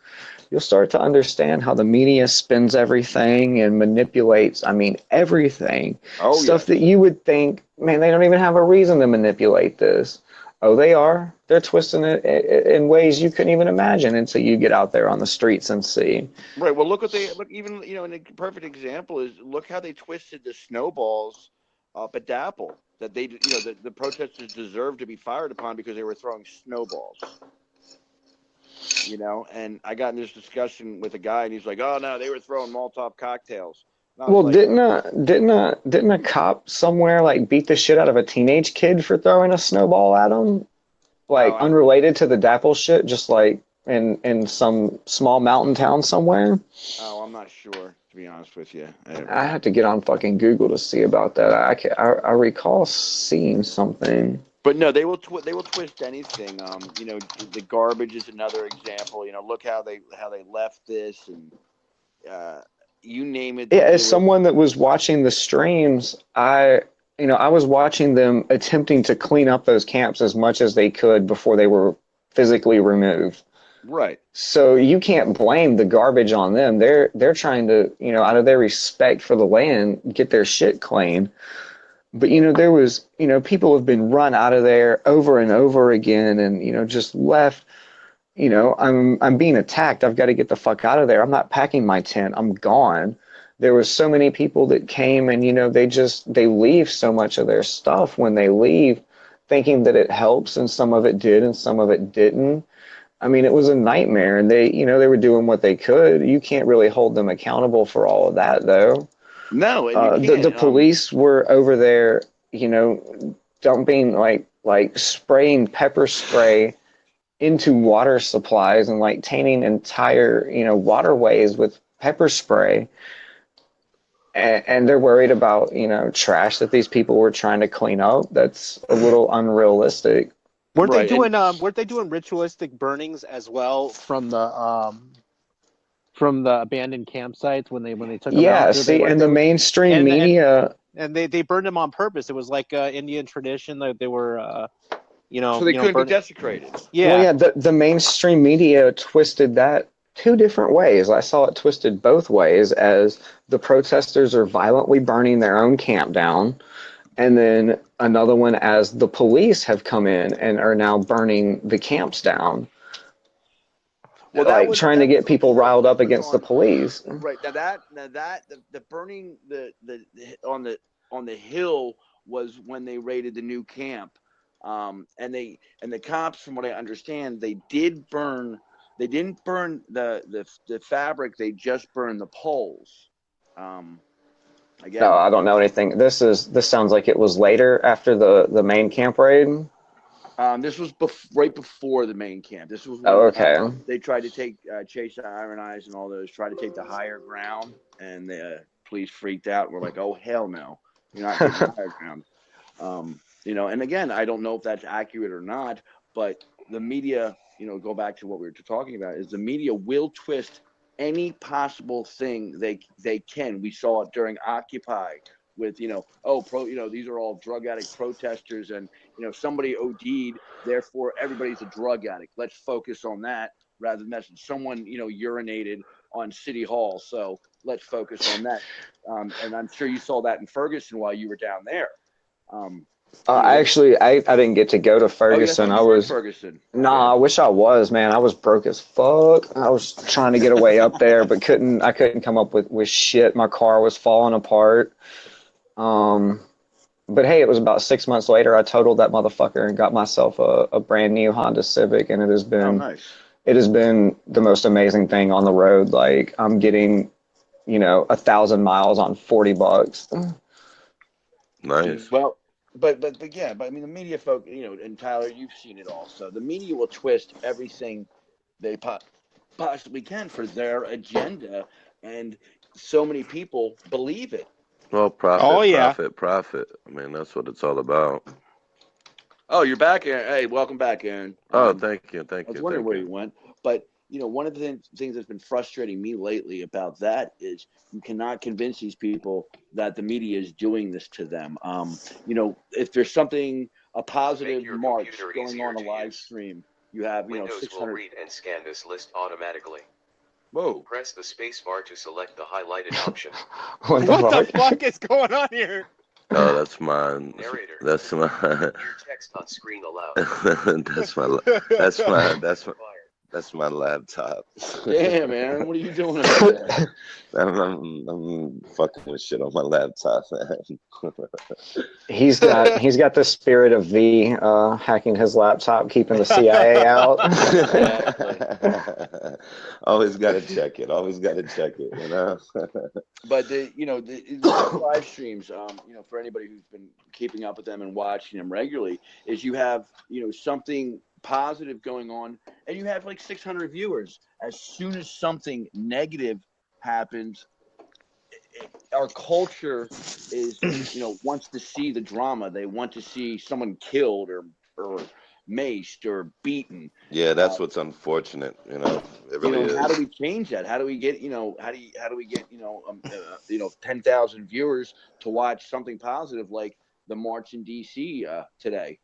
start to understand how the media spins everything and manipulates, everything. Stuff that you would think, man, they don't even have a reason to manipulate this. Oh, they are. They're twisting it in ways you couldn't even imagine until you get out there on the streets and see. Right. Well, look even, and a perfect example is look how they twisted the snowballs up at Dapple, that they, the protesters deserved to be fired upon because they were throwing snowballs. And I got in this discussion with a guy, and he's like, "Oh no, they were throwing Molotov cocktails." Well, like, didn't a cop somewhere like beat the shit out of a teenage kid for throwing a snowball at him, like unrelated to the Dapple shit, just like in some small mountain town somewhere? Oh, I'm not sure, to be honest with you. I have to get on fucking Google to see about that. I recall seeing something. But no, they will twist anything. The garbage is another example. Look how they left this, and you name it. Yeah, as someone that was watching the streams, I was watching them attempting to clean up those camps as much as they could before they were physically removed. Right. So you can't blame the garbage on them. They're trying to, out of their respect for the land, get their shit clean. But, there was, people have been run out of there over and over again, and, just left, I'm being attacked. I've got to get the fuck out of there. I'm not packing my tent. I'm gone. There was so many people that came, and, they leave so much of their stuff when they leave, thinking that it helps, and some of it did and some of it didn't. It was a nightmare, and they were doing what they could. You can't really hold them accountable for all of that, though. No, and you the police were over there, dumping like spraying pepper spray into water supplies and like tainting entire waterways with pepper spray. And they're worried about trash that these people were trying to clean up. That's a little unrealistic. Weren't they doing ritualistic burnings as well from the abandoned campsites when they took them out? Yeah, see, and the mainstream media, and they burned them on purpose. It was like Indian tradition that they were, so they couldn't be desecrated. Yeah, well, yeah. The mainstream media twisted that 2 different ways. I saw it twisted both ways, as the protesters are violently burning their own camp down, and then another one as the police have come in and are now burning the camps down. Well, trying to get people riled up against the police. Right. Now that the burning on the hill was when they raided the new camp, and the cops, from what I understand, they didn't burn the fabric. They just burned the poles. Again, no, I don't know anything. This sounds like it was later after the main camp raid. This was right before the main camp. This was when, they tried to take Chase Iron Eyes and all those, tried to take the higher ground, and the police freaked out. We're like, oh hell no, you're not taking the higher ground. And again, I don't know if that's accurate or not, but the media, go back to what we were talking about, is the media will twist any possible thing they can. We saw it during Occupy with, these are all drug addict protesters, and, somebody OD'd, therefore everybody's a drug addict. Let's focus on that rather than that. Someone, urinated on City Hall, so let's focus on that. And I'm sure you saw that in Ferguson while you were down there. I didn't get to go to Ferguson. I was Ferguson. Nah, I wish I was, man. I was broke as fuck. I was trying to get away up there, but I couldn't come up with shit. My car was falling apart. But hey, it was about 6 months later, I totaled that motherfucker and got myself a brand new Honda Civic, and it has been the most amazing thing on the road. Like, I'm getting 1,000 miles on $40. Nice. Well, but yeah, but I mean the media folk, and Tyler, you've seen it also. The media will twist everything they possibly can for their agenda, and so many people believe it. Well, profit, Oh, yeah. profit. I mean, that's what it's all about. Oh, you're back, Aaron. Hey, welcome back, Aaron. Oh, thank you. I was wondering where you went, but one of the things that's been frustrating me lately about that is you cannot convince these people that the media is doing this to them. If there's something, a positive march going on a live stream, you have Windows 600. will read and scan this list automatically. Whoa! Press the space bar to select the highlighted option. What the fuck is going on here? Oh, that's mine. Narrator. That's my. Your text on screen allowed. That's my laptop. Damn, man, what are you doing over there? I'm fucking with shit on my laptop, man. He's got the spirit of V, hacking his laptop, keeping the CIA out. Always gotta check it. But the live streams, for anybody who's been keeping up with them and watching them regularly, is you have something positive going on, and you have like 600 viewers. As soon as something negative happens, our culture is wants to see the drama. They want to see someone killed or maced or beaten. Yeah, that's what's unfortunate. It really is. How do we change that? How do we get 10,000 viewers to watch something positive like the march in DC today?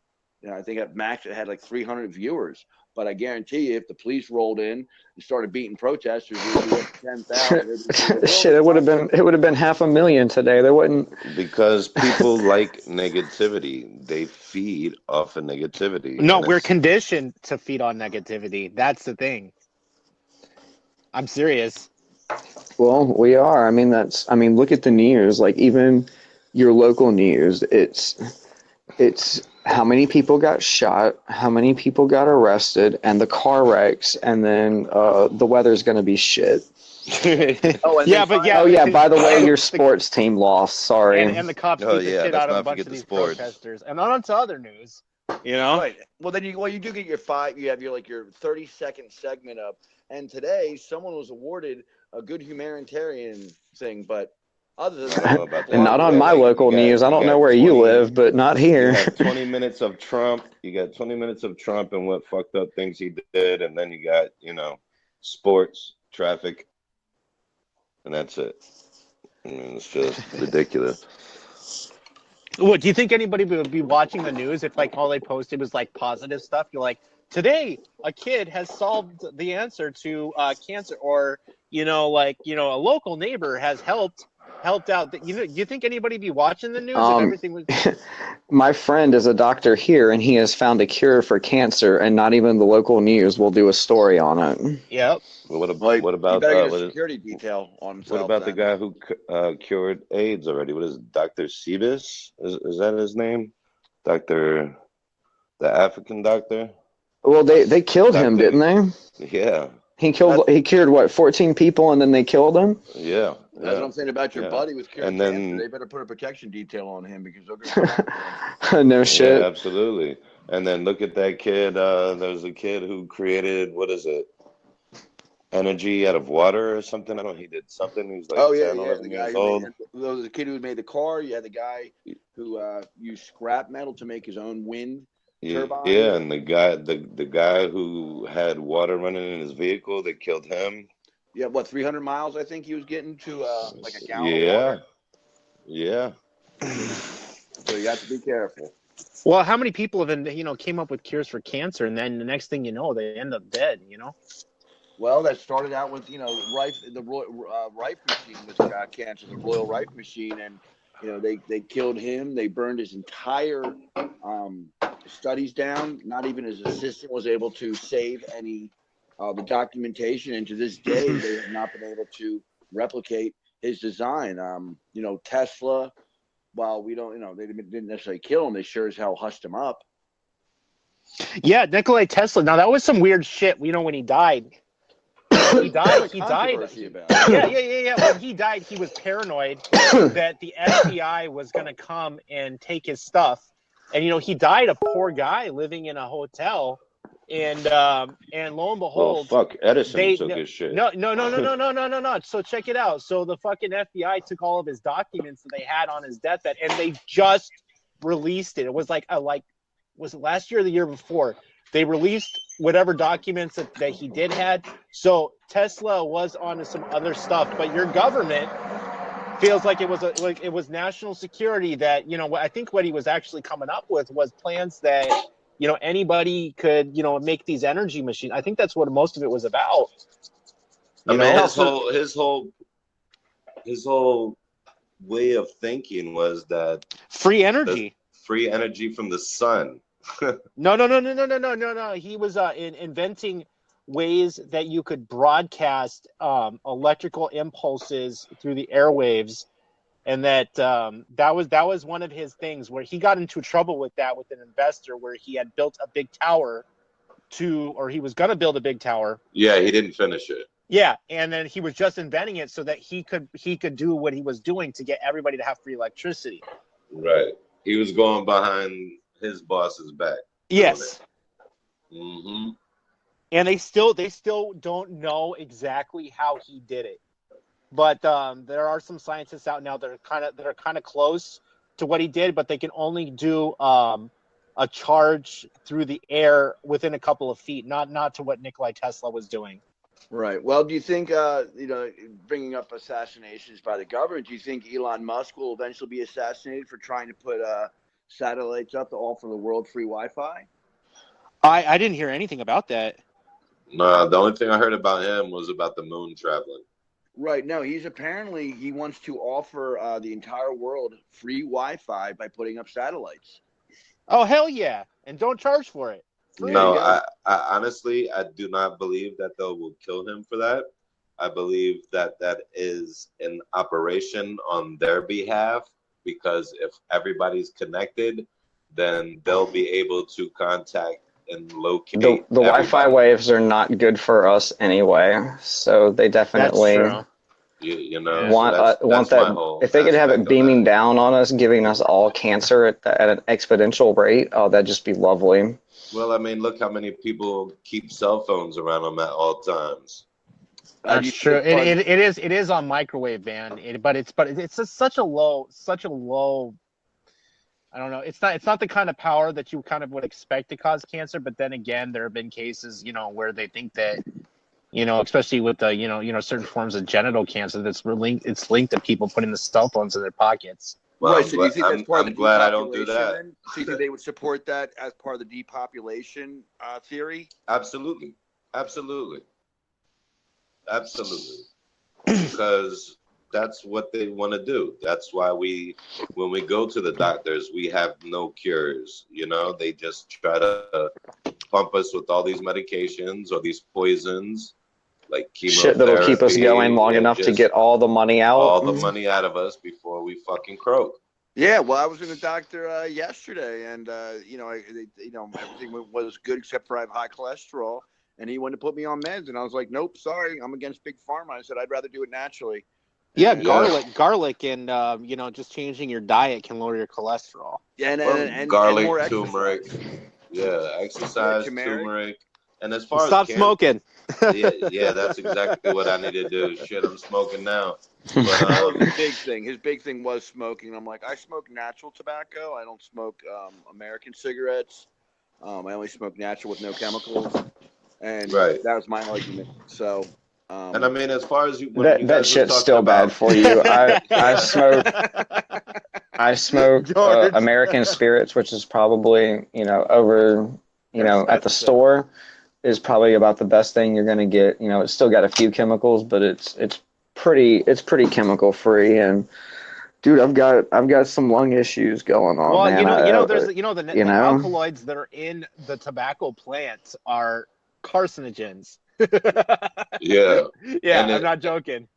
I think at max it had like 300 viewers. But I guarantee you, if the police rolled in and started beating protesters, it would be 10,000. Shit, it would have been 500,000 today. There wouldn't, because people like negativity. They feed off of negativity. No, we're conditioned to feed on negativity. That's the thing. I'm serious. Well, we are. I mean, look at the news. Like even your local news. It's how many people got shot, how many people got arrested, and the car wrecks, and then the weather's going to be shit. By the way, your sports team lost. Sorry. And the cops beat the shit out of a bunch of these protesters. And on to other news. Right. Well, then you do get your 30-second segment up. And today, someone was awarded a good humanitarian thing, but other than that, and not on my local news. I don't know where you live, but not here. You got 20 minutes of Trump. You got 20 minutes of Trump and what fucked up things he did, and then you got sports, traffic, and that's it. I mean, it's just ridiculous. What do you think anybody would be watching the news if all they posted was positive stuff? You're like, today a kid has solved the answer to cancer, or a local neighbor has helped out. Do you think anybody be watching the news if everything was? My friend is a doctor here, and he has found a cure for cancer, and not even the local news will do a story on it. Yep. Well, what about security detail on himself? What about the guy who cured AIDS already? What is it, Dr. Sebis? Is that his name? The African doctor? Well, they killed him, didn't they? Yeah. He cured what, 14 people, and then they killed him? Yeah. That's what I'm saying about your buddy with cancer. And then they better put a protection detail on him because they're going No shit. Yeah, absolutely. And then look at that kid. There's a kid who created, what is it? Energy out of water or something. I don't know. He did something. He was like 10, 11 years old. There was a kid who made the car. You had the guy who used scrap metal to make his own wind turbine. Yeah, and the guy who had water running in his vehicle, they killed him. Yeah, 300 miles I think he was getting to like a gallon of water. Yeah. So you have to be careful. Well, how many people have came up with cures for cancer, and then the next thing you know, they end up dead, Well, that started out with Rife machine with cancer, the Royal Rife machine, and they killed him. They burned his entire studies down. Not even his assistant was able to save any the documentation, and to this day they have not been able to replicate his design. Tesla, while we don't, they didn't necessarily kill him, they sure as hell hushed him up. Yeah, Nikola Tesla. Now that was some weird shit. When he died, he died. He died. Controversy about it. Yeah. When he died, he was paranoid that the FBI was going to come and take his stuff. And, he died a poor guy living in a hotel. And lo and Well, behold, fuck, Edison took his shit. No. So check it out. So the fucking FBI took all of his documents that they had on his deathbed, and they just released it. It was was it last year or the year before? They released whatever documents that he did had. So Tesla was onto some other stuff, but your government feels like it was national security that, I think what he was actually coming up with was plans that, anybody could, make these energy machines. I think that's what most of it was about. I mean, his whole way of thinking was that free energy from the sun. No. He was inventing ways that you could broadcast electrical impulses through the airwaves, and that was one of his things where he got into trouble with an investor where he had built a big tower or he was going to build a big tower. Yeah, he didn't finish it. Yeah, and then he was just inventing it so that he could do what he was doing to get everybody to have free electricity. Right. He was going behind his boss's back. Yes. Mm-hmm. And they still don't know exactly how he did it, but there are some scientists out now that are kind of close to what he did, but they can only do a charge through the air within a couple of feet, not to what Nikola Tesla was doing. Right. Well, do you think, bringing up assassinations by the government, do you think Elon Musk will eventually be assassinated for trying to put satellites up to offer the world free Wi-Fi? I didn't hear anything about that. No, the only thing I heard about him was about the moon traveling. Right. No, he wants to offer the entire world free Wi-Fi by putting up satellites. Oh, hell yeah. And don't charge for it. No, I honestly, I do not believe that they will kill him for that. I believe that is an operation on their behalf, because if everybody's connected, then they'll be able to contact and locate. The Wi-Fi waves are not good for us anyway, so they definitely want that. If they could have it beaming down on us, giving us all cancer at an exponential rate, that'd just be lovely. Well, I mean, look how many people keep cell phones around them at all times. That's true. It is on microwave band, but it's just such a low. I don't know. It's not the kind of power that you kind of would expect to cause cancer. But then again, there have been cases, where they think that, especially with the, certain forms of genital cancer, it's linked to people putting the cell phones in their pockets. Well, right, so do you think that's part of the glad I don't do that. Then? So you think they would support that as part of the depopulation theory? Absolutely. Because that's what they want to do. That's why when we go to the doctors, we have no cures. They just try to pump us with all these medications or these poisons, like chemotherapy. Shit that'll keep us going long enough to get all the money out. All the money out of us before we fucking croak. Yeah, well, I was in the doctor yesterday, and everything was good except for I have high cholesterol, and he wanted to put me on meds, and I was like, nope, sorry, I'm against big pharma. I said I'd rather do it naturally. Yeah, garlic, and just changing your diet can lower your cholesterol. Yeah, and garlic, and more turmeric. Yeah, exercise, turmeric. And as far stop as smoking. Yeah, that's exactly what I need to do. Shit, I'm smoking now. But, his big thing was smoking. I'm like, I smoke natural tobacco. I don't smoke American cigarettes. I only smoke natural with no chemicals. And that was my argument. So, and I mean, as far as that shit's still bad for you. I smoke American spirits, which is probably over at the store is probably about the best thing you're gonna get. It's still got a few chemicals, but it's pretty chemical free. And dude, I've got some lung issues going on. Well, man. The alkaloids that are in the tobacco plants are carcinogens. Yeah, I'm not joking.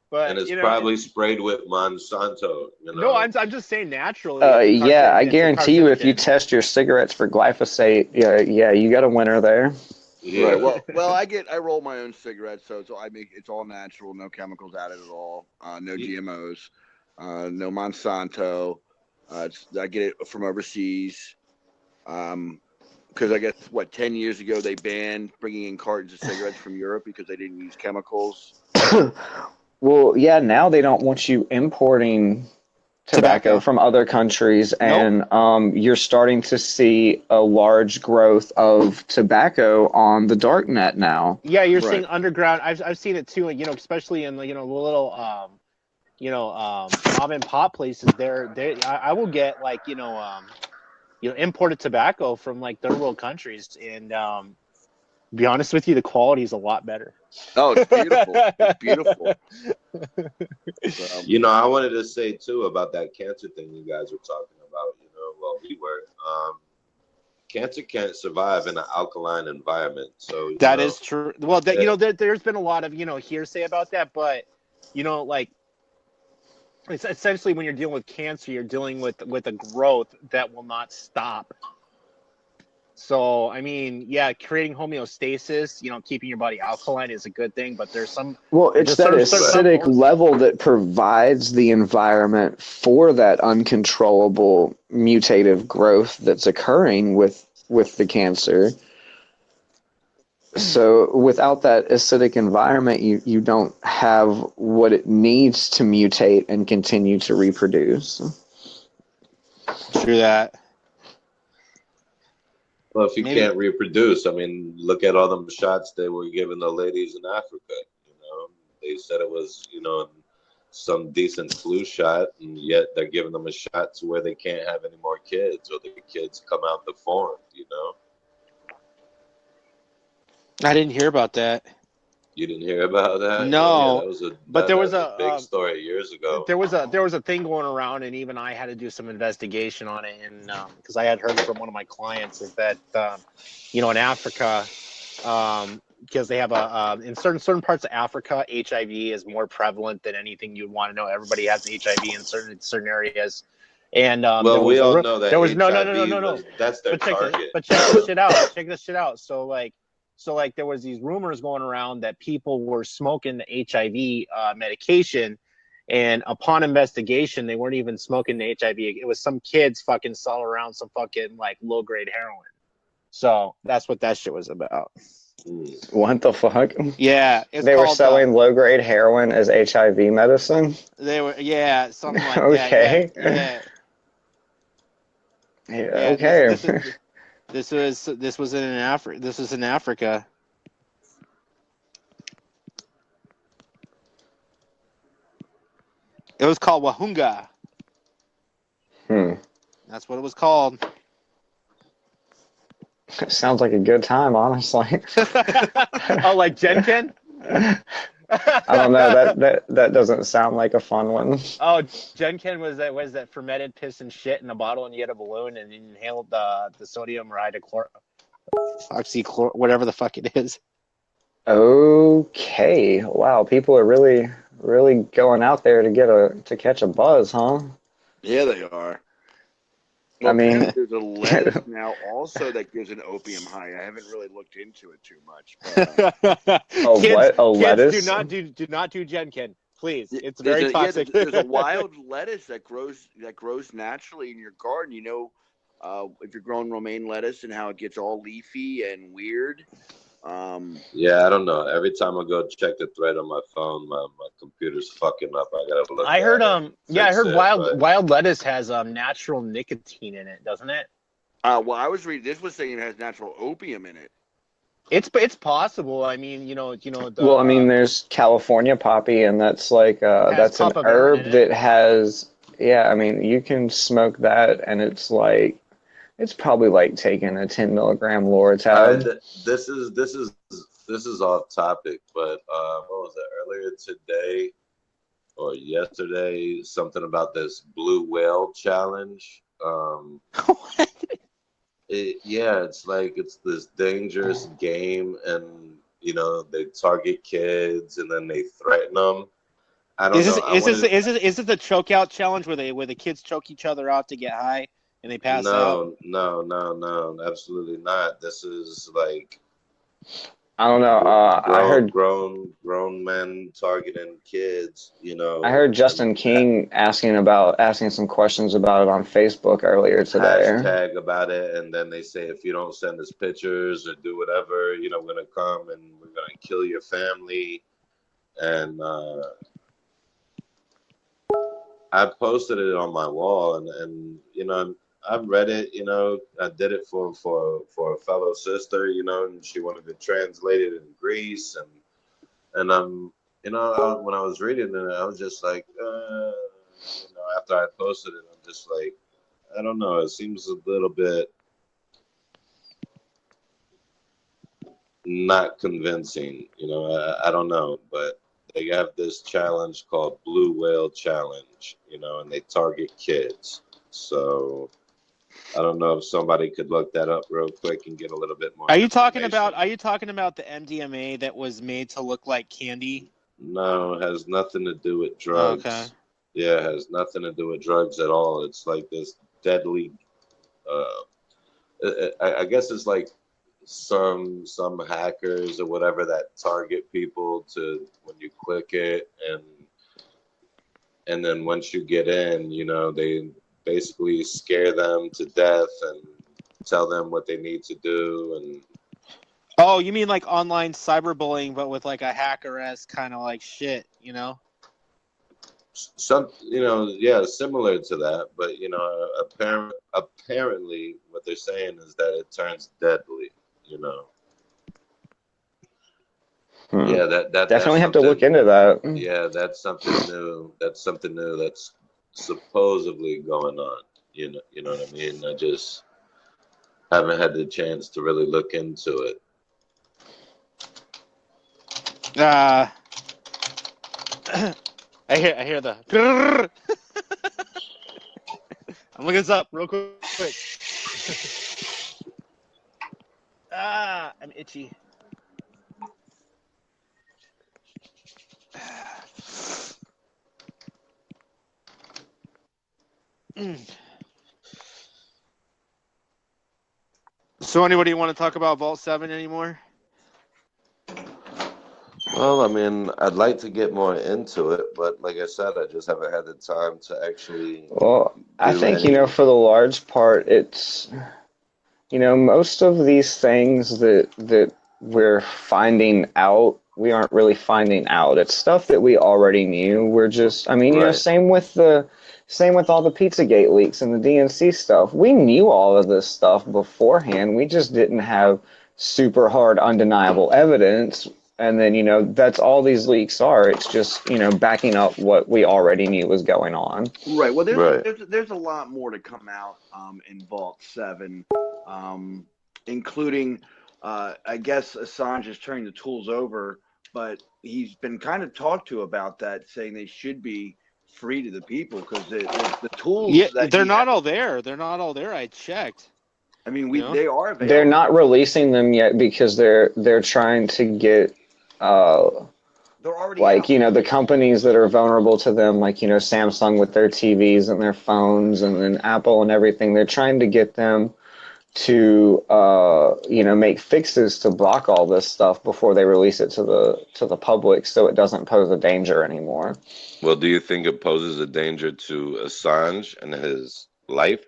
But and it's probably sprayed with Monsanto. No, I'm just saying naturally. I guarantee you, if you test your cigarettes for glyphosate, yeah, you got a winner there. Yeah. Right. Well, I roll my own cigarettes, so it's all natural, no chemicals added at all, no GMOs, no Monsanto. I get it from overseas. Because I guess 10 years ago they banned bringing in cartons of cigarettes from Europe because they didn't use chemicals. Well, yeah, now they don't want you importing tobacco from other countries, and you're starting to see a large growth of tobacco on the dark net now. Yeah, you're seeing underground. I've seen it too. Especially in the the little mom and pop places. I will get imported tobacco from third world countries, and be honest with you, the quality is a lot better. Oh, it's beautiful. It's beautiful. I wanted to say too about that cancer thing you guys were talking about. We were. Cancer can't survive in an alkaline environment. So that is true. Well, there's been a lot of hearsay about that, but it's essentially when you're dealing with cancer, you're dealing with a growth that will not stop. So, I mean, creating homeostasis, keeping your body alkaline is a good thing, but there's some... Well, it's that acidic level that provides the environment for that uncontrollable mutative growth that's occurring with the cancer. So without that acidic environment, you don't have what it needs to mutate and continue to reproduce. True that. Well, if you can't reproduce, I mean, look at all them shots they were giving the ladies in Africa. They said it was, some decent flu shot, and yet they're giving them a shot to where they can't have any more kids, or the kids come out deformed. I didn't hear about that. You didn't hear about that? No, there was a big story years ago. There was a thing going around, and even I had to do some investigation on it, and because I had heard from one of my clients is that in Africa, because they have in certain parts of Africa, HIV is more prevalent than anything you'd want to know. Everybody has HIV in certain areas. And we all know that there was HIV no. That's their target. But check this shit out. Check this shit out. So there was these rumors going around that people were smoking the HIV medication, and upon investigation, they weren't even smoking the HIV. It was some kids fucking selling around some fucking low grade heroin. So that's what that shit was about. What the fuck? Yeah, they were selling low grade heroin as HIV medicine. They were, something like okay. that. Yeah. Okay. This was in Africa. This was in Africa. It was called Wahunga. That's what it was called. It sounds like a good time, honestly. Oh, like Gen Ken? I don't know. That doesn't sound like a fun one. Oh, Gen Ken was that fermented piss and shit in a bottle, and you had a balloon and you inhaled the sodium or whatever the fuck it is. Okay. Wow. People are really, really going out there to catch a buzz, huh? Yeah, they are. Well, I mean, there's a lettuce now also that gives an opium high. I haven't really looked into it too much. Kids, lettuce? Do not do Gen Ken, please. It's very toxic. There's a wild lettuce that grows naturally in your garden. If you're growing romaine lettuce and how it gets all leafy and weird. Yeah, I don't know. Every time I go check the thread on my phone, my computer's fucking up. I gotta look. I heard wild lettuce has natural nicotine in it, doesn't it? Well, I was reading. This was saying it has natural opium in it. It's possible. I mean, well, I mean, there's California poppy, and that's that's an herb that has. Yeah, I mean, you can smoke that, and it's probably like taking a 10 milligram Loratab. This is off topic, but what was it earlier today or yesterday? Something about this blue whale challenge. It's this dangerous game, and they target kids and then they threaten them. I don't know. Is it the choke out challenge where the kids choke each other out to get high? And they pass out? No, absolutely not. This is I don't know. I heard Grown men targeting kids. I heard And Justin King asking some questions about it on Facebook earlier today. hashtag about it, and then they say if you don't send us pictures or do whatever, we're gonna come and we're gonna kill your family. And I posted it on my wall, and I've read it. I did it for a fellow sister. And she wanted to translate it in Greece, and when I was reading it, I was just like, after I posted it, I'm just like, I don't know. It seems a little bit not convincing. I don't know, but they have this challenge called Blue Whale Challenge, and they target kids. So I don't know if somebody could look that up real quick and get a little bit more Are you talking information. about the MDMA that was made to look like candy? No, it has nothing to do with drugs. Okay. Yeah, it has nothing to do with drugs at all. It's like this deadly. I guess it's like some hackers or whatever that target people to when you click it, and then once you get in, they basically scare them to death and tell them what they need to do. And Oh, you mean like online cyberbullying, but with like a hacker-esque kind of like shit, some, yeah, similar to that, but apparently what they're saying is that it turns deadly. Yeah, that Definitely that's have to look something. into that. Yeah, that's something new. That's something new that's supposedly going on. You know what I mean? I just haven't had the chance to really look into it. I hear the grrr. I'm looking this up real quick. I'm itchy. So anybody want to talk about Vault 7 anymore? Well, I mean, I'd like to get more into it, but like I said, I just haven't had the time to actually Well, I do think, any. for the large part, it's, most of these things that we're finding out, we aren't really finding out. It's stuff that we already knew. We're just, Right. same with all the Pizzagate leaks and the DNC stuff. We knew all of this stuff beforehand. We just didn't have super hard, undeniable evidence. And then, that's all these leaks are. It's just, backing up what we already knew was going on. Right. Well, Right. there's a lot more to come out in Vault 7, including, I guess Assange is turning the tools over, but he's been kind of talked to about that, saying they should be free to the people because the tools. Yeah, that they're not all there. They're not all there. I checked. I mean, they are available. They're not releasing them yet because they're trying to get they're already out. The companies that are vulnerable to them, like Samsung with their TVs and their phones, and then Apple and everything. They're trying to get them to make fixes to block all this stuff before they release it to the public, so it doesn't pose a danger anymore. Well, do you think it poses a danger to Assange and his life?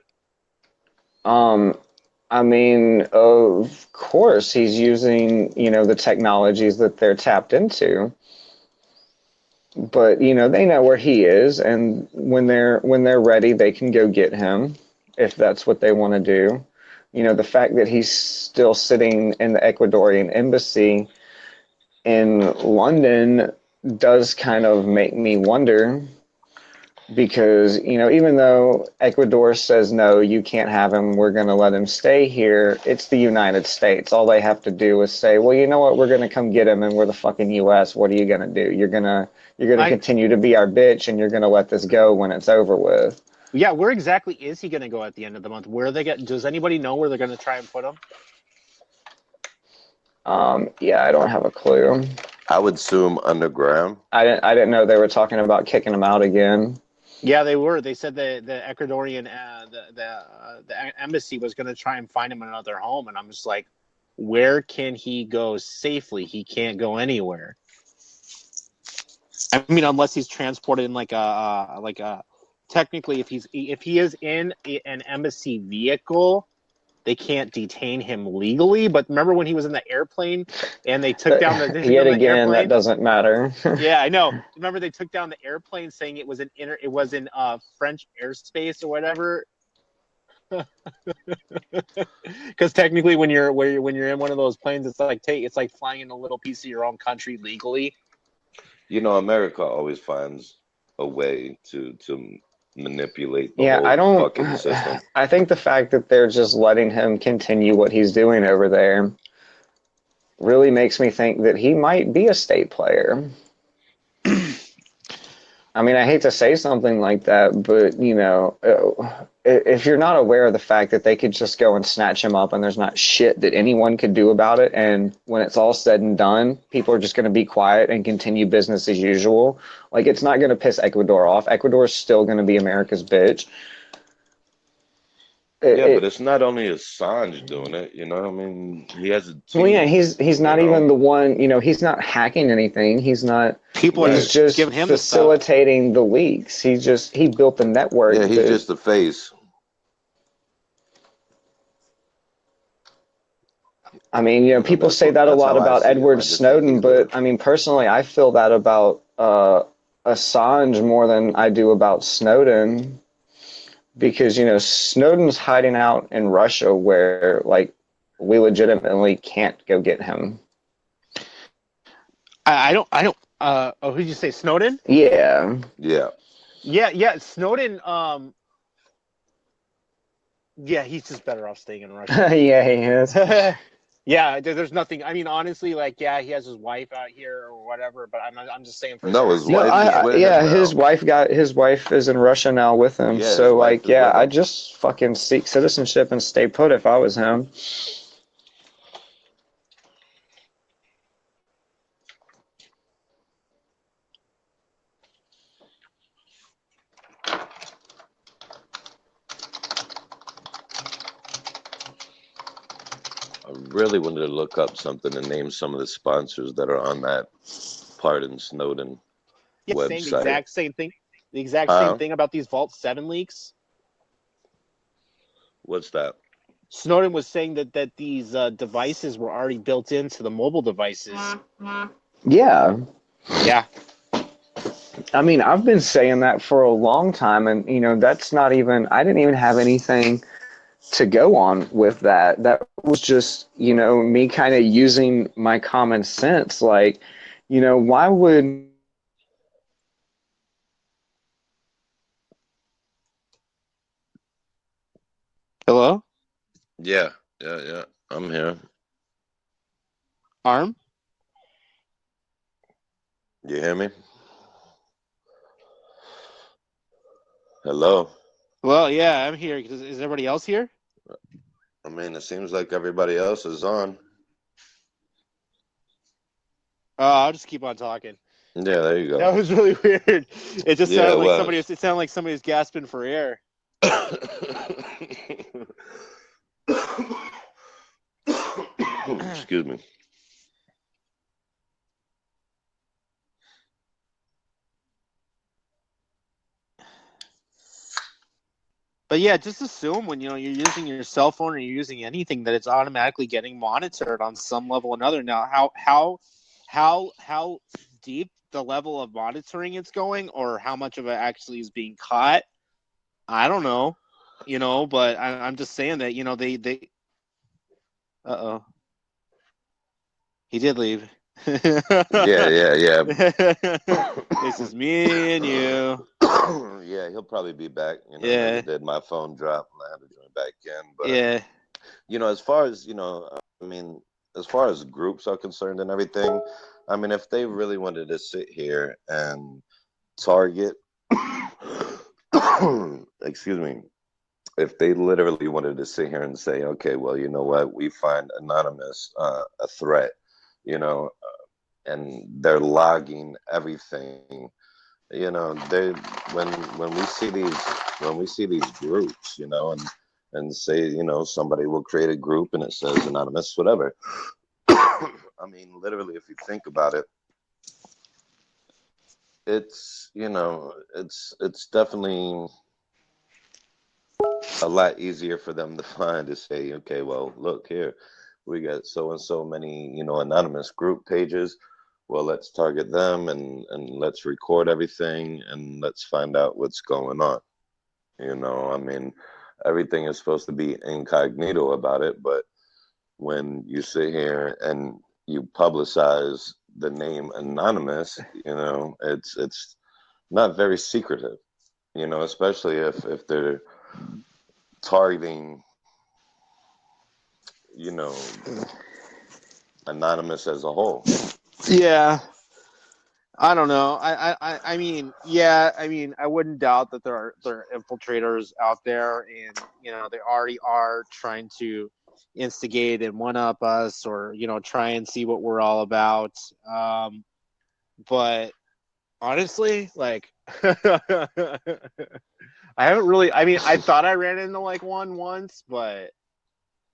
Of course, he's using, the technologies that they're tapped into. But, they know where he is, and when they're ready, they can go get him if that's what they want to do. The fact that he's still sitting in the Ecuadorian embassy in London does kind of make me wonder, because, even though Ecuador says, no, you can't have him, we're going to let him stay here, it's the United States. All they have to do is say, well, you know what, we're going to come get him, and we're the fucking U.S. What are you going to do? You're going to continue to be our bitch, and you're going to let this go when it's over with. Yeah, where exactly is he going to go at the end of the month? Where does anybody know where they're going to try and put him? Yeah, I don't have a clue. I would assume underground. I didn't know they were talking about kicking him out again. Yeah, they were. They said the Ecuadorian the embassy was going to try and find him another home, and I'm just like, where can he go safely? He can't go anywhere. I mean, unless he's transported in like a technically, if he is in an embassy vehicle, they can't detain him legally. But remember when he was in the airplane and they took down the Yet again, airplane? that doesn't matter. Yeah, I know. Remember they took down the airplane saying it was in French airspace or whatever. Because technically, when you're in one of those planes, it's like flying in a little piece of your own country legally. You know, America always finds a way to manipulate the Yeah, I whole don't. fucking system. I think the fact that they're just letting him continue what he's doing over there really makes me think that he might be a state player. I mean, I hate to say something like that, but, you know, if you're not aware of the fact that they could just go and snatch him up and there's not shit that anyone could do about it, and when it's all said and done, people are just going to be quiet and continue business as usual, like, it's not going to piss Ecuador off. Ecuador is still going to be America's bitch. But it's not only Assange doing it, you know. I mean, he has a team. Well, yeah, he's not even the one. You know, he's not hacking anything. He's not. People He's just giving him facilitating the leaks. He built the network. Yeah, he's just the face. I mean, you know, people say that a lot about Edward Snowden, but I mean, personally, I feel that about Assange more than I do about Snowden. Because, you know, Snowden's hiding out in Russia where, like, we legitimately can't go get him. I don't. Who did you say, Snowden? Yeah. Yeah. Snowden. Yeah, he's just better off staying in Russia. Yeah, he is. Yeah, there's nothing. I mean, honestly, like, yeah, he has his wife out here or whatever. But I'm just saying. His wife. His wife is in Russia now with him. Yeah, so, like, yeah, I'd just fucking seek citizenship and stay put if I was him. I really wanted to look up something and name some of the sponsors that are on that Pardon Snowden website. Saying the exact same thing. The exact same thing about these Vault 7 leaks. What's that? Snowden was saying that these devices were already built into the mobile devices. Yeah. Yeah. I mean, I've been saying that for a long time, and, you know, that's not even, I didn't even have anything to go on with that. That was just, you know, me kind of using my common sense. Like, you know, why would... Hello? Yeah. I'm here. Arm? You hear me? Hello? Well, yeah, I'm here. Is everybody else here? I mean, it seems like everybody else is on. I'll just keep on talking. Yeah, there you go. That was really weird. It just sounded like somebody. It sounded like somebody was gasping for air. Excuse me. But yeah, just assume when you're using your cell phone or you're using anything that it's automatically getting monitored on some level or another. Now, how deep the level of monitoring it's going, or how much of it actually is being caught, I don't know. You know, but I'm just saying that, you know, they. He did leave. Yeah. This is me and you. Yeah, he'll probably be back. You know, Yeah. did my phone drop and I had to join back in. But yeah. You know, as far as, you know, I mean, as far as groups are concerned and everything, I mean, if they really wanted to sit here and target, excuse me, if they literally wanted to sit here and say, okay, well, you know what, we find Anonymous a threat, you know, and they're logging everything, you know, they when we see these groups, you know, and and say, somebody will create a group and it says anonymous, whatever. I mean, literally, if you think about it, it's definitely a lot easier for them to find, to say, okay, well, look here, we got so and so many, anonymous group pages. Well, let's target them and let's record everything and let's find out what's going on. I mean, everything is supposed to be incognito about it, but when you sit here and you publicize the name anonymous, it's not very secretive, especially if they're targeting, anonymous as a whole. Yeah. I don't know. I mean, yeah. I mean, I wouldn't doubt that there are infiltrators out there, and they already are trying to instigate and one up us, or try and see what we're all about. But honestly, like, I haven't really. I mean, I thought I ran into like one once, but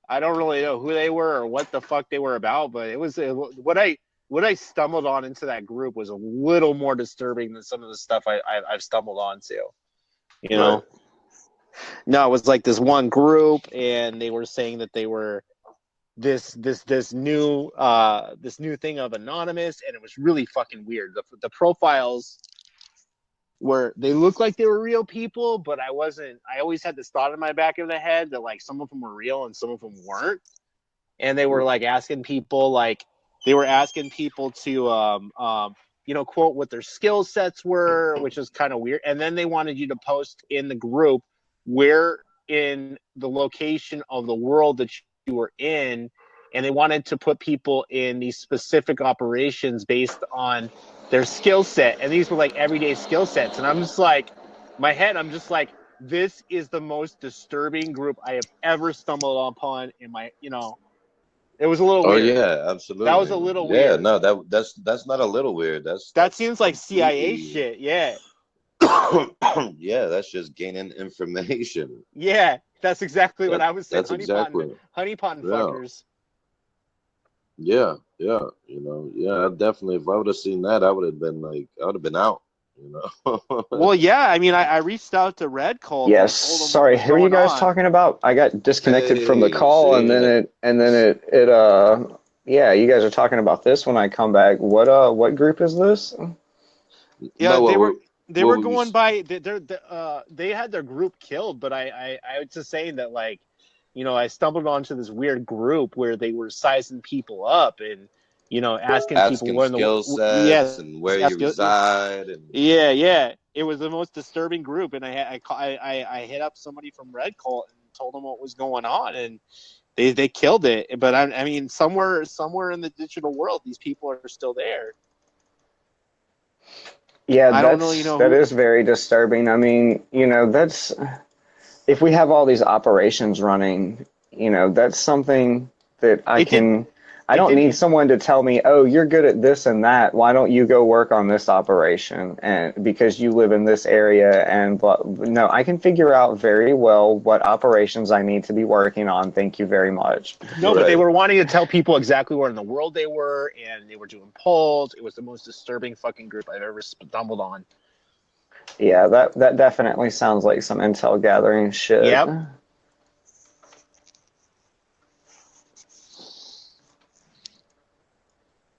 I don't really know who they were or what the fuck they were about. But it was what I stumbled on into that group was a little more disturbing than some of the stuff I've stumbled onto. Right. No, it was like this one group, and they were saying that they were this new thing of anonymous, and it was really fucking weird. The profiles they looked like they were real people, but I always had this thought in my back of the head that like some of them were real and some of them weren't, and they were like asking people to quote what their skill sets were, which is kind of weird. And then they wanted you to post in the group where in the location of the world that you were in, and they wanted to put people in these specific operations based on their skill set. And these were like everyday skill sets. And I'm just like, this is the most disturbing group I have ever stumbled upon in my, it was a little weird. Oh yeah, absolutely. That was a little weird. Yeah, no, that's not a little weird. That seems like CIA shit. Yeah. Yeah, that's just gaining information. Yeah, that's exactly what I was saying. That's exactly. Honeypot fuckers. Yeah, definitely. If I would have seen that, I would have been out. Well, yeah. I mean, I reached out to Red Cult. Yes. Sorry, who are you guys talking about? I got disconnected from the call, and then it. Yeah, you guys are talking about this when I come back. What group is this? Yeah, no, they were going by. They had their group killed, but I was just saying that, like, I stumbled onto this weird group where they were sizing people up and. Asking people where skill sets and where you reside. And... Yeah. It was the most disturbing group, and I hit up somebody from Red Cult and told them what was going on, and they killed it. But I mean, somewhere in the digital world, these people are still there. Yeah, that is very disturbing. I mean, that's if we have all these operations running, that's something that I don't need someone to tell me, oh, you're good at this and that. Why don't you go work on this operation? And because you live in this area no, I can figure out very well what operations I need to be working on. Thank you very much. No, but they were wanting to tell people exactly where in the world they were, and they were doing polls. It was the most disturbing fucking group I've ever stumbled on. Yeah, that definitely sounds like some intel gathering shit. Yep.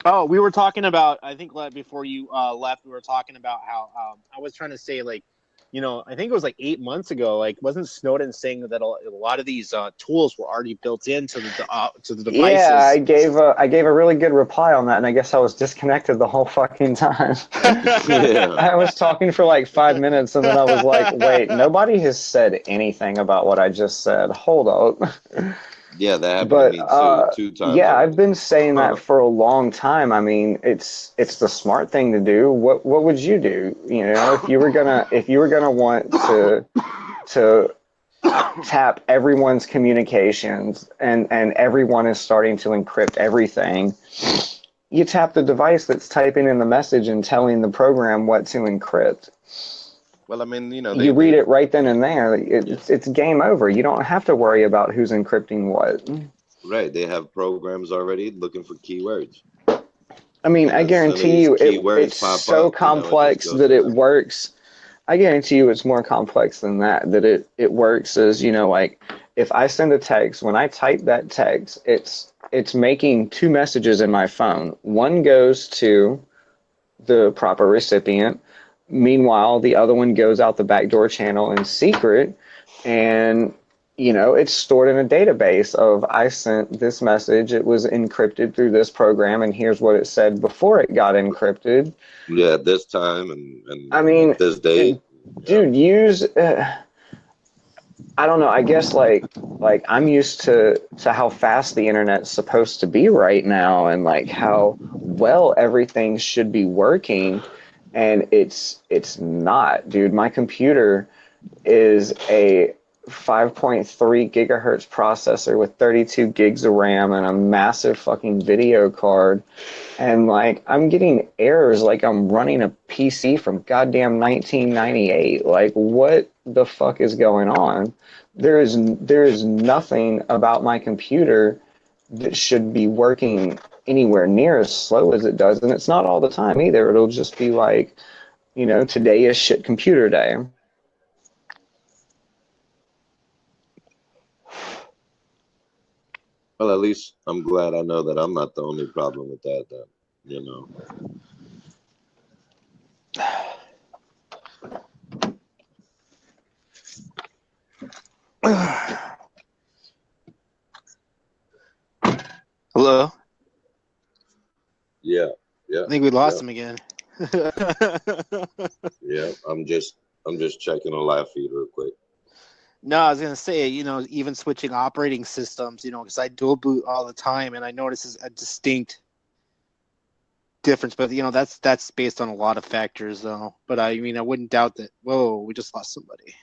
Oh, we were talking about, I think before you left, we were talking about how I was trying to say, like, I think it was like 8 months ago, like, wasn't Snowden saying that a lot of these tools were already built into the devices? Yeah, I gave a really good reply on that, and I guess I was disconnected the whole fucking time. Yeah. I was talking for like 5 minutes, and then I was like, wait, nobody has said anything about what I just said. Hold up. Yeah, that happened to me two times. Yeah, I've been saying that for a long time. I mean, it's the smart thing to do. What would you do? If you were gonna want to tap everyone's communications and everyone is starting to encrypt everything, you tap the device that's typing in the message and telling the program what to encrypt. Well, I mean, you know, You read it right then and there. It's game over. You don't have to worry about who's encrypting what. right. They have programs already looking for keywords. I mean, I And as soon guarantee as you, keywords it's pop so up, you know, it just complex goes that to it them. works. I guarantee you it's more complex than that. That it works as, you know, like if I send a text, when I type that text, it's making two messages in my phone. One goes to the proper recipient. Meanwhile, the other one goes out the backdoor channel in secret, and you know, it's stored in a database of I sent this message, it was encrypted through this program, and here's what it said before it got encrypted. Yeah, this time and I mean, this date. dude, use I don't know. I guess like I'm used to how fast the internet's supposed to be right now, and like how well everything should be working, and it's not, dude. My computer is a 5.3 gigahertz processor with 32 gigs of RAM and a massive fucking video card. And like I'm getting errors like I'm running a PC from goddamn 1998. Like what the fuck is going on? There is nothing about my computer that should be working anywhere near as slow as it does, and it's not all the time either. It'll just be like, you know, today is shit computer day. Well, at least I'm glad I know that I'm not the only problem with that, then, you know. Hello. Yeah, yeah. I think we lost yeah. him again. Yeah, I'm just checking a live feed real quick. No, I was gonna say, you know, even switching operating systems, you know, because I dual boot all the time, and I notice a distinct difference. But you know, that's based on a lot of factors, though. But I mean, I wouldn't doubt that. Whoa, we just lost somebody.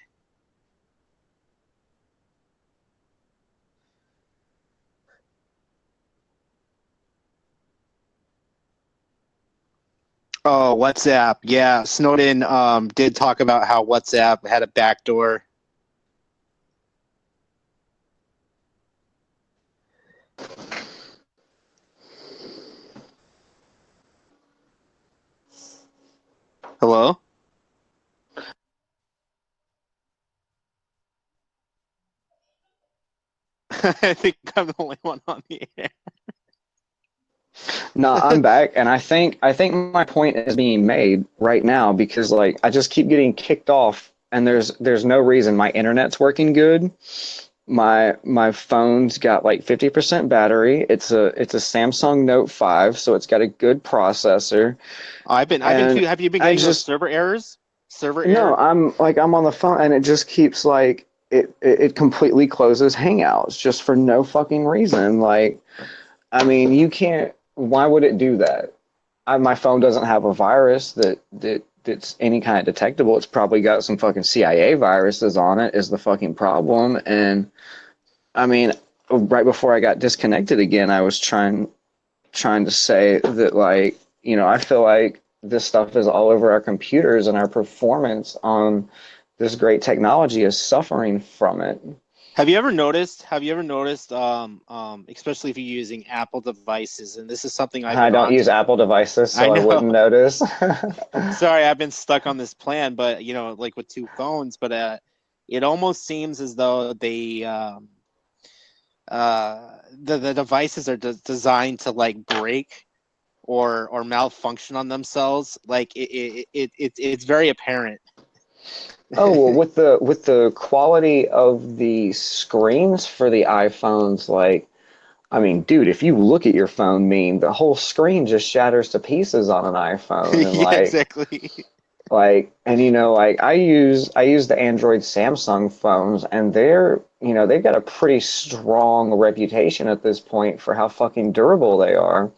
Oh, WhatsApp. Yeah, Snowden did talk about how WhatsApp had a backdoor. Hello? I think I'm the only one on the air. No, I'm back, and I think my point is being made right now because like I just keep getting kicked off, and there's no reason. My internet's working good. My phone's got like 50% battery. It's a Samsung Note 5, so it's got a good processor. Have you been getting those server errors? No, I'm on the phone, and it just keeps like it completely closes Hangouts just for no fucking reason. Like, I mean, you can't. Why would it do that? My phone doesn't have a virus that's any kind of detectable. It's probably got some fucking CIA viruses on it is the fucking problem. And I mean, right before I got disconnected again, I was trying to say that, like, you know, I feel like this stuff is all over our computers, and our performance on this great technology is suffering from it. Have you ever noticed, especially if you're using Apple devices, and this is something I don't use Apple devices, so I wouldn't notice. Sorry, I've been stuck on this plan, but you know, like with two phones, but it almost seems as though the devices are designed to like break or malfunction on themselves. Like it's very apparent. Oh, well, with the quality of the screens for the iPhones, like, I mean, dude, if you look at your phone, the whole screen just shatters to pieces on an iPhone, and Yeah, exactly. Like, and you know, like I use the Android Samsung phones, and they've got a pretty strong reputation at this point for how fucking durable they are.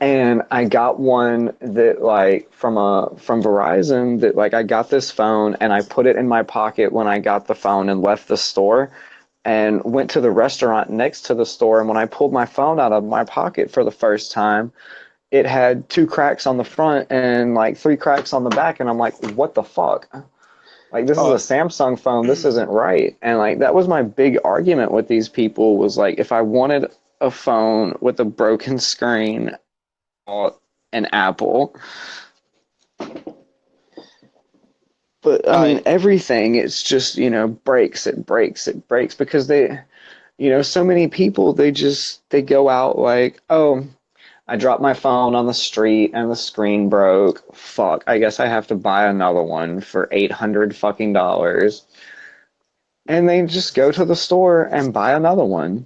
And I got one that like from Verizon that like I got this phone and I put it in my pocket when I got the phone and left the store and went to the restaurant next to the store, and when I pulled my phone out of my pocket for the first time, it had 2 cracks on the front and like 3 cracks on the back, and I'm like, what the fuck? Like, this is a Samsung phone. This isn't right. And like, that was my big argument with these people, was like, if I wanted a phone with a broken screen, an Apple. But I mean, everything, it's just, breaks, it breaks, it breaks, because they, so many people, they go out like, oh, I dropped my phone on the street and the screen broke. Fuck, I guess I have to buy another one for $800 fucking dollars. And they just go to the store and buy another one.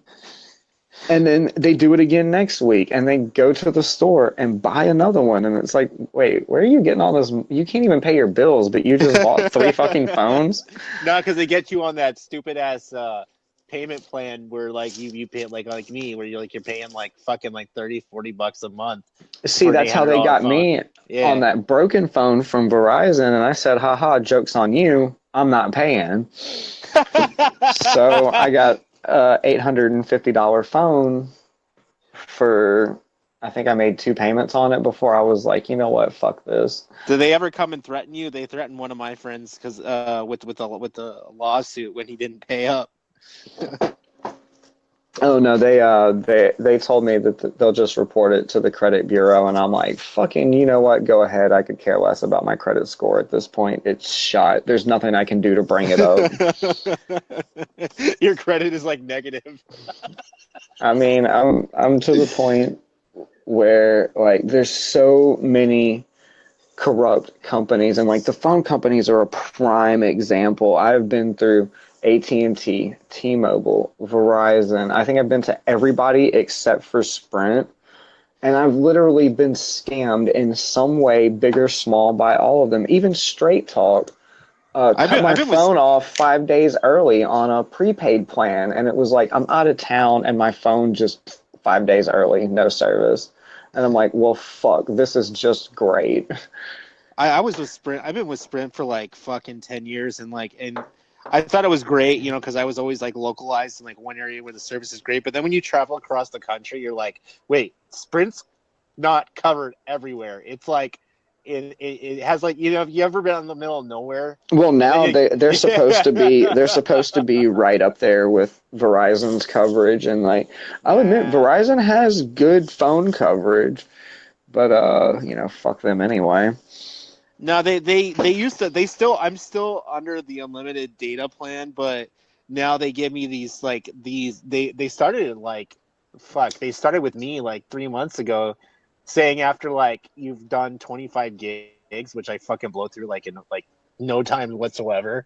And then they do it again next week, and they go to the store and buy another one. And it's like, wait, where are you getting all this? You can't even pay your bills, but you just bought 3 fucking phones? No, because they get you on that stupid ass payment plan where like you pay like me, where you're paying like fucking like $30-$40 a month. See, that's how they got me Yeah. on that broken phone from Verizon, and I said, haha, joke's on you, I'm not paying. So I got a $850 phone for, I think I made 2 payments on it before I was like, you know what, fuck this. Did they ever come and threaten you? They threatened one of my friends because with the lawsuit when he didn't pay up. Oh no, they told me that they'll just report it to the credit bureau, and I'm like, fucking, you know what? Go ahead. I could care less about my credit score at this point. It's shot. There's nothing I can do to bring it up. Your credit is like negative. I mean, I'm to the point where like there's so many corrupt companies, and like the phone companies are a prime example. I've been through AT&T, T-Mobile, Verizon. I think I've been to everybody except for Sprint. And I've literally been scammed in some way, big or small, by all of them. Even Straight Talk cut my phone off 5 days early on a prepaid plan. And it was like, I'm out of town and my phone just 5 days early, no service. And I'm like, well, fuck, this is just great. I was with Sprint. I've been with Sprint for like fucking 10 years, and I thought it was great, because I was always like localized in like one area where the service is great. But then when you travel across the country, you're like, wait, Sprint's not covered everywhere. It's like it has like, have you ever been in the middle of nowhere? Well, now they're supposed to be right up there with Verizon's coverage, and like I'll admit Verizon has good phone coverage, but fuck them anyway. No, they used to. I'm still under the unlimited data plan, but now they give me these. They started like, fuck. They started with me like 3 months ago, saying after like you've done 25 gigs, which I fucking blow through like in like no time whatsoever,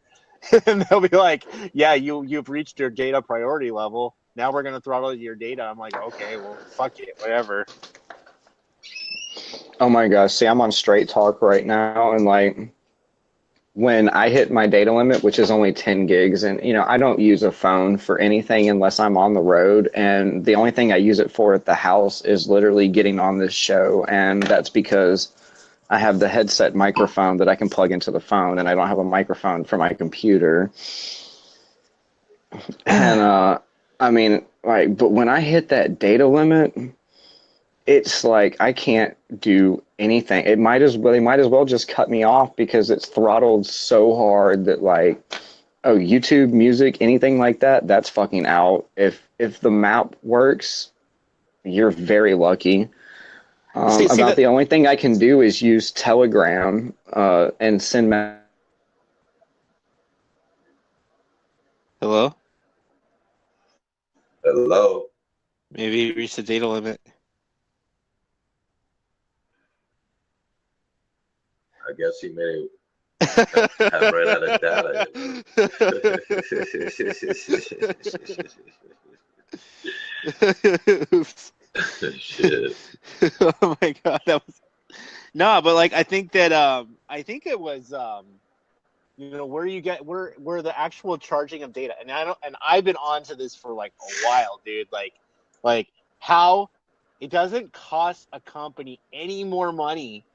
and they'll be like, yeah, you've reached your data priority level. Now we're gonna throttle your data. I'm like, okay, well, fuck it, whatever. Oh my gosh, see, I'm on Straight Talk right now, and like when I hit my data limit, which is only 10 gigs, and I don't use a phone for anything unless I'm on the road, and the only thing I use it for at the house is literally getting on this show, and that's because I have the headset microphone that I can plug into the phone, and I don't have a microphone for my computer. And I mean, like, but when I hit that data limit, it's like I can't do anything. They might as well just cut me off, because it's throttled so hard that like, oh, YouTube Music, anything like that, that's fucking out. If the map works, you're very lucky. The only thing I can do is use Telegram and send Hello? Hello? Maybe you reached the data limit. I guess he may have run out of data. Shit. Oh my god, that was but like I think that I think it was where you get where the actual charging of data, and I've been on to this for like a while, dude. Like how it doesn't cost a company any more money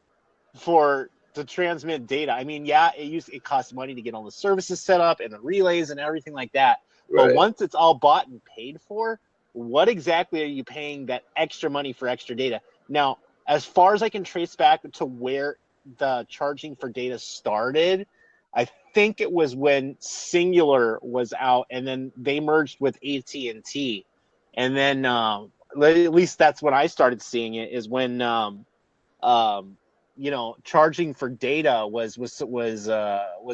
to transmit data. I mean, yeah, it costs money to get all the services set up and the relays and everything like that. Right. But once it's all bought and paid for, what exactly are you paying that extra money for extra data? Now, as far as I can trace back to where the charging for data started, I think it was when Singular was out, and then they merged with AT&T, and then at least that's when I started seeing it. Is when charging for data was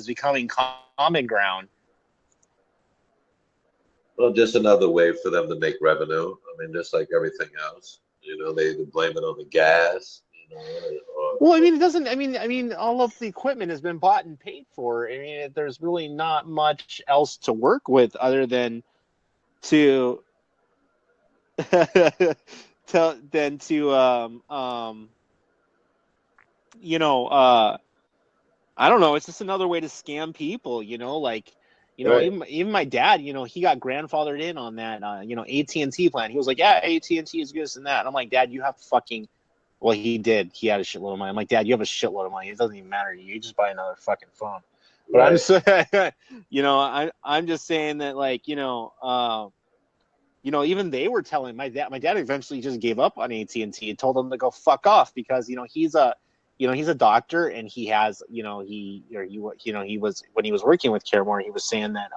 becoming common ground. Well, just another way for them to make revenue. I mean, just like everything else, they blame it on the gas. Well, I mean, it doesn't. I mean, all of the equipment has been bought and paid for. I mean, there's really not much else to work with other than to I don't know. It's just another way to scam people. Right. Even my dad. He got grandfathered in on that. AT&T plan. He was like, yeah, AT&T is good and that. And I'm like, Dad, you have fucking. Well, he did. He had a shitload of money. I'm like, Dad, you have a shitload of money. It doesn't even matter to you. You just buy another fucking phone. But Right. I'm just, I'm just saying that, like, even they were telling my dad. My dad eventually just gave up on AT&T and told them to go fuck off because he's a doctor and he has he was when he was working with Caremark, he was saying that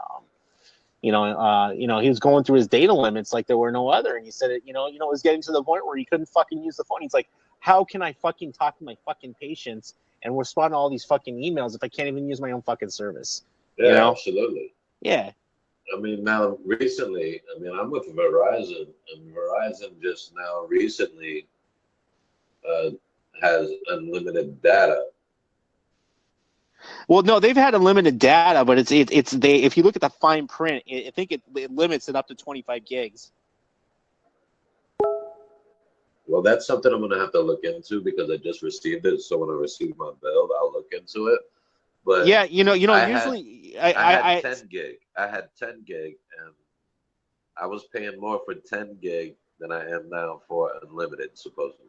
he was going through his data limits like there were no other, and he said it it was getting to the point where he couldn't fucking use the phone. He's like, how can I fucking talk to my fucking patients and respond to all these fucking emails if I can't even use my own fucking service? Yeah, absolutely. Yeah. I mean, now recently, I'm with Verizon, and Verizon just now recently has unlimited data. Well, no, they've had unlimited data, but it's if you look at the fine print, I think it limits it up to 25 gigs. Well, that's something I'm going to have to look into because I just received it. So when I receive my bill, I'll look into it. But yeah, I had 10 gig. I had 10 gig, and I was paying more for 10 gig than I am now for unlimited, supposedly.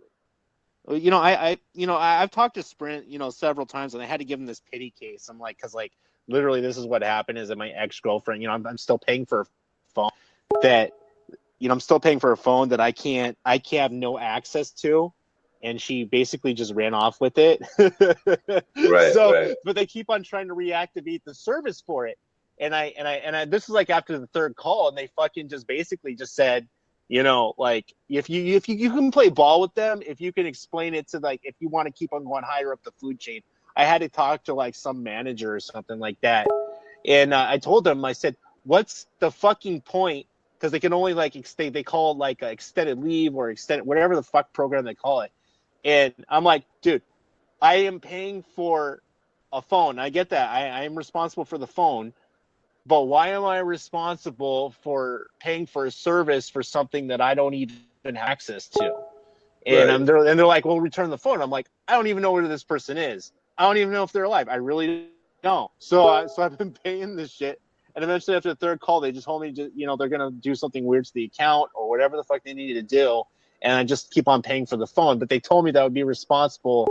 I've talked to Sprint, several times, and I had to give them this pity case. I'm like, because like literally, this is what happened: is that my ex-girlfriend, I'm still paying for a phone that, I'm still paying for a phone that I can't have no access to, and she basically just ran off with it. Right. Right. But they keep on trying to reactivate the service for it, and I this is like after the third call, and they fucking just basically just said, like if you can play ball with them, if you can explain it to, like, if you want to keep on going higher up the food chain. I had to talk to like some manager or something like that, and I told them, I said, what's the fucking point? Because they can only like they call it like extended leave or extended whatever the fuck program they call it. And I'm like, dude, I am paying for a phone. I get that. I am responsible for the phone. But why am I responsible for paying for a service for something that I don't even have access to? And Right. they're like, well, return the phone. I'm like, I don't even know where this person is. I don't even know if they're alive. I really don't. So I've been paying this shit. And eventually, after the third call, they just told me, they're going to do something weird to the account or whatever the fuck they needed to do. And I just keep on paying for the phone. But they told me that I would be responsible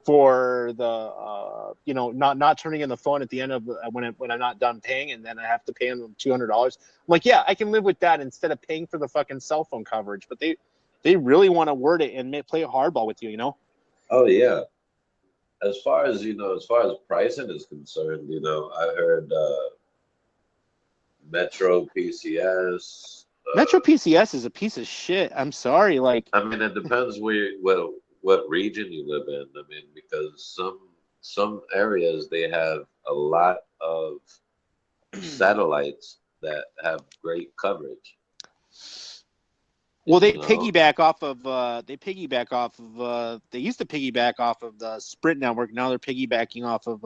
for the, not turning in the phone at the end of when I'm not done paying, and then I have to pay them $200. I'm like, yeah, I can live with that instead of paying for the fucking cell phone coverage. But they really want to word it and play a hardball with you, Oh yeah. As far as pricing is concerned, I heard Metro PCS. Metro PCS is a piece of shit. I'm sorry. Like, I mean, it depends what region you live in. I mean, because some areas they have a lot of satellites that have great coverage. Well, they piggyback off of they used to piggyback off of the Sprint network. Now they're piggybacking off of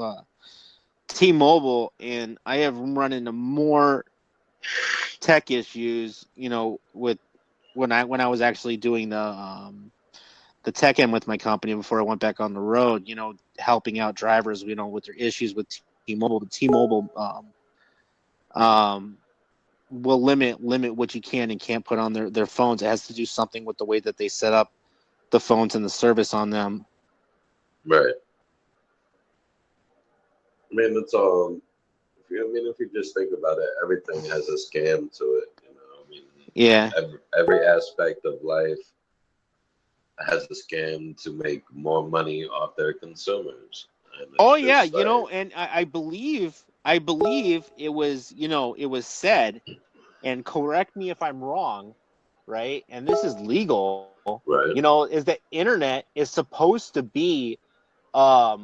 T-Mobile, and I have run into more tech issues, with when I was actually doing the tech end with my company before I went back on the road, helping out drivers, with their issues with T-Mobile. But T-Mobile will limit what you can and can't put on their phones. It has to do something with the way that they set up the phones and the service on them. Right. I mean, it's all. If you just think about it, everything has a scam to it. I mean, yeah. Every aspect of life has a scam to make more money off their consumers. And Oh it's yeah, just like, and I believe it was, it was said, and correct me if I'm wrong, right? And this is legal, right, is that internet is supposed to be a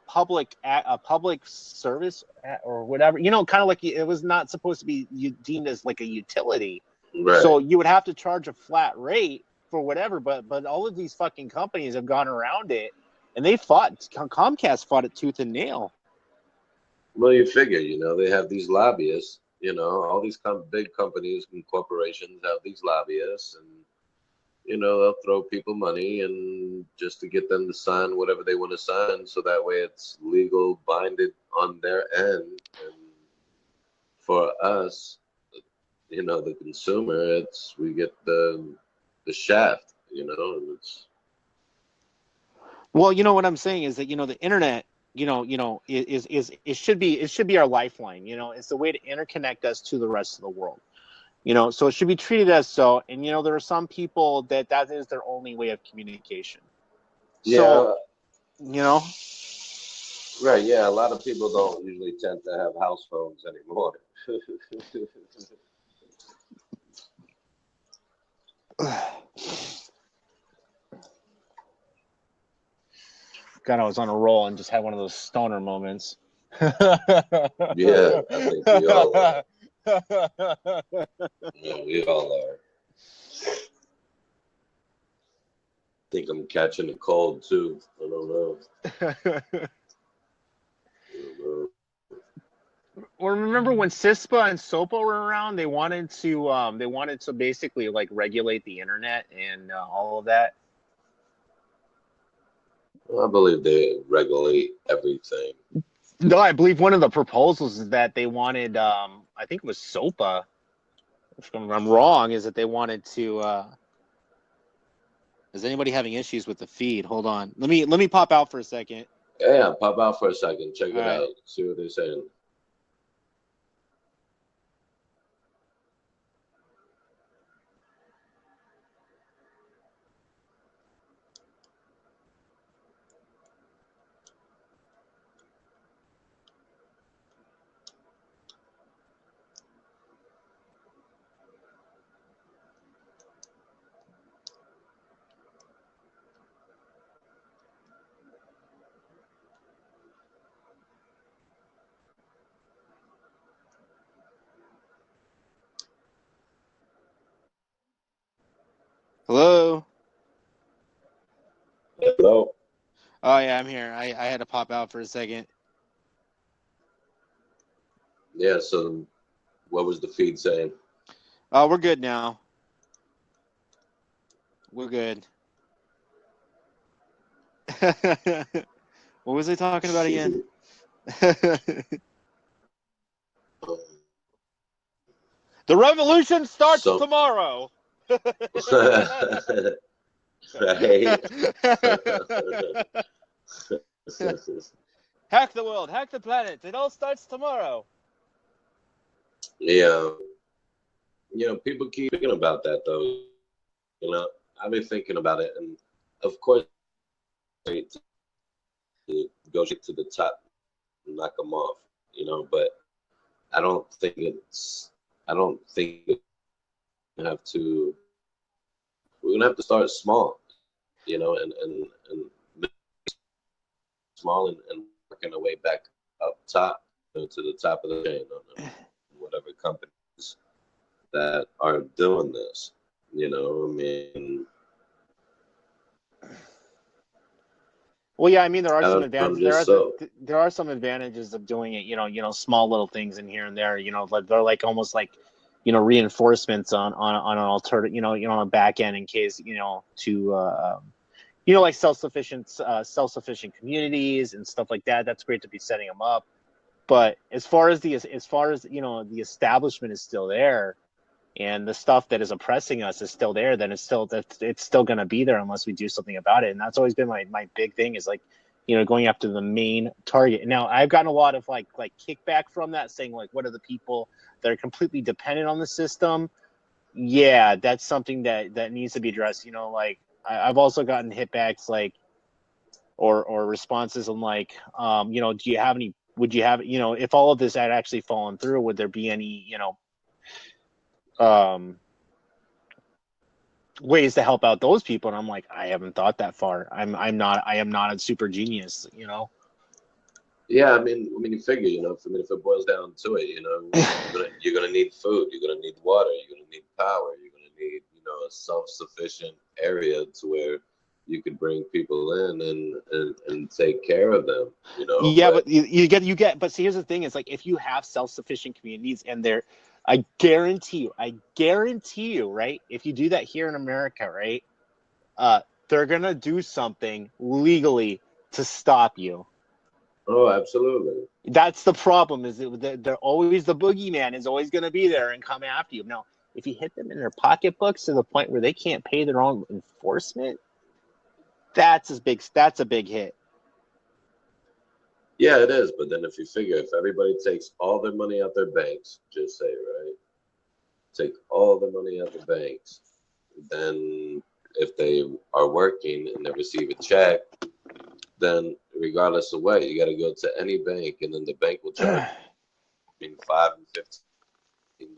public service or whatever, kind of like it was not supposed to be deemed as like a utility. right. So you would have to charge a flat rate for whatever, but all of these fucking companies have gone around it, and Comcast fought it tooth and nail. Well, you figure, they have these lobbyists, all these big companies and corporations have these lobbyists, and they'll throw people money and just to get them to sign whatever they want to sign, so that way it's legal, binded on their end. And for us, the consumer, we get the shaft, and it's. Well, what I'm saying is that the internet, is it should be our lifeline. It's the way to interconnect us to the rest of the world. So it should be treated as so. And there are some people that is their only way of communication. So, Right, yeah, a lot of people don't usually tend to have house phones anymore. God, I was on a roll and just had one of those stoner moments. Yeah, I think we all are. Yeah, we all are. Think I'm catching a cold too. I don't know. Well, remember when CISPA and SOPA were around? They wanted to basically like regulate the internet and all of that. I believe they regulate everything. No, I believe one of the proposals is that they wanted, I think it was SOPA, if I'm wrong, is that they wanted to. Is anybody having issues with the feed? Hold on. Let me pop out for a second. Yeah, pop out for a second. Check it All right. out. See what they're saying. Hello. Hello. Oh yeah, I'm here. I had to pop out for a second. Yeah. So, what was the feed saying? Oh, we're good now. We're good. What was I talking about again? The revolution starts tomorrow. Right. Hack the world, hack the planet. It all starts tomorrow. Yeah. People keep thinking about that though. I've been thinking about it, and of course, to go straight to the top, and knock them off. But I don't think we have to. We're gonna have to start small, and small and working our way back up top to the top of the chain on whatever companies that are doing this. I mean. Well, yeah, I mean there are some advantages. So. There are some advantages of doing it. Small little things in here and there. They're like almost like, reinforcements on an alternative. On a back end in case to like self-sufficient communities and stuff like that. That's great to be setting them up. But as far as the establishment is still there, and the stuff that is oppressing us is still there, then it's still going to be there unless we do something about it. And that's always been my big thing is like, going after the main target. Now I've gotten a lot of like kickback from that, saying like, what are the people that are completely dependent on the system? Yeah, that's something that needs to be addressed. Like I've also gotten hitbacks like, or responses on like, you know, do you have any? Would you have, you know, if all of this had actually fallen through, would there be any, you know, ways to help out those people? And I'm like, I haven't thought that far. I am not a super genius, you know. Yeah, I mean, you figure, you know, if it boils down to it, you know, you're gonna need food, you're gonna need water, you're gonna need power, you're gonna need, you know, a self-sufficient area to where you could bring people in and take care of them, you know. Yeah, but you get. But see, here's the thing: is like if you have self-sufficient communities, and they're, I guarantee you, right? If you do that here in America, right, they're gonna do something legally to stop you. Oh, absolutely. That's the problem. Is that they're always, the boogeyman is always going to be there and come after you. Now, if you hit them in their pocketbooks to the point where they can't pay their own enforcement, that's a big hit. Yeah, it is. But then if you figure, if everybody takes all their money out their banks, just say, right, take all the money out the banks, then if they are working and they receive a check, then regardless of what, you got to go to any bank, and then the bank will charge between $5 and $15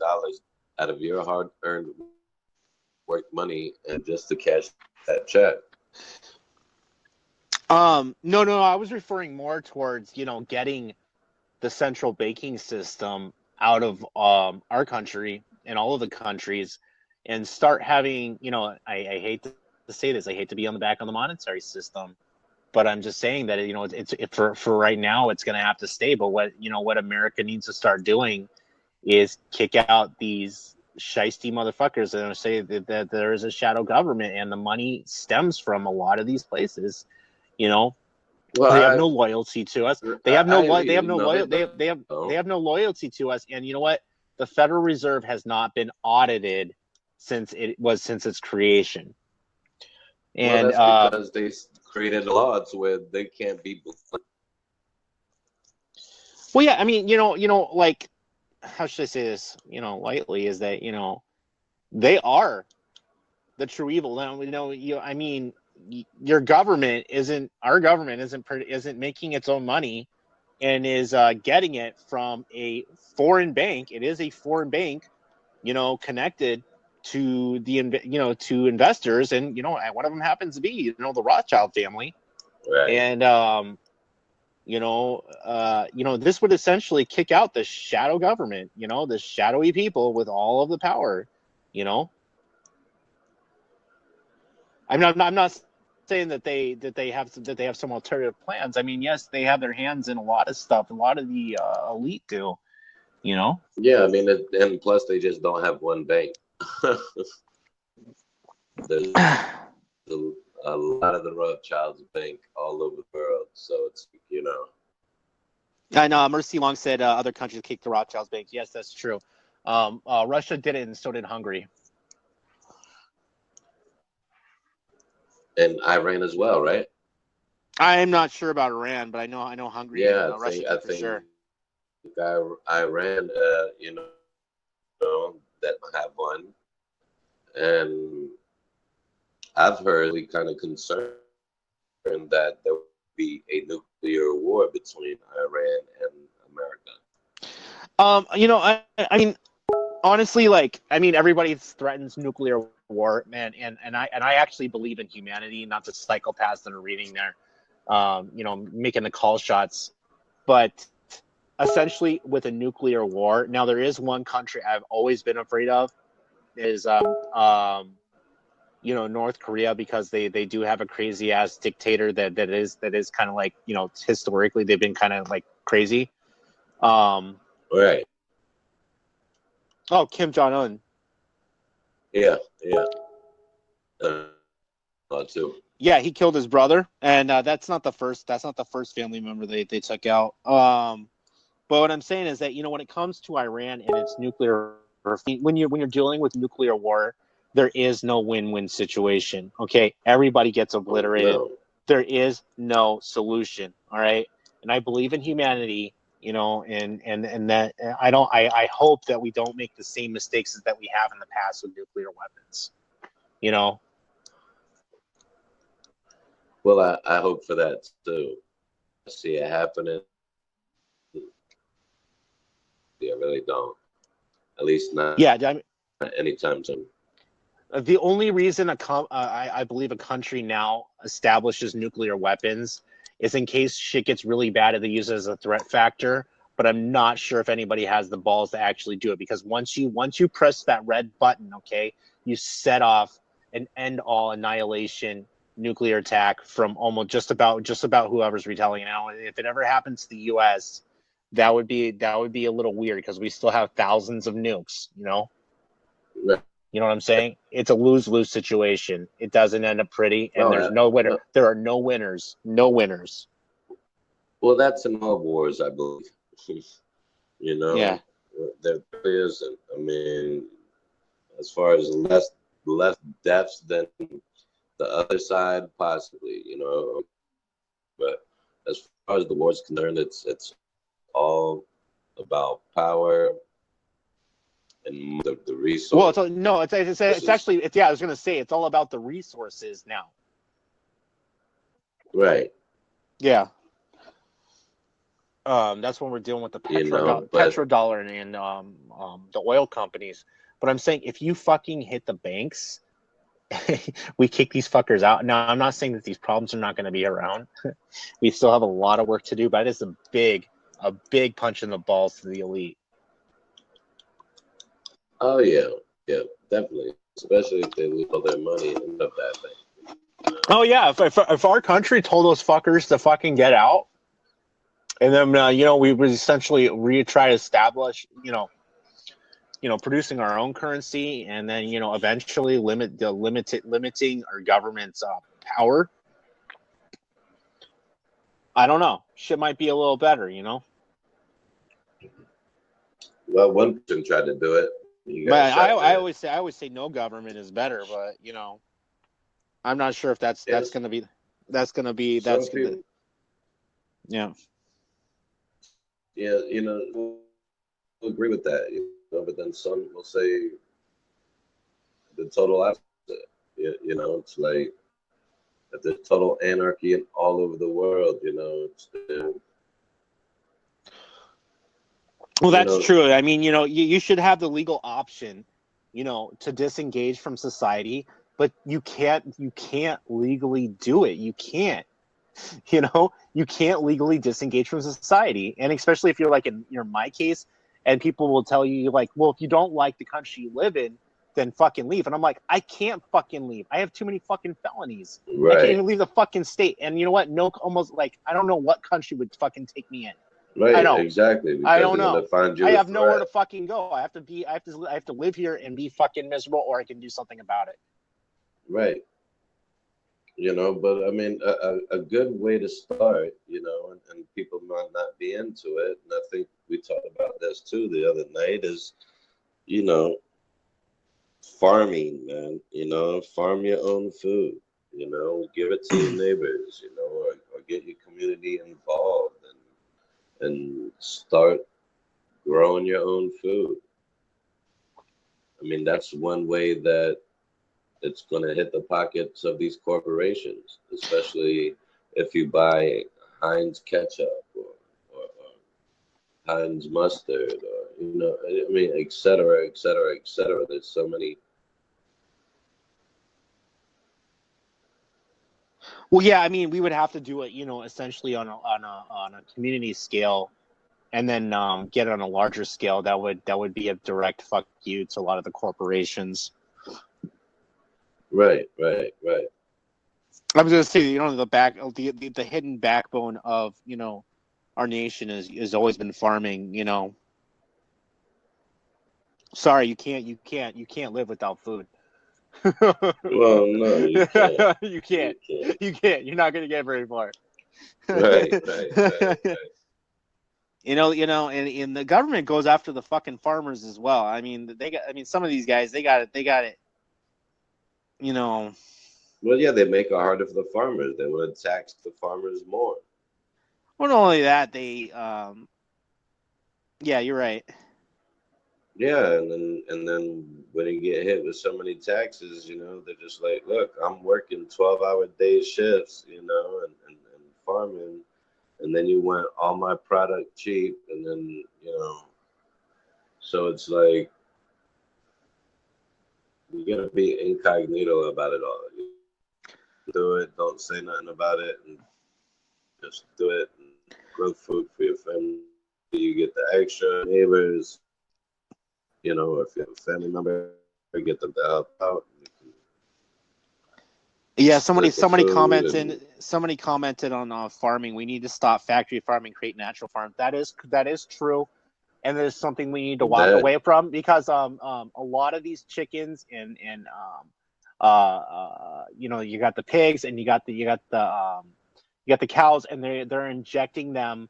out of your hard-earned work money, and just to cash that check. No, I was referring more towards, you know, getting the central banking system out of our country and all of the countries, and start having, you know, I hate to say this, I hate to be on the back of the monetary system, but I'm just saying that, you know, it's for right now, it's going to have to stay. But what America needs to start doing is kick out these shiesty motherfuckers and say that there is a shadow government, and the money stems from a lot of these places. You know, well, they have no loyalty to us. They have no loyalty to us. And you know what? The Federal Reserve has not been audited since its creation. And well, that's because they created laws where they can't be. Well, yeah, I mean, you know, like, how should I say this, you know, lightly, is that, you know, they are the true evil. Now, I mean, our government isn't making its own money, and is getting it from a foreign bank. It is a foreign bank, you know, connected to to investors, and, you know, one of them happens to be, you know, the Rothschild family. Right. And you know, this would essentially kick out the shadow government, you know, the shadowy people with all of the power, you know. I'm not saying that they have some alternative plans. I mean, yes, they have their hands in a lot of stuff. A lot of the elite do, you know. Yeah, I mean, and plus they just don't have one bank. There's a lot of the Rothschilds bank all over the world, so it's, you know. I know. Mercy Long said other countries kicked the Rothschilds bank. Yes, that's true. Russia did it, and so did Hungary. And Iran as well, right? I'm not sure about Iran, but I know Hungary. Yeah, and Russia for sure. Iran, you know, that have one, and I've heard we kind of concerned that there would be a nuclear war between Iran and America. You know, I mean, honestly, like, I mean, everybody threatens nuclear war, man, and I actually believe in humanity, not the psychopaths that are reading there, you know, making the call shots. But essentially, with a nuclear war, now there is one country I've always been afraid of, is you know, North Korea, because they do have a crazy ass dictator that is kind of like, you know, historically they've been kind of like crazy. Right. Oh, Kim Jong-un. Yeah. Too. Yeah, he killed his brother, and that's not the first family member they took out. But what I'm saying is that, you know, when it comes to Iran and its nuclear, when you're dealing with nuclear war, there is no win-win situation. Okay, everybody gets obliterated. No. There is no solution. All right, and I believe in humanity. You know, and that I hope that we don't make the same mistakes that we have in the past with nuclear weapons. You know. Well, I hope for that too. I see it happening. Yeah, I really don't. At least not Yeah, I mean, anytime soon. the only reason I believe a country now establishes nuclear weapons is in case shit gets really bad and they use it as a threat factor. But I'm not sure if anybody has the balls to actually do it, because once you press that red button, okay, you set off an end all annihilation nuclear attack from almost just about whoever's retaliating. Now, if it ever happens to the U.S., that would be a little weird because we still have thousands of nukes, you know. Right. You know what I'm saying? It's a lose-lose situation. It doesn't end up pretty, and No, there's no winner. no. There are no winners. No winners. Well, that's in all wars, I believe. You know, Yeah. there really isn't. I mean, as far as less deaths than the other side, possibly. You know, but as far as the war's concerned, it's all about power and the resource. Well, it's actually I was gonna say it's all about the resources now. Right. Yeah. That's when we're dealing with the petrodollar and the oil companies. But I'm saying if you fucking hit the banks, we kick these fuckers out. Now, I'm not saying that these problems are not going to be around. We still have a lot of work to do, but it is a big punch in the balls to the elite. Oh yeah, definitely. Especially if they lose all their money and stuff that thing. Oh yeah, if our country told those fuckers to fucking get out, and then we would essentially try to establish producing our own currency, and then eventually limiting our government's power. I don't know. Shit might be a little better, Well, one person tried to do it. But I always say no government is better, but I'm not sure if that's gonna be yeah. Yeah, we'll agree with that. But then some will say the total opposite. It's like if there's total anarchy all over the world. Well, that's true. I mean, you should have the legal option, to disengage from society, but you can't legally do it. You can't. You can't legally disengage from society, and especially if you're like in my case, and people will tell you like, well, if you don't like the country you live in, then fucking leave. And I'm like, I can't fucking leave. I have too many fucking felonies. Right. I can't even leave the fucking state. And you know what? No, almost like I don't know what country would fucking take me in. Right. I know. Exactly. I don't know. I have nowhere to threat. fucking go. I have to live here and be fucking miserable, or I can do something about it. Right. But I mean, a good way to start, and people might not be into it. And I think we talked about this too the other night is, farming, man, farm your own food, give it to your neighbors, or get your community involved and start growing your own food. I mean, that's one way that it's going to hit the pockets of these corporations, especially if you buy Heinz ketchup or Heinz mustard, or, I mean, et cetera, et cetera, et cetera. There's so many. Well, yeah, I mean, we would have to do it, essentially on a community scale, and then get it on a larger scale. That would be a direct fuck you to a lot of the corporations. Right. I was going to say, the hidden backbone of our nation is always been farming. Sorry, you can't live without food. Well, no, you can't. You can't. You're not going to get very far. Right. And the government goes after the fucking farmers as well. I mean, some of these guys, they got it. Well, yeah, they make it harder for the farmers. They want to tax the farmers more. Well, not only that, they, yeah, you're right. Yeah, and then when you get hit with so many taxes, they're just like, look, I'm working 12-hour day shifts, and farming, and then you want all my product cheap, and then, so it's like you gotta be incognito about it all. You do it, don't say nothing about it, and just do it and grow food for your family. You get the extra neighbors, or if you have a family member, get them to help out. You can Yeah, split the food and somebody commented on farming. We need to stop factory farming, create natural farms. That is true, and there's something we need to walk that. away from because a lot of these chickens and you got the pigs and you got the cows, and they're injecting them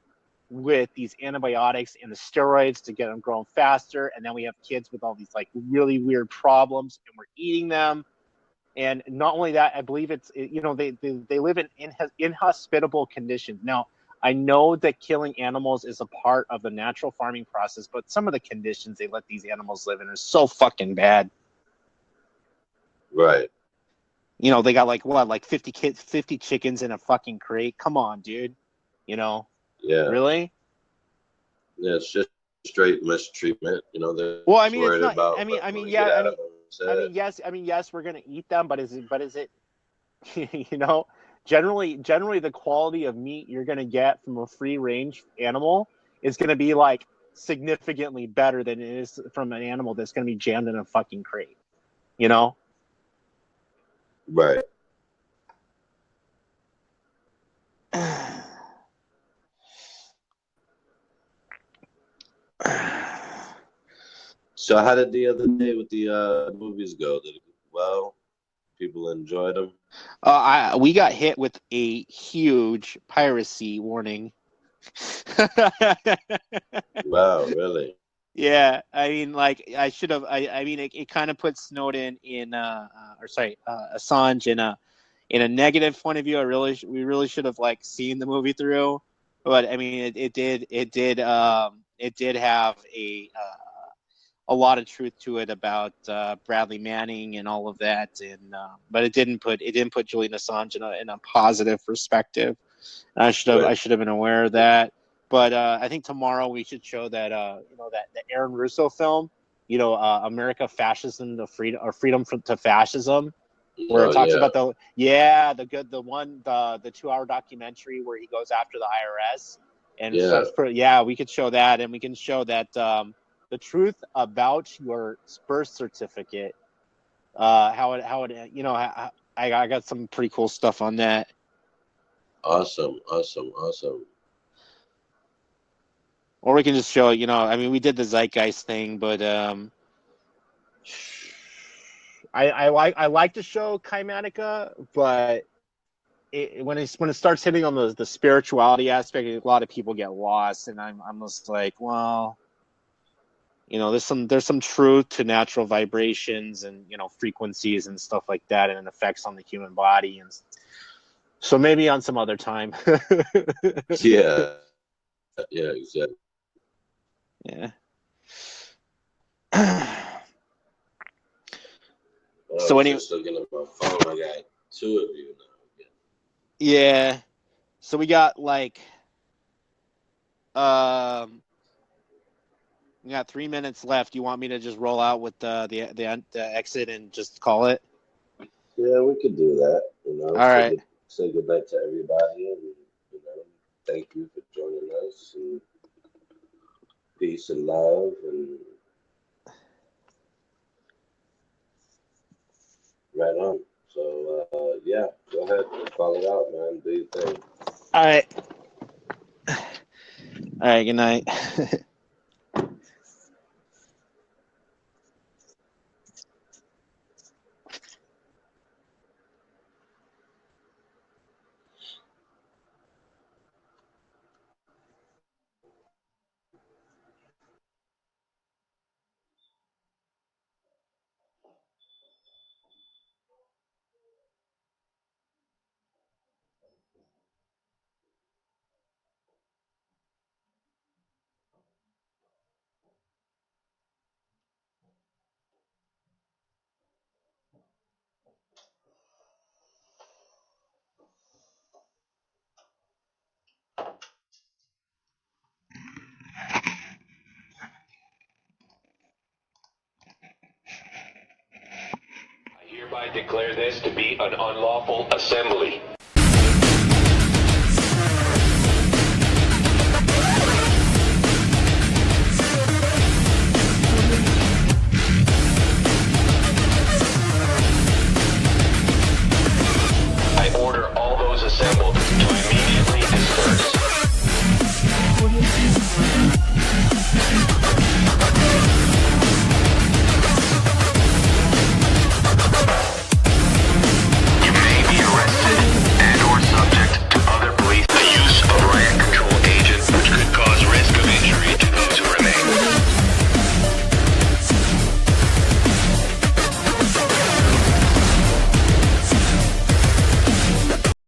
with these antibiotics and the steroids to get them growing faster, and then we have kids with all these like really weird problems, and we're eating them. And not only that, I believe they live in inhospitable conditions. Now, I know that killing animals is a part of the natural farming process, but some of the conditions they let these animals live in are so fucking bad. Right. They got like 50 kids, 50 chickens in a fucking crate. Come on, dude. Yeah. Really? Yeah, it's just straight mistreatment. They're Well, I just mean, it's worried not. about I mean, what I they mean, want to yeah. get out of them. That's it. Yes, we're gonna eat them, but is it? Generally, the quality of meat you're gonna get from a free range animal is gonna be like significantly better than it is from an animal that's gonna be jammed in a fucking crate. You know? Right. So how did the other day with the movies go? Did it go well? People enjoyed them? We got hit with a huge piracy warning. Wow, really? Yeah, I mean, like I should have. I mean, it kind of puts Snowden Assange in a negative point of view. We really should have like seen the movie through, but I mean, it did have a lot of truth to it about Bradley Manning and all of that, and but it didn't put Julian Assange in a positive perspective. And I Right. should have been aware of that. But I think tomorrow we should show that that the Aaron Russo film, America Fascism to Freedom, or Freedom to Fascism, where it Oh, talks yeah. about the 2-hour documentary where he goes after the IRS and Yeah. starts. We could show that, and we can show that the truth about your birth certificate, I got some pretty cool stuff on that. Awesome, awesome, awesome. Or we can just show, I mean, we did the Zeitgeist thing, but I like to show Kaimatica, but when it starts hitting on the spirituality aspect, a lot of people get lost, and I'm just like, well, there's some truth to natural vibrations and frequencies and stuff like that, and effects on the human body, and so maybe on some other time. Yeah. Yeah, exactly. Yeah. I So was anyway, just looking at my phone. I got two of you now. yeah. So we got like um we got 3 minutes left. You want me to just roll out with the exit and just call it? Yeah, we could do that. All right. Say goodbye to everybody, and thank you for joining us, and peace and love, and right on. So yeah, go ahead, call it out, man. Do your thing. All right. All right. Good night. hereby declare this to be an unlawful assembly.